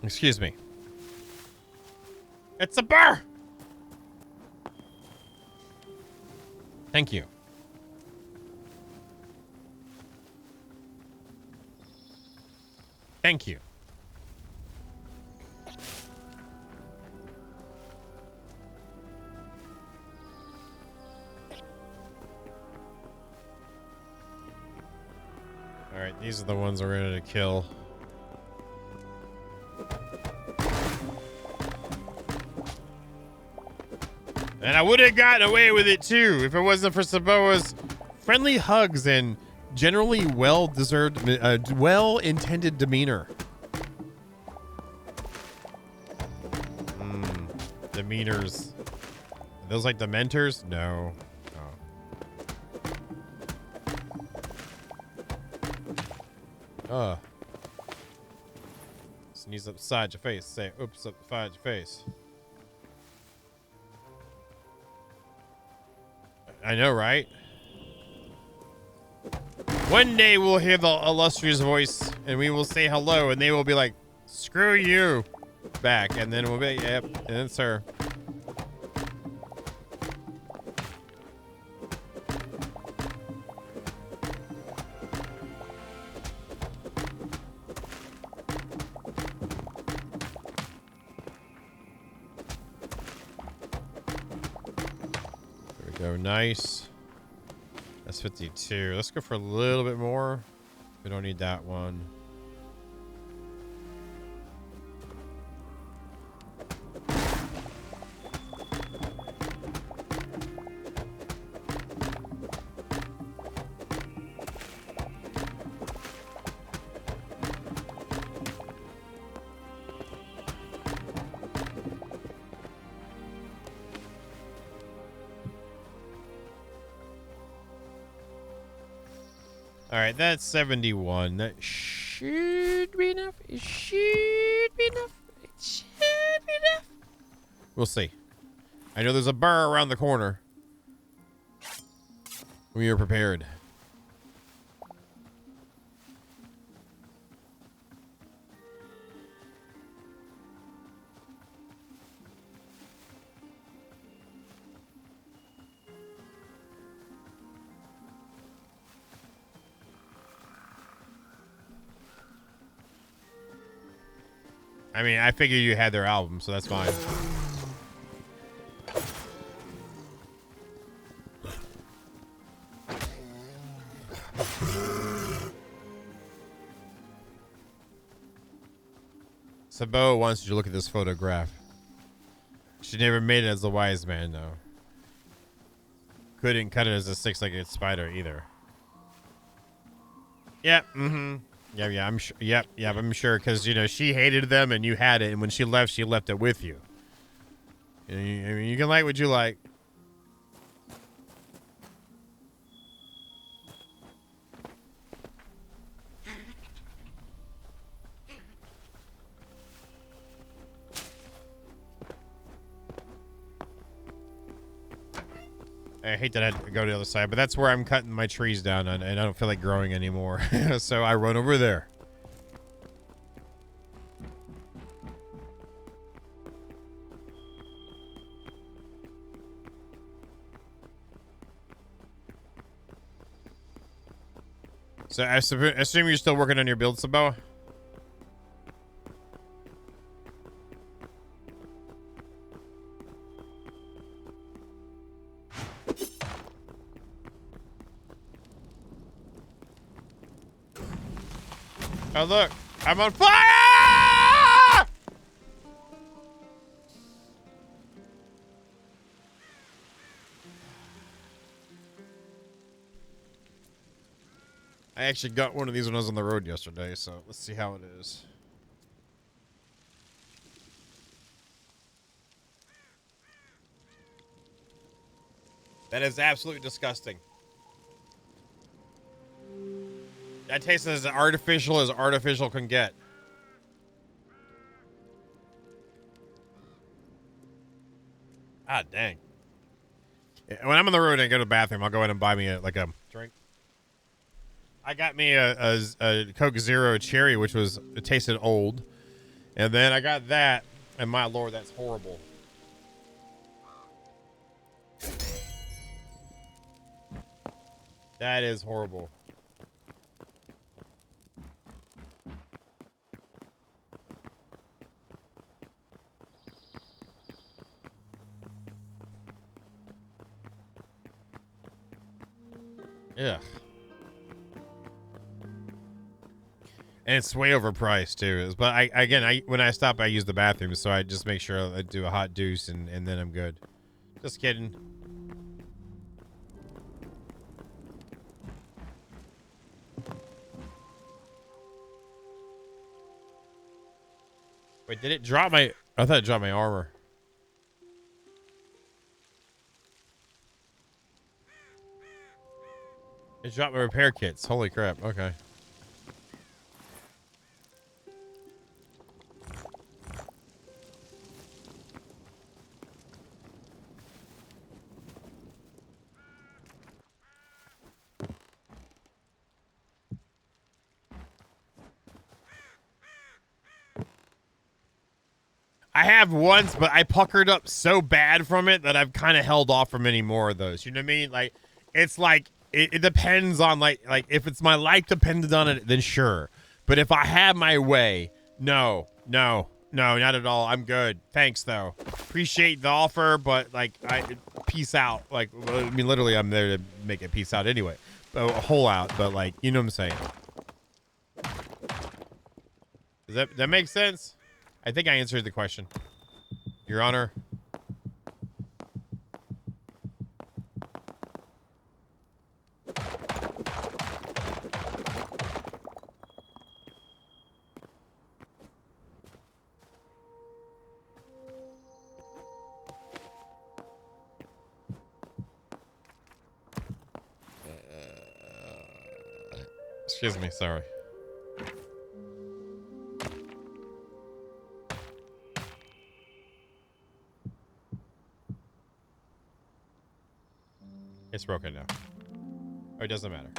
Excuse me. It's a burr! Thank you. Thank you. Alright, these are the ones we're ready to kill. And I would have gotten away with it too if it wasn't for Saboa's friendly hugs and generally well-deserved, well-intended demeanor. Demeanors. Are those like Dementors? No. Oh. Sneeze upside your face. Say oops upside your face. I know, right? One day we'll hear the illustrious voice and we will say hello and they will be like, screw you back. And then we'll be, yep, and it's her. Go nice. That's 52. Let's go for a little bit more. We don't need that one. All right, that's 71. That should be enough. It should be enough. It should be enough. We'll see. I know there's a burr around the corner. We are prepared. I mean, I figure you had their album, so that's fine. Sabo wants you to look at this photograph. She never made it as a wise man, though. Couldn't cut it as a six-legged spider, either. Yep, Yeah, I'm sure. Yep, I'm sure, because, you know, she hated them and you had it, and when she left it with you. I mean, you can like what you like. I hate that I had to go to the other side, but that's where I'm cutting my trees down, and I don't feel like growing anymore. So I run over there. So I assume you're still working on your build, Sabo? Oh, look. I'm on fire! I actually got one of these when I was on the road yesterday, so let's see how it is. That is absolutely disgusting. That tastes as artificial can get. Ah, dang. When I'm on the road and I go to the bathroom, I'll go in and buy me a drink. I got me a Coke Zero Cherry, which it tasted old. And then I got that, and my lord, that's horrible. That is horrible. Yeah. And it's way overpriced too. But when I stop, I use the bathroom, so I just make sure I do a hot deuce, and then I'm good. Just kidding. Wait, did it drop my... I thought it dropped my armor. It dropped my repair kits. Holy crap. Okay. I have once, but I puckered up so bad from it that I've kind of held off from any more of those. You know what I mean? Like, it's like it depends on like if it's my life depended on it, then sure. But if I have my way, no, not at all. I'm good. Thanks though. Appreciate the offer, but like peace out. Like, I mean, literally, I'm there to make it peace out anyway. A whole out, but like, you know what I'm saying? Does that make sense? I think I answered the question, Your Honor. Excuse me, sorry. It's broken now. Oh, it doesn't matter.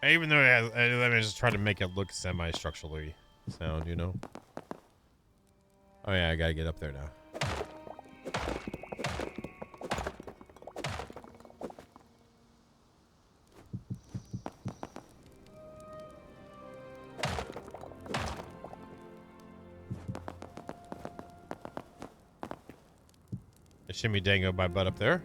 Even though I just try to make it look semi-structurally sound, you know? Oh yeah, I gotta get up there now. Shimmy dango my butt up there.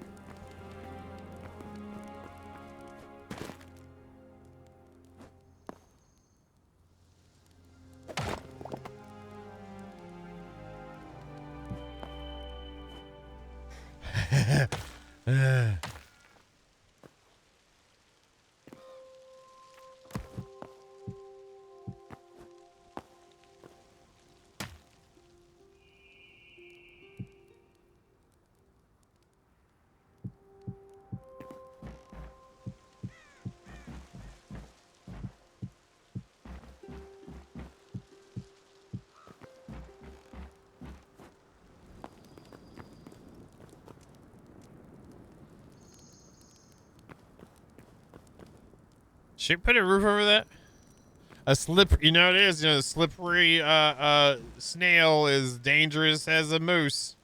Should we put a roof over that? A slip, you know it is. You know, a slippery snail is dangerous as a moose.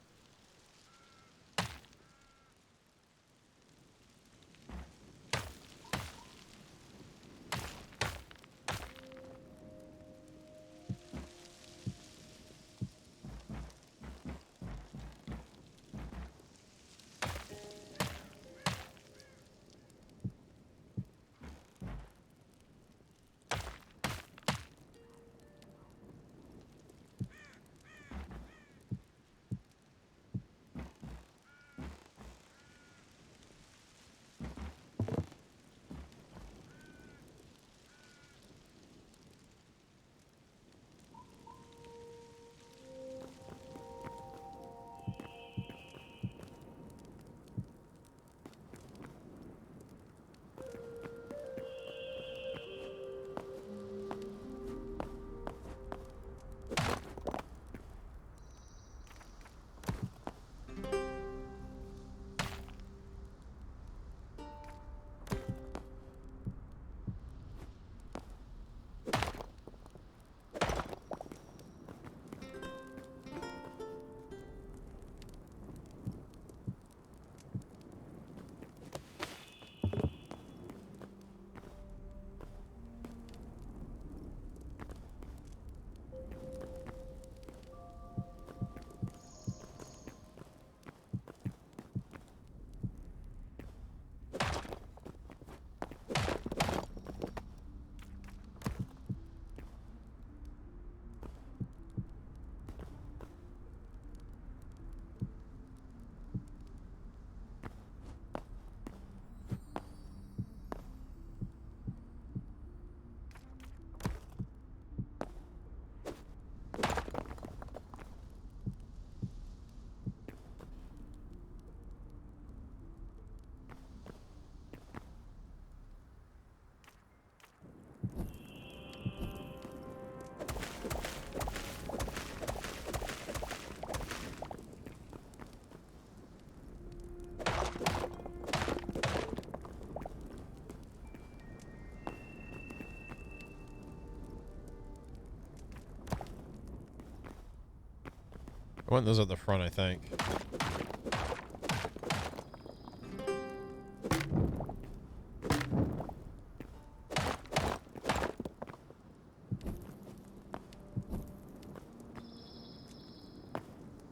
I want those at the front, I think.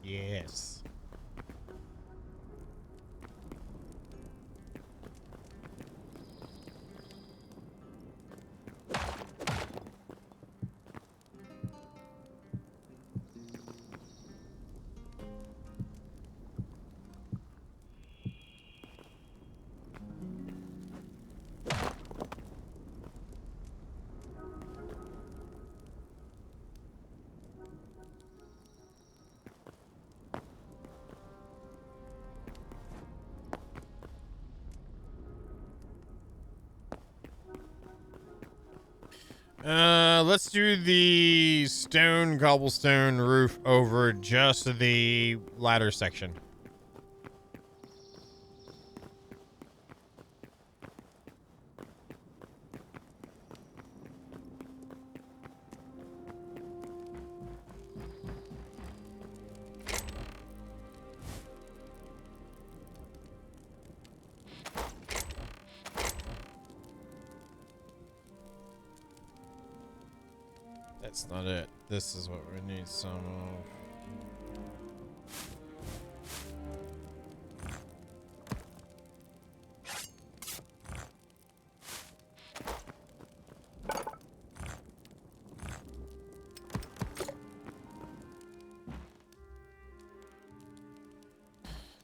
Yes. Let's do the stone cobblestone roof over just the ladder section. That's not it. This is what we need some of.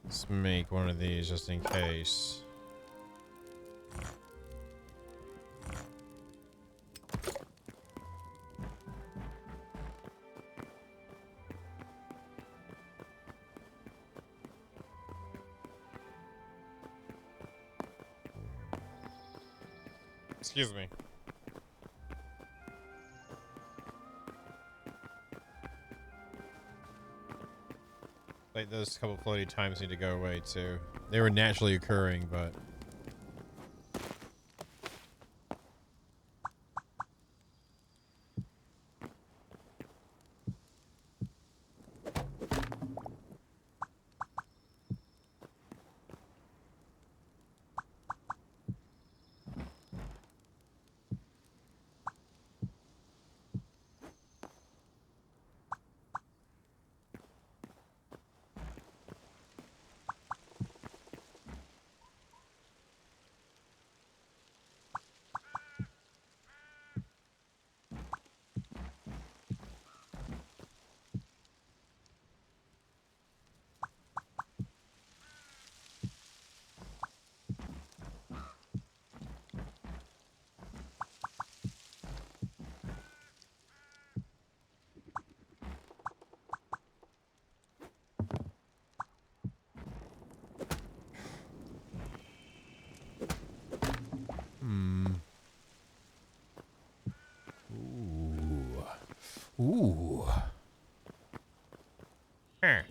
Let's make one of these just in case. Excuse me. Like those couple floaty times need to go away too. They were naturally occurring, but ooh. Huh.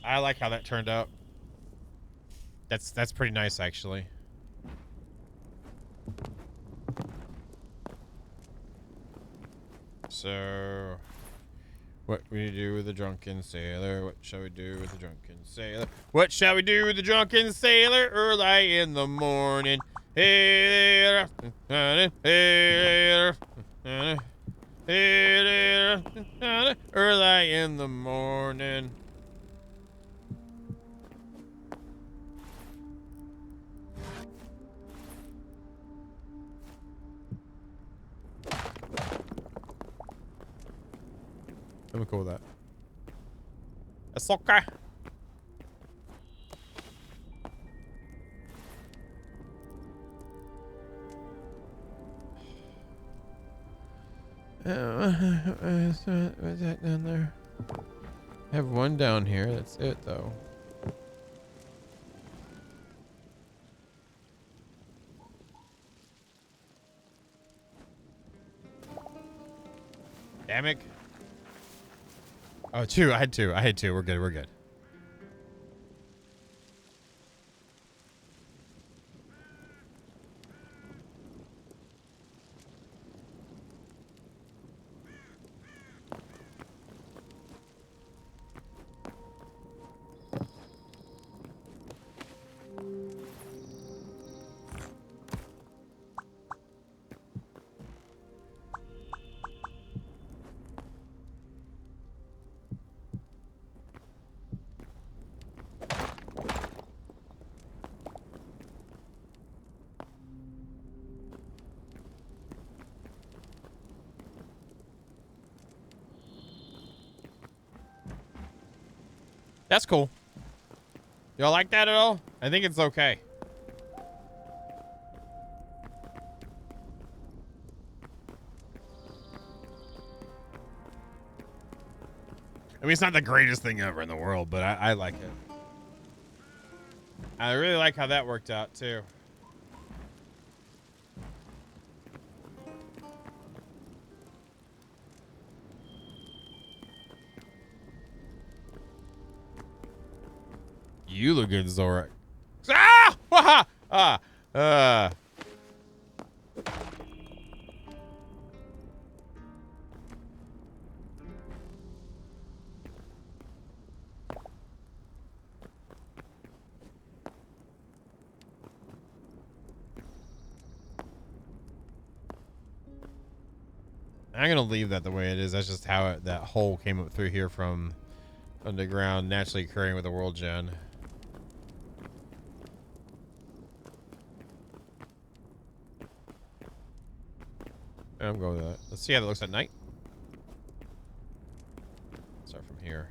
I like how that turned out. That's pretty nice, actually. So, what we do with the drunken sailor? What shall we do with the drunken sailor? What shall we do with the drunken sailor early in the morning? Hey there, hey there, hey there, early in the morning. I'm cool with that. It's okay. What's that down there? I have one down here. That's it, though. Damn it. Oh, two. I had two. I had two. We're good. We're good. That's cool. Y'all like that at all? I think it's okay. I mean, it's not the greatest thing ever in the world, but I like it. I really like how that worked out, too. You look good, Zorak. Ah! Waha! I'm gonna leave that the way it is. That's just how that hole came up through here from underground, naturally occurring with the world gen. I'm going with that. Let's see how that looks at night. Start from here.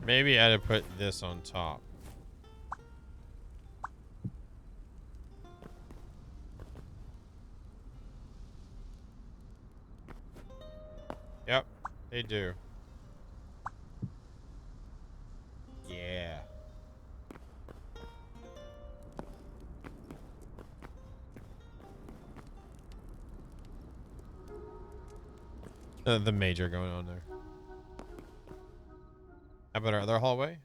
Maybe I had to put this on top. Yep, they do. Yeah. The major going on there. How about our other hallway?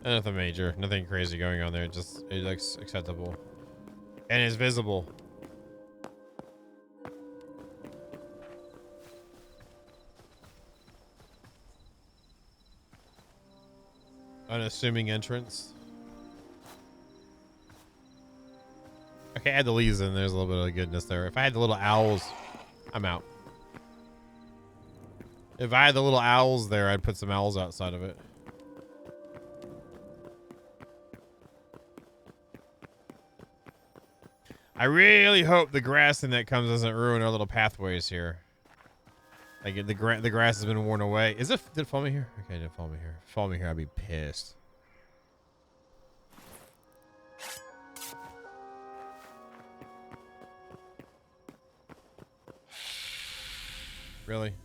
Nothing major, nothing crazy going on there. Just it looks acceptable and is visible. Unassuming entrance. Okay, add the leaves in. There's a little bit of goodness there. If I had the little owls, I'm out. If I had the little owls there, I'd put some owls outside of it. I really hope the grass in that comes doesn't ruin our little pathways here. Like the grass has been worn away. Did it follow me here? Okay, it didn't follow me here. If it followed me here, I'd be pissed. Really?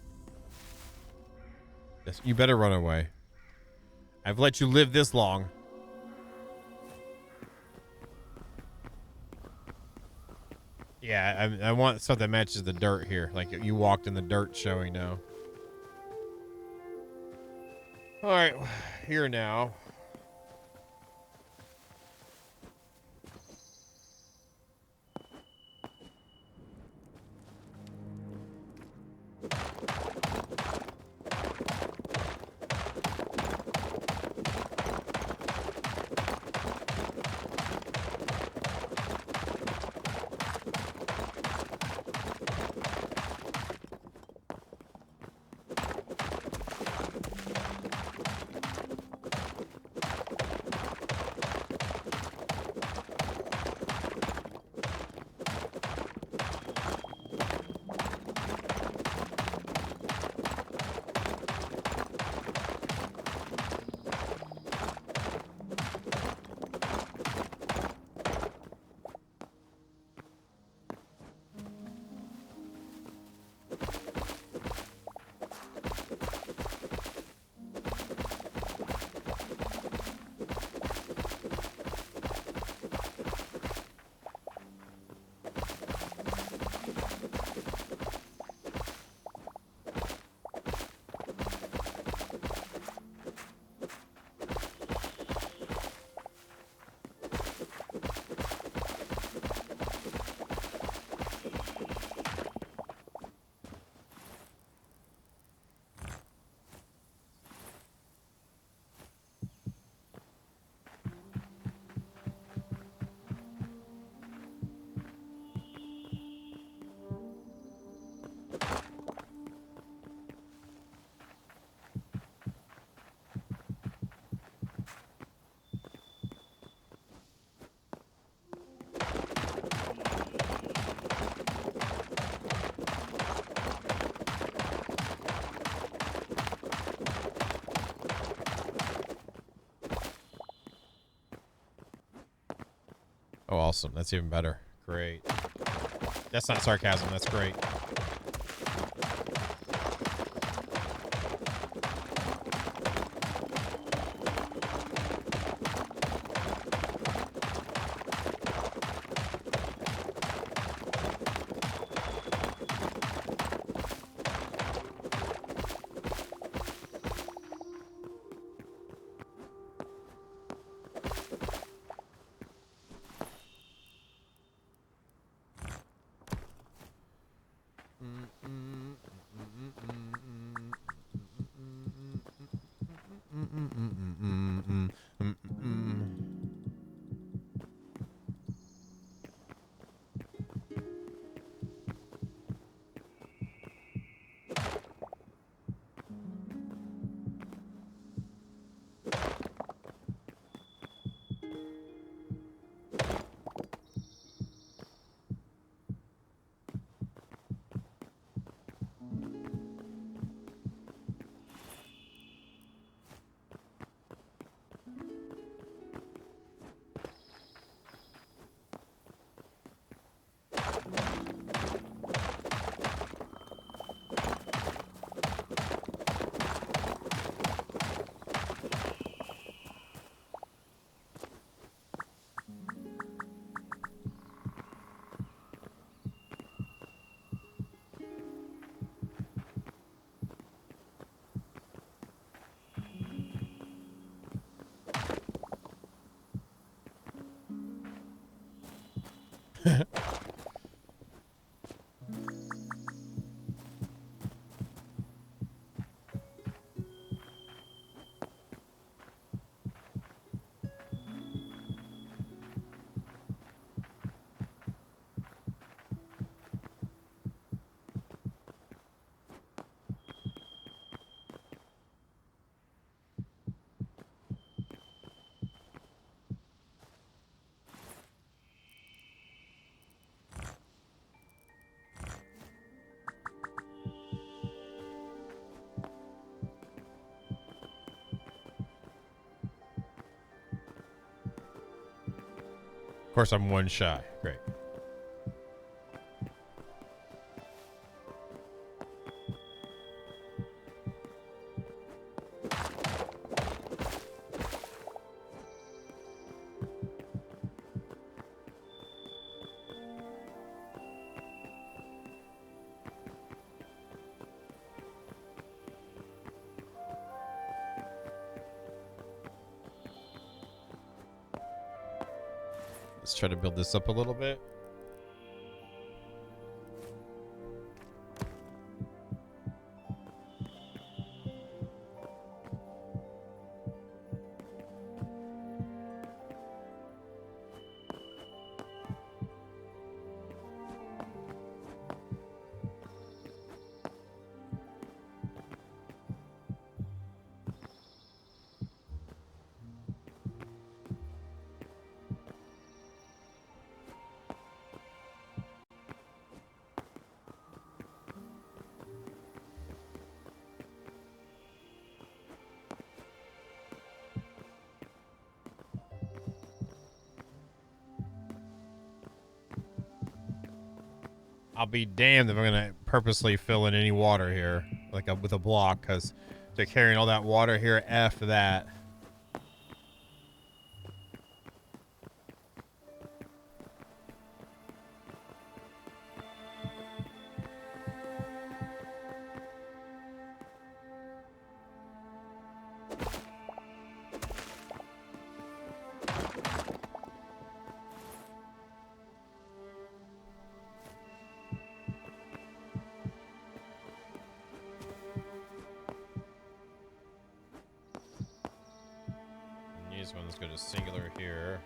Yes, you better run away. I've let you live this long. Yeah, I want stuff that matches the dirt here. Like you walked in the dirt showing now. All right, here now. Oh, awesome. That's even better. Great. That's not sarcasm. That's great. course, I'm one shy. Great. Let's try to build this up a little bit. I'll be damned if I'm gonna purposely fill in any water here, like with a block, because they're carrying all that water here. F that. These ones go to singular here.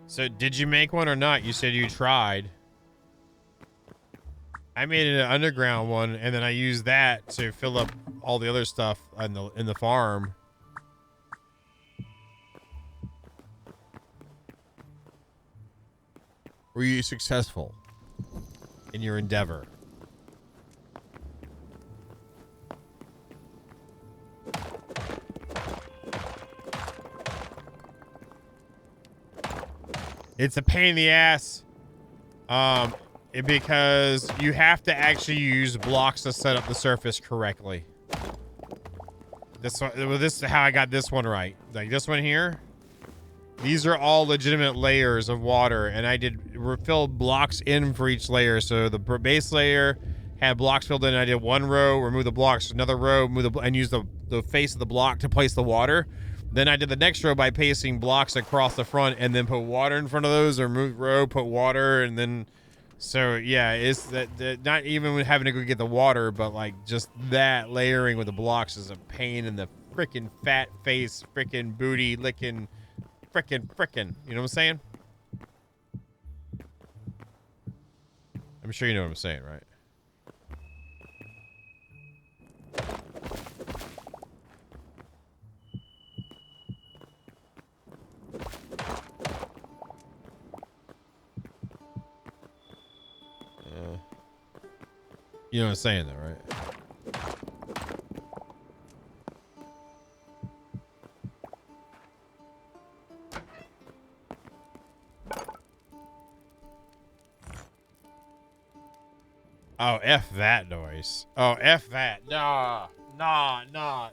So did you make one or not? You said you tried. I made an underground one, and then I used that to fill up all the other stuff in the farm. Were you successful in your endeavor? It's a pain in the ass, because you have to actually use blocks to set up the surface correctly. This is how I got this one right. Like this one here, these are all legitimate layers of water, and I did fill blocks in for each layer. So the base layer had blocks filled in. I did one row, remove the blocks, another row, and use the face of the block to place the water. Then I did the next row by pasting blocks across the front, and then put water in front of those, or move row, put water, and then, so yeah, it's that not even having to go get the water, but like just that layering with the blocks is a pain in the freaking fat face, freaking booty licking, freaking. You know what I'm saying? I'm sure you know what I'm saying, right? You know what I'm saying, though, right? Oh, F that noise. Oh, F that. Nah.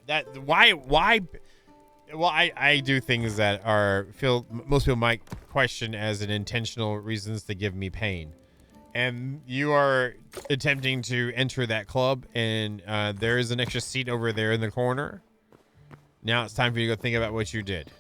That, why? Well, I do things that most people might question as an intentional reasons to give me pain. And you are attempting to enter that club, and there is an extra seat over there in the corner. Now it's time for you to go think about what you did.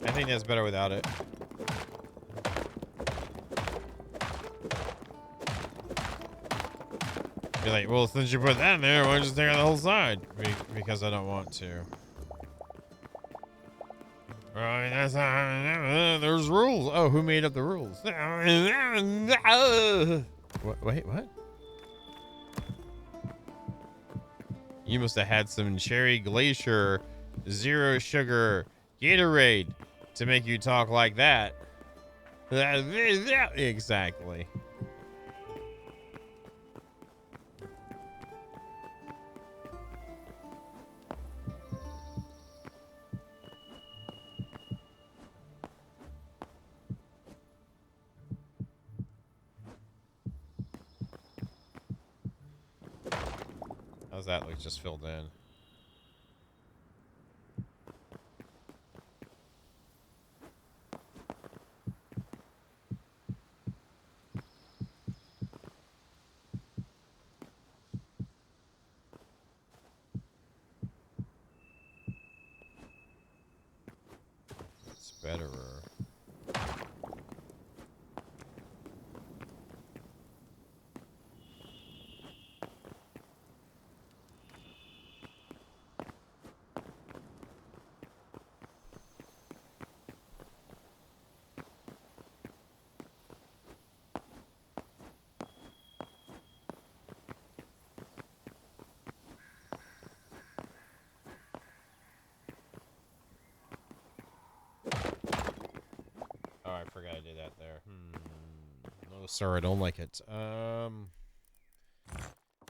I think that's better without it. Be like, well, since you put that in there, why don't you just take out the whole side? Because I don't want to. Right, that's how, there's rules. Oh, who made up the rules? What? Wait, what? You must have had some cherry glacier, zero sugar Gatorade to make you talk like that. Exactly. How's that look just filled in? It's better. Oh, I forgot I did that there. No, sir, I don't like it. I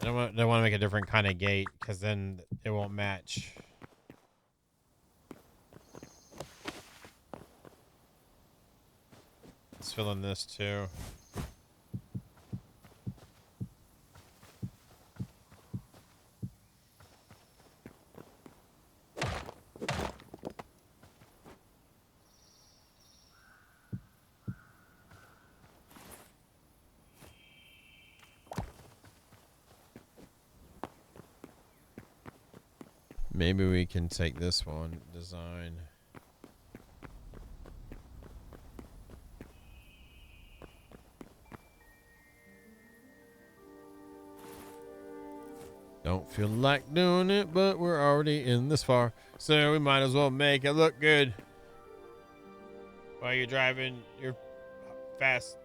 don't want to make a different kind of gate because then it won't match. Let's fill in this too. Maybe we can take this one, design. Don't feel like doing it, but we're already in this far, so we might as well make it look good while you're driving your fast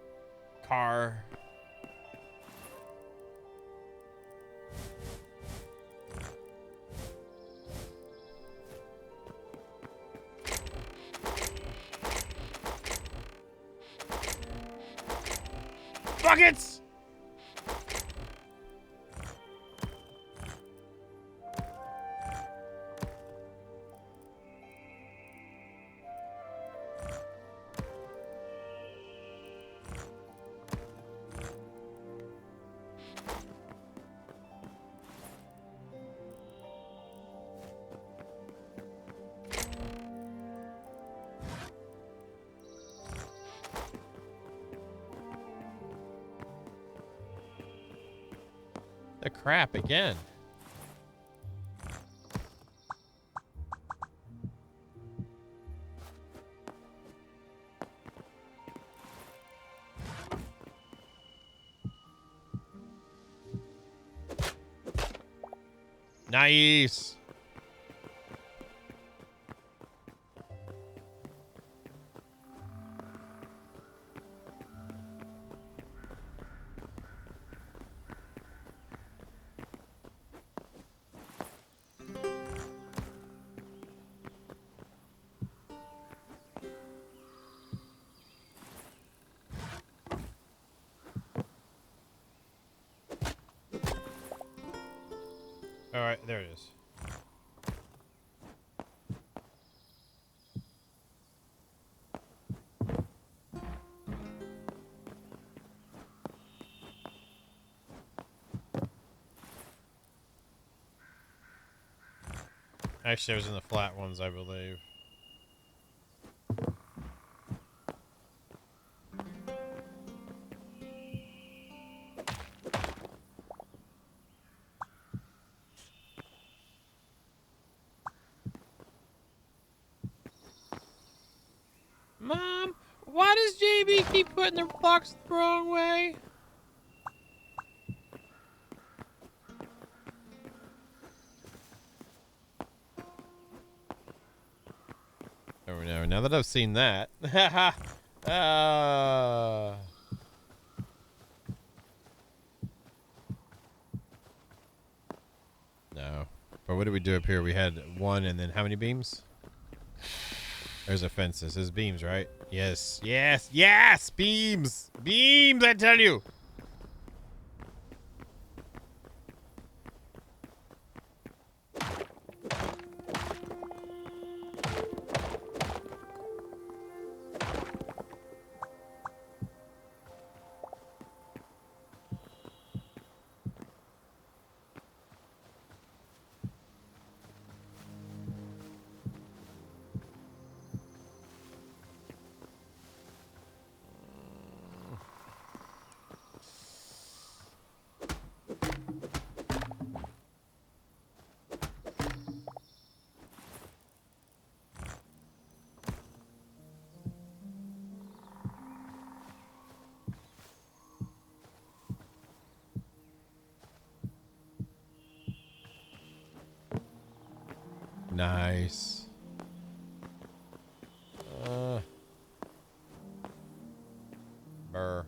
car. Buckets! The crap again. Nice. All right, there it is. Actually, I was in the flat ones, I believe. Mom, why does JB keep putting the blocks the wrong way? Oh no, now that I've seen that. No. But what did we do up here? We had one and then how many beams? There's a fence. This is beams, right? Yes. Yes. Yes. Beams. Beams, I tell you. Nice. Burr.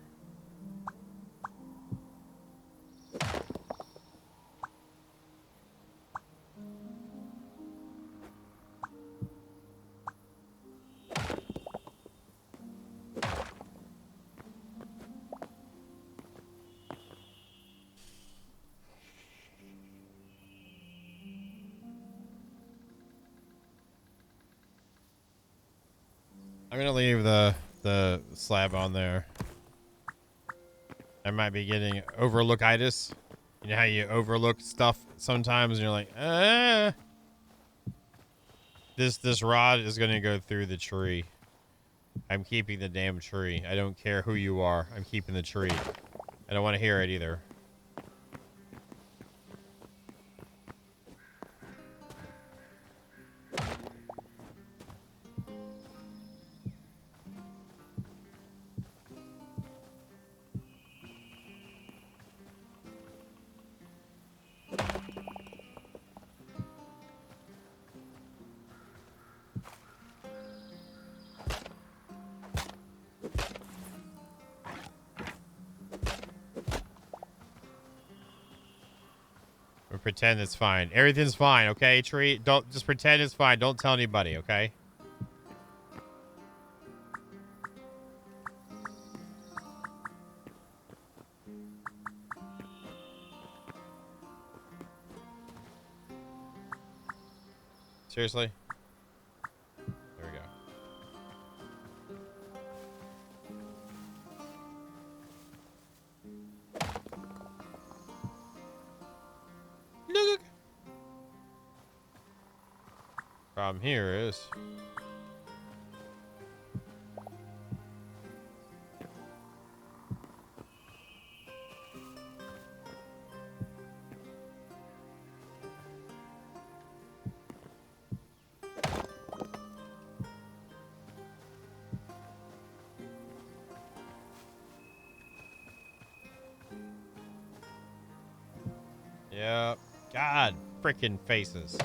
I'm gonna leave the slab on there. I might be getting overlookitis. You know how you overlook stuff sometimes and you're like, This rod is gonna go through the tree. I'm keeping the damn tree. I don't care who you are. I'm keeping the tree. I don't want to hear it either. Pretend it's fine. Everything's fine, okay, tree? Don't just pretend it's fine. Don't tell anybody, okay? Seriously? There we go. Look. Problem here is yep. God, freaking faces.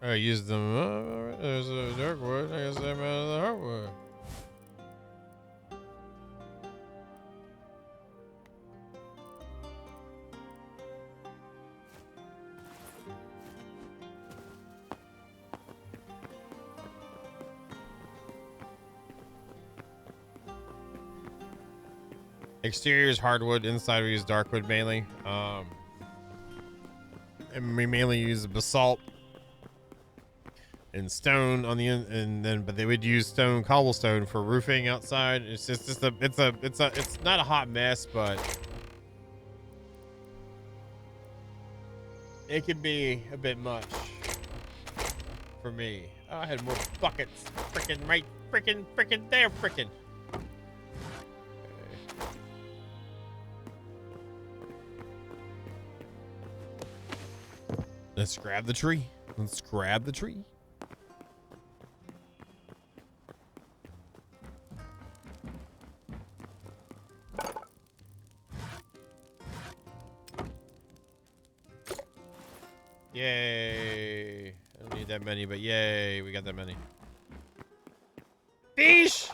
I used them. There's a dark wood. I guess I'm out of the hardwood. Exterior is hardwood. Inside we use dark wood mainly. and we mainly use basalt and stone on the end, and then but they would use stone cobblestone for roofing outside. It's just it's not a hot mess, but it can be a bit much for me. Oh, I had more buckets. Freaking right, freaking there, freaking. Let's grab the tree. Let's grab the tree. Yay. I don't need that many, but yay, we got that many. Fish!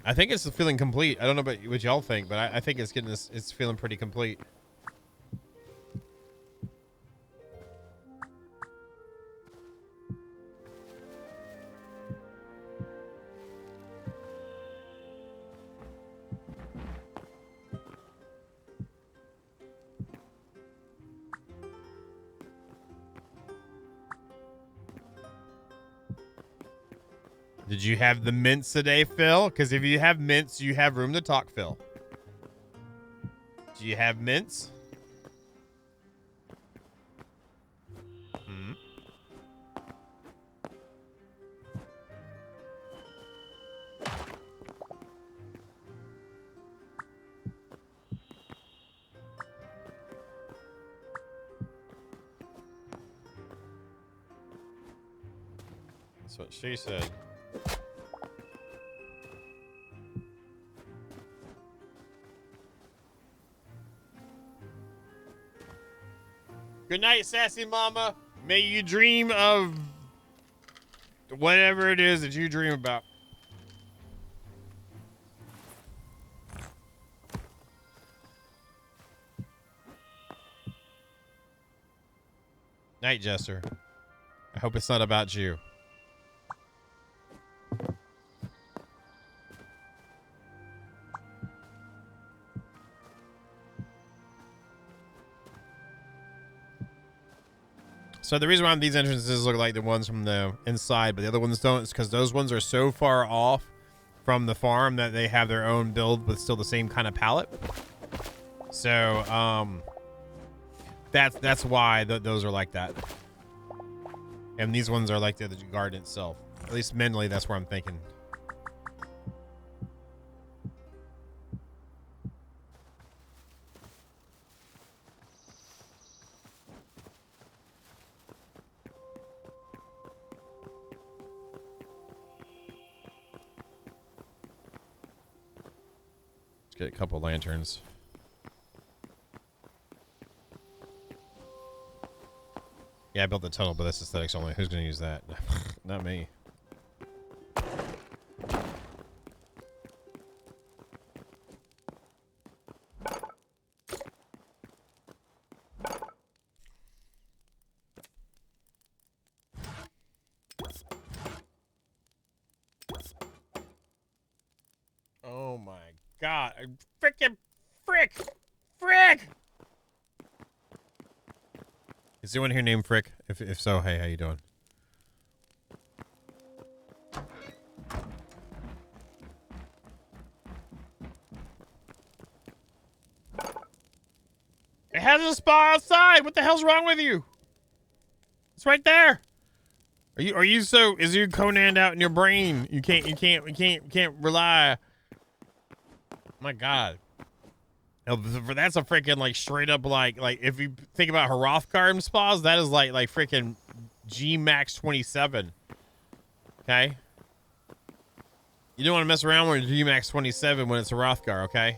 I think it's feeling complete. I don't know about what y'all think, but I think it's getting this. It's feeling pretty complete. Did you have the mints today, Phil? Because if you have mints, you have room to talk, Phil. Do you have mints? Hmm. That's what she said. Good night, sassy mama. May you dream of whatever it is that you dream about. Night, Jester. I hope it's not about you. So the reason why these entrances look like the ones from the inside, but the other ones don't, is because those ones are so far off from the farm that they have their own build with still the same kind of palette. So that's why those are like that. And these ones are like the garden itself. At least mentally, that's where I'm thinking. Get a couple lanterns. Yeah, I built the tunnel, but that's aesthetics only. Who's going to use that? Not me. Oh my God. Frickin' frick! Frick! Is anyone here named Frick? If so, hey, how you doing? It has a spa outside. What the hell's wrong with you? It's right there. Are you so is you Conan out in your brain? You can't rely. My God. That's a freaking like straight up like if you think about Hrothgarm spas, that is like freaking G Max 27. Okay? You don't want to mess around with G Max 27 when it's Hrothgar, okay?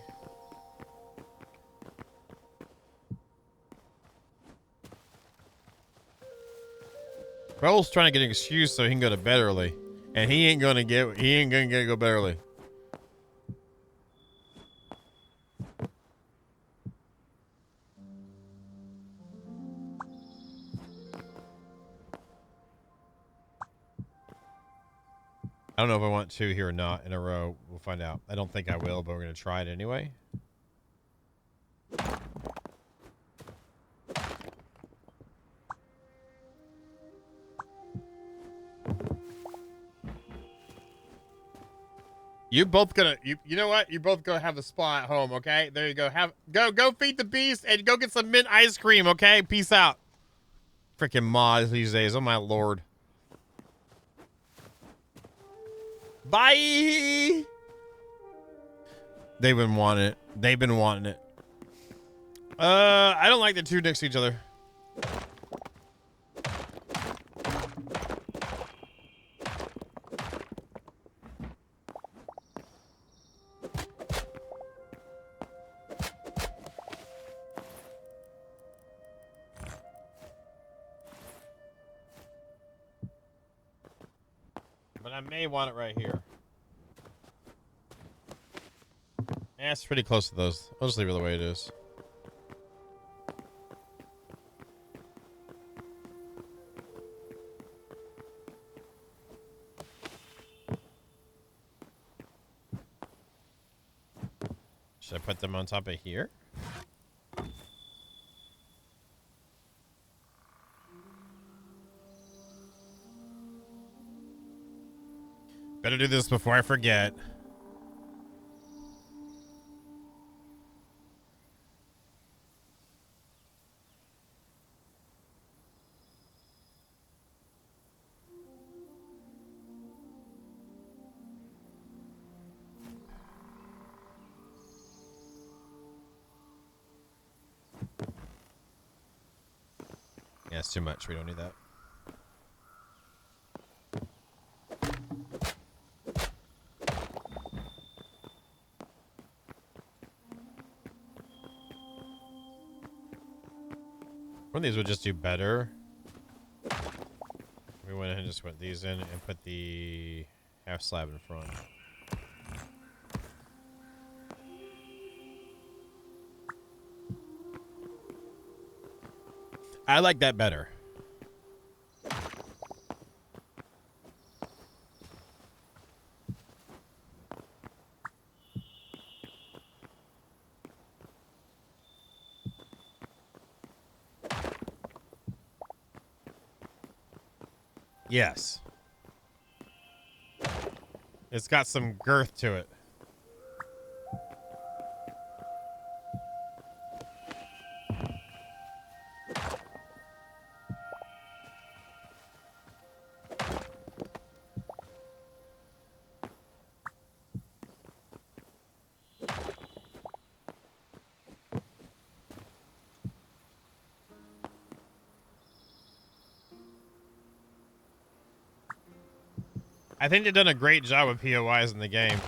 Bro's trying to get an excuse so he can go to bed early. And he ain't gonna get to go bed early. I don't know if I want two here or not in a row. We'll find out. I don't think I will, but we're going to try it anyway. You both gonna you know what? You both gonna have a spa at home, okay? There you go. Go feed the beast and go get some mint ice cream, okay? Peace out. Freaking mods these days. Oh my lord. Bye. They've been wanting it. They've been wanting it. I don't like the two next to each other. But I may want it right here. Yeah, it's pretty close to those. I'll just leave it the way it is. Should I put them on top of here? Better do this before I forget. Yeah, it's too much. We don't need that. One of these would just do better. We went ahead and just put these in and put the half slab in front. I like that better. Yes. It's got some girth to it. I think they've done a great job with POIs in the game.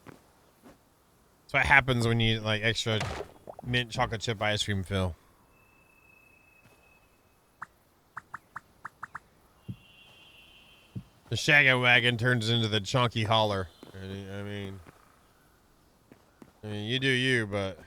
That's what happens when you like extra mint chocolate chip ice cream fill. The Shaggy Wagon turns into the Chunky Holler. I mean, you do you, but...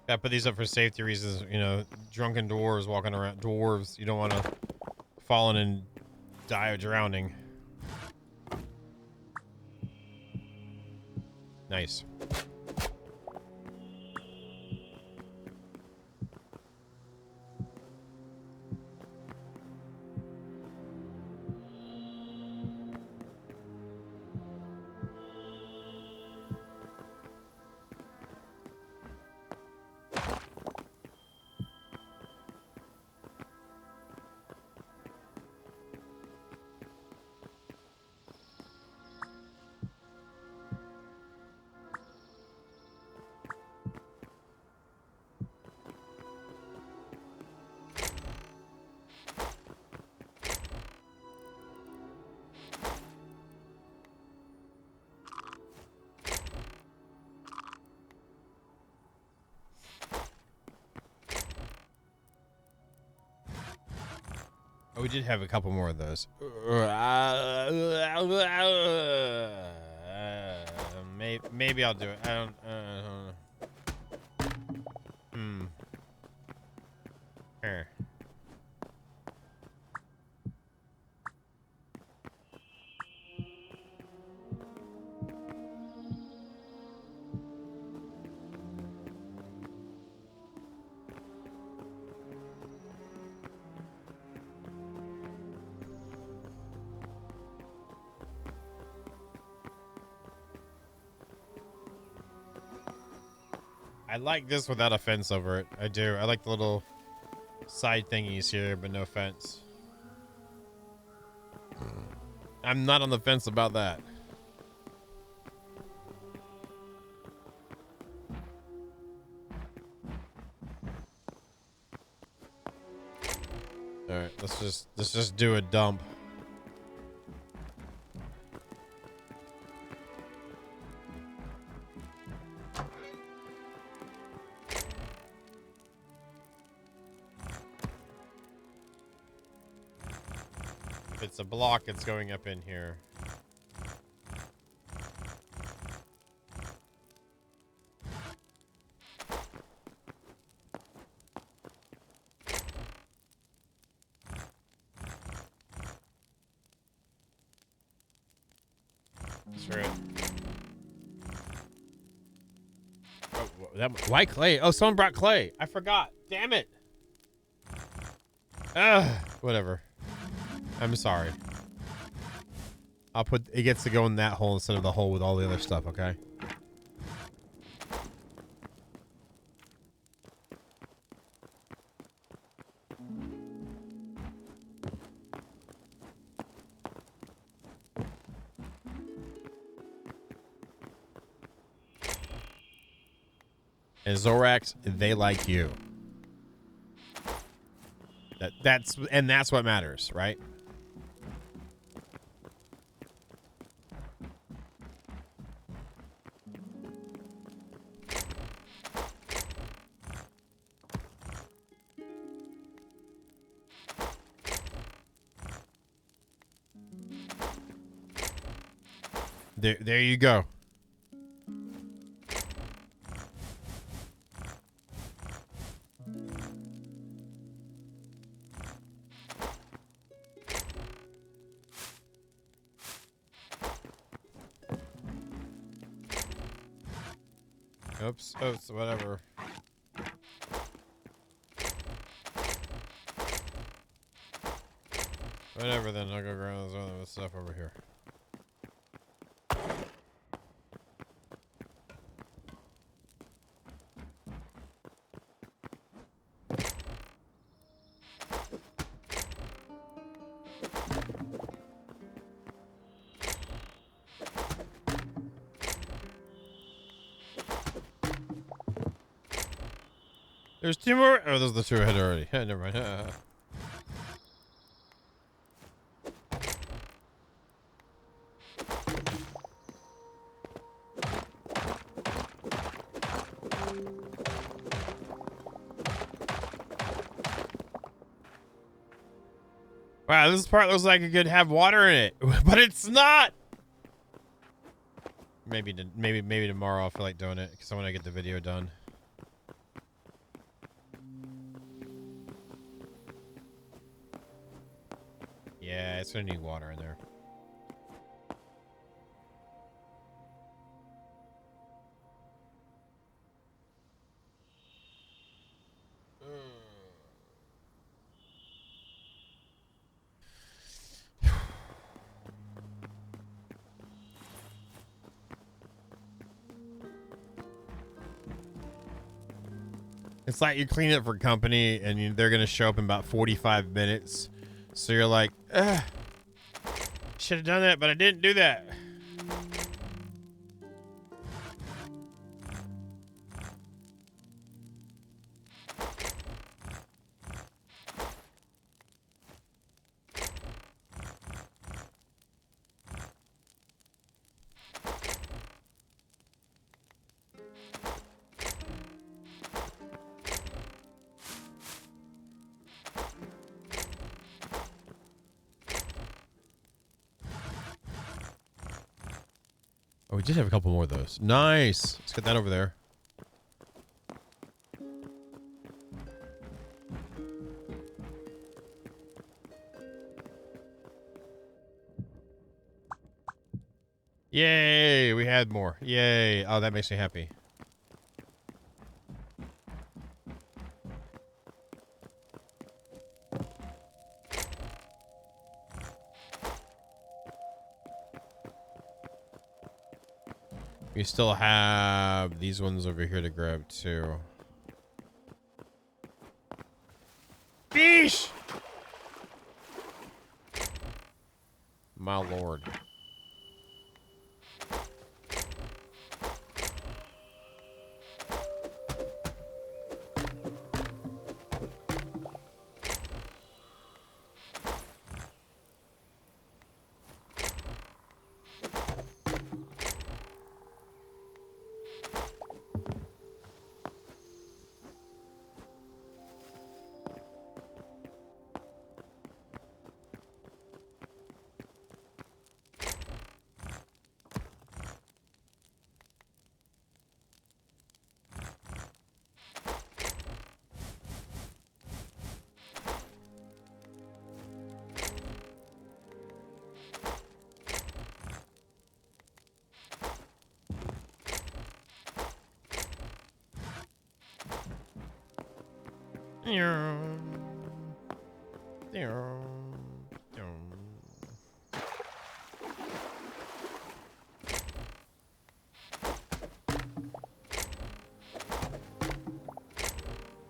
Gotta put these up for safety reasons, you know, drunken dwarves walking around. Dwarves, you don't want to fall in and die of drowning. Nice. Oh, we did have a couple more of those. Maybe I'll do it. I don't know. Here. I like this without a fence over it. I do. I like the little side thingies here, but no fence. I'm not on the fence about that. All right, let's just do a dump. If it's a block, it's going up in here. Screw it. Oh, why clay? Oh, someone brought clay. I forgot. Damn it. Whatever. I'm sorry. I'll put it gets to go in that hole instead of the hole with all the other stuff, okay? And Zorax, they like you. That's what matters, right? There you go. Oops, whatever. Whatever, then I'll go grab this other stuff over here. There's two more. Oh, those are the two I had already. Never mind. Wow, this part looks like it could have water in it, but it's not. Maybe tomorrow I'll feel like doing it because I want to get the video done. Yeah, it's gonna need water in there. It's like you clean it for company and they're gonna show up in about 45 minutes. So you're like, should have done that, but I didn't do that. Oh, we did have a couple more of those. Nice. Let's get that over there. Yay, we had more. Yay. Oh, that makes me happy. We still have these ones over here to grab too. Beesh! My lord.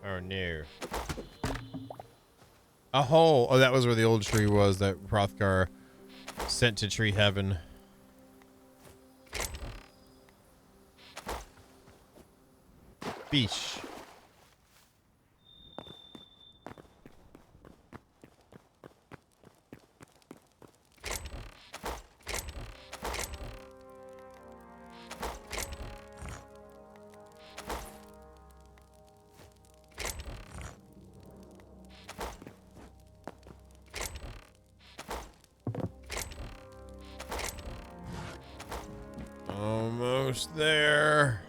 Oh no. A hole. Oh, that was where the old tree was that Hrothgar sent to tree heaven. Beesh. Almost there.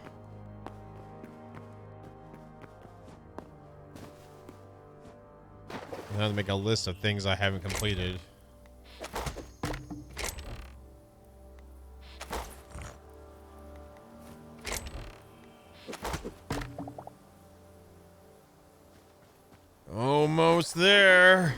I have to make a list of things I haven't completed. Almost there.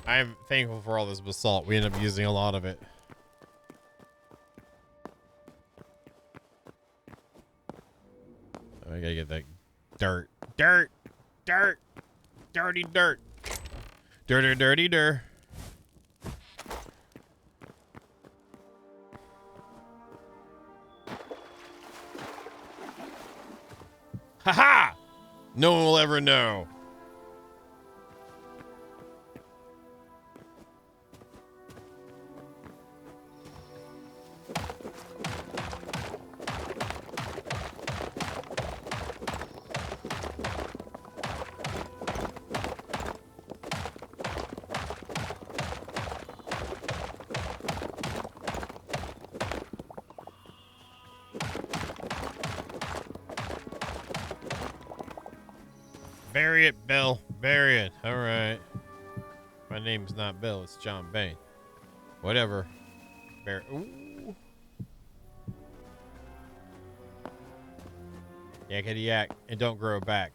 I'm thankful for all this basalt. We end up using a lot of it. I gotta get that dirt. Dirt! Dirt! Dirty dirt! Dirty, dirty, dirt. Ha-ha! No one will ever know. Bury it, Bill. Bury it. All right. My name's not Bill. It's John Bain. Whatever. Bury. Ooh. Yakety yak, and don't grow back.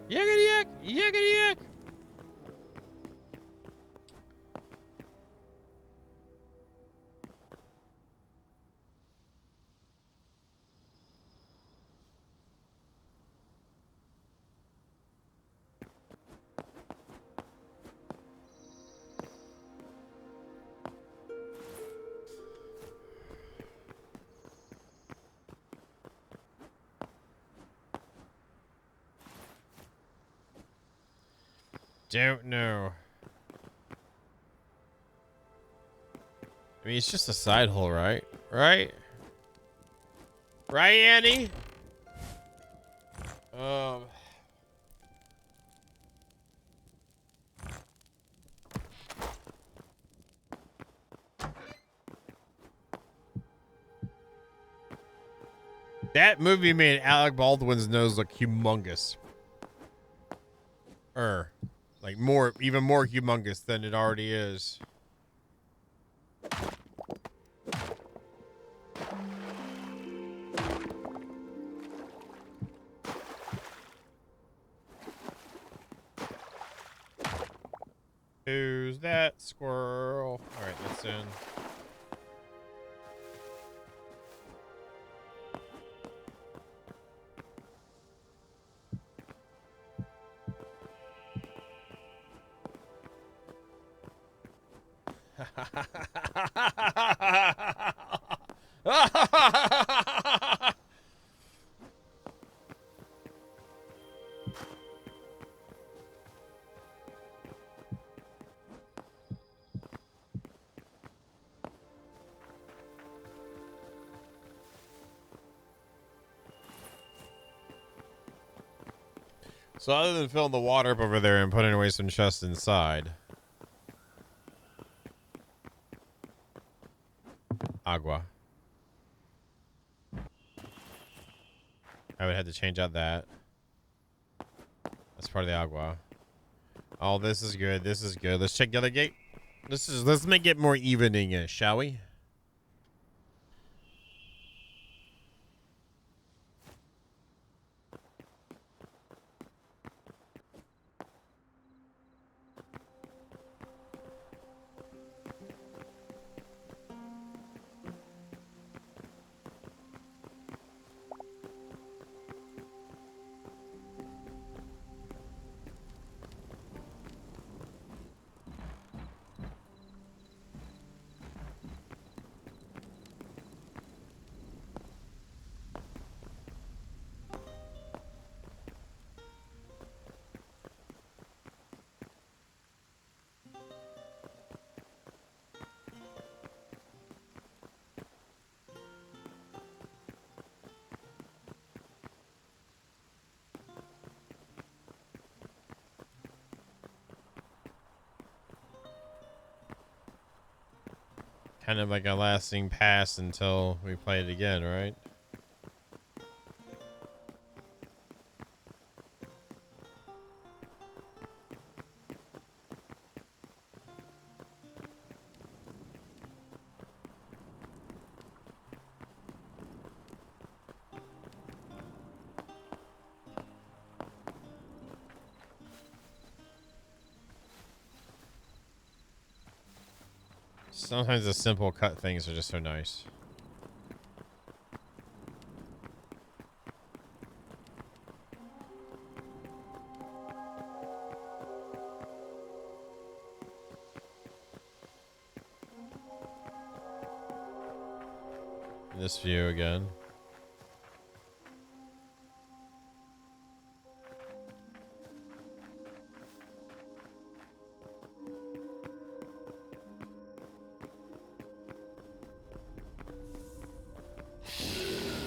Yakety yak, yakety yak. don't know. I mean, it's just a side hole, right? Right? Right, Annie? Um... That movie made Alec Baldwin's nose look humongous. Like even more humongous than it already is. Who's that squirrel? All right, that's in. So other than filling the water up over there and putting away some chests inside. Agua. I would have to change out that. That's part of the agua. Oh, this is good. This is good. Let's check the other gate. Let's make it more evening, shall we? Kind of like a lasting pass until we play it again, right? Sometimes the simple cut things are just so nice. This view again.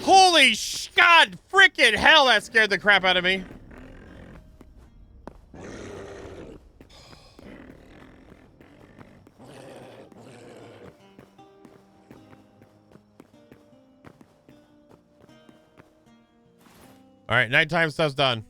Holy God, freaking hell, that scared the crap out of me. All right, nighttime stuff's done.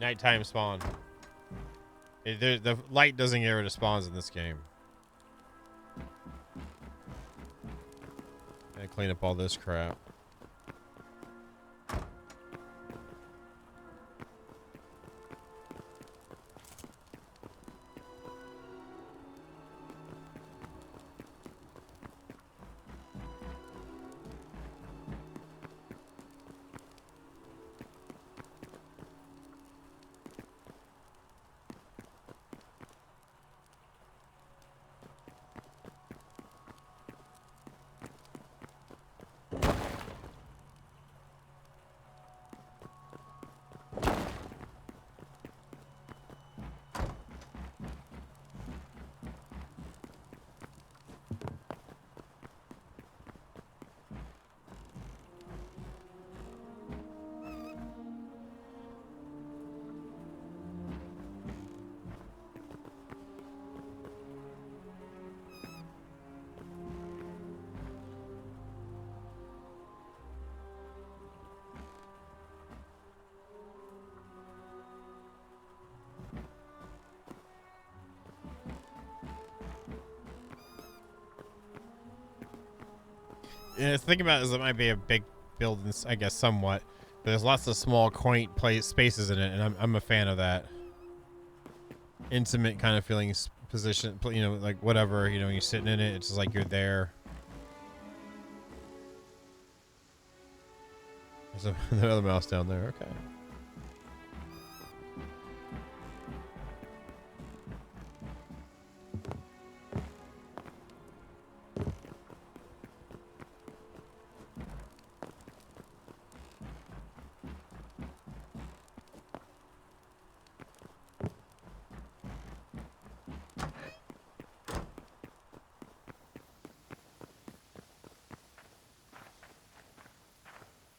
Nighttime spawn. The light doesn't get rid of spawns in this game. Gotta clean up all this crap. Yeah, thinking about it is it might be a big building, I guess, somewhat. But there's lots of small, quaint spaces in it, and I'm a fan of that. Intimate kind of feeling, position, you know, like whatever, you know, when you're sitting in it, it's just like you're there. There's another mouse down there, okay.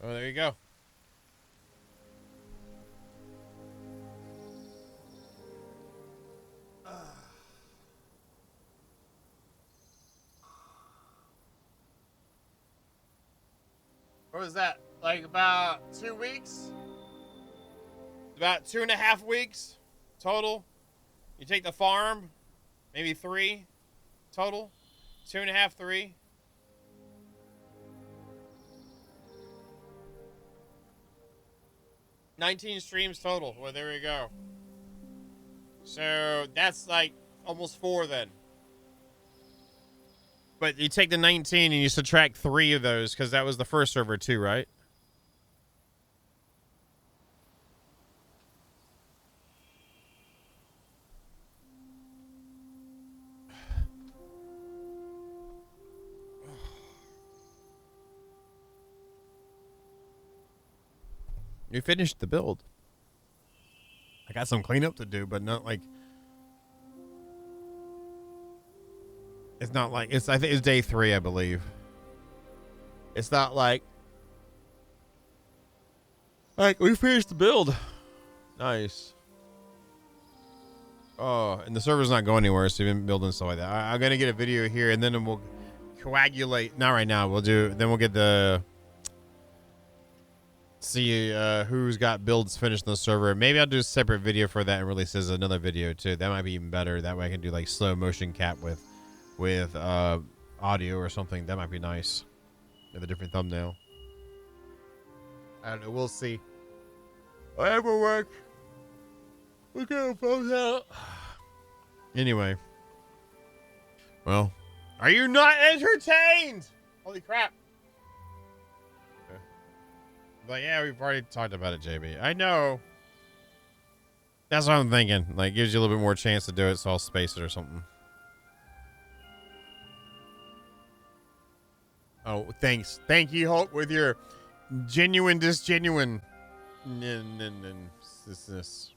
Oh, there you go. What was that? Like about 2 weeks? About 2.5 weeks total. You take the farm, maybe 3 total. 2.5, 3. $19 streams total. Well, there we go. So that's like almost 4 then. But you take the 19 and you subtract 3 of those because that was the first server too, right? You finished the build. I got some cleanup to do, but not like... It's not like... I think it's day 3, I believe. It's not like... Like, we finished the build. Nice. Oh, and the server's not going anywhere, so we've been building stuff like that. I'm going to get a video here, and then we'll coagulate. Not right now. Then we'll get the... See who's got builds finished on the server. Maybe I'll do a separate video for that and release as another video too. That might be even better. That way I can do like slow motion cap with audio or something. That might be nice. With a different thumbnail. I don't know. We'll see. Whatever works. We're gonna post out. Anyway. Well, are you not entertained? Holy crap. Like, yeah, we've already talked about it, JB. I know. That's what I'm thinking. Like, gives you a little bit more chance to do it, so I'll space it or something. Oh, thanks. Thank you, Hulk, with your genuine, disgenuine. This.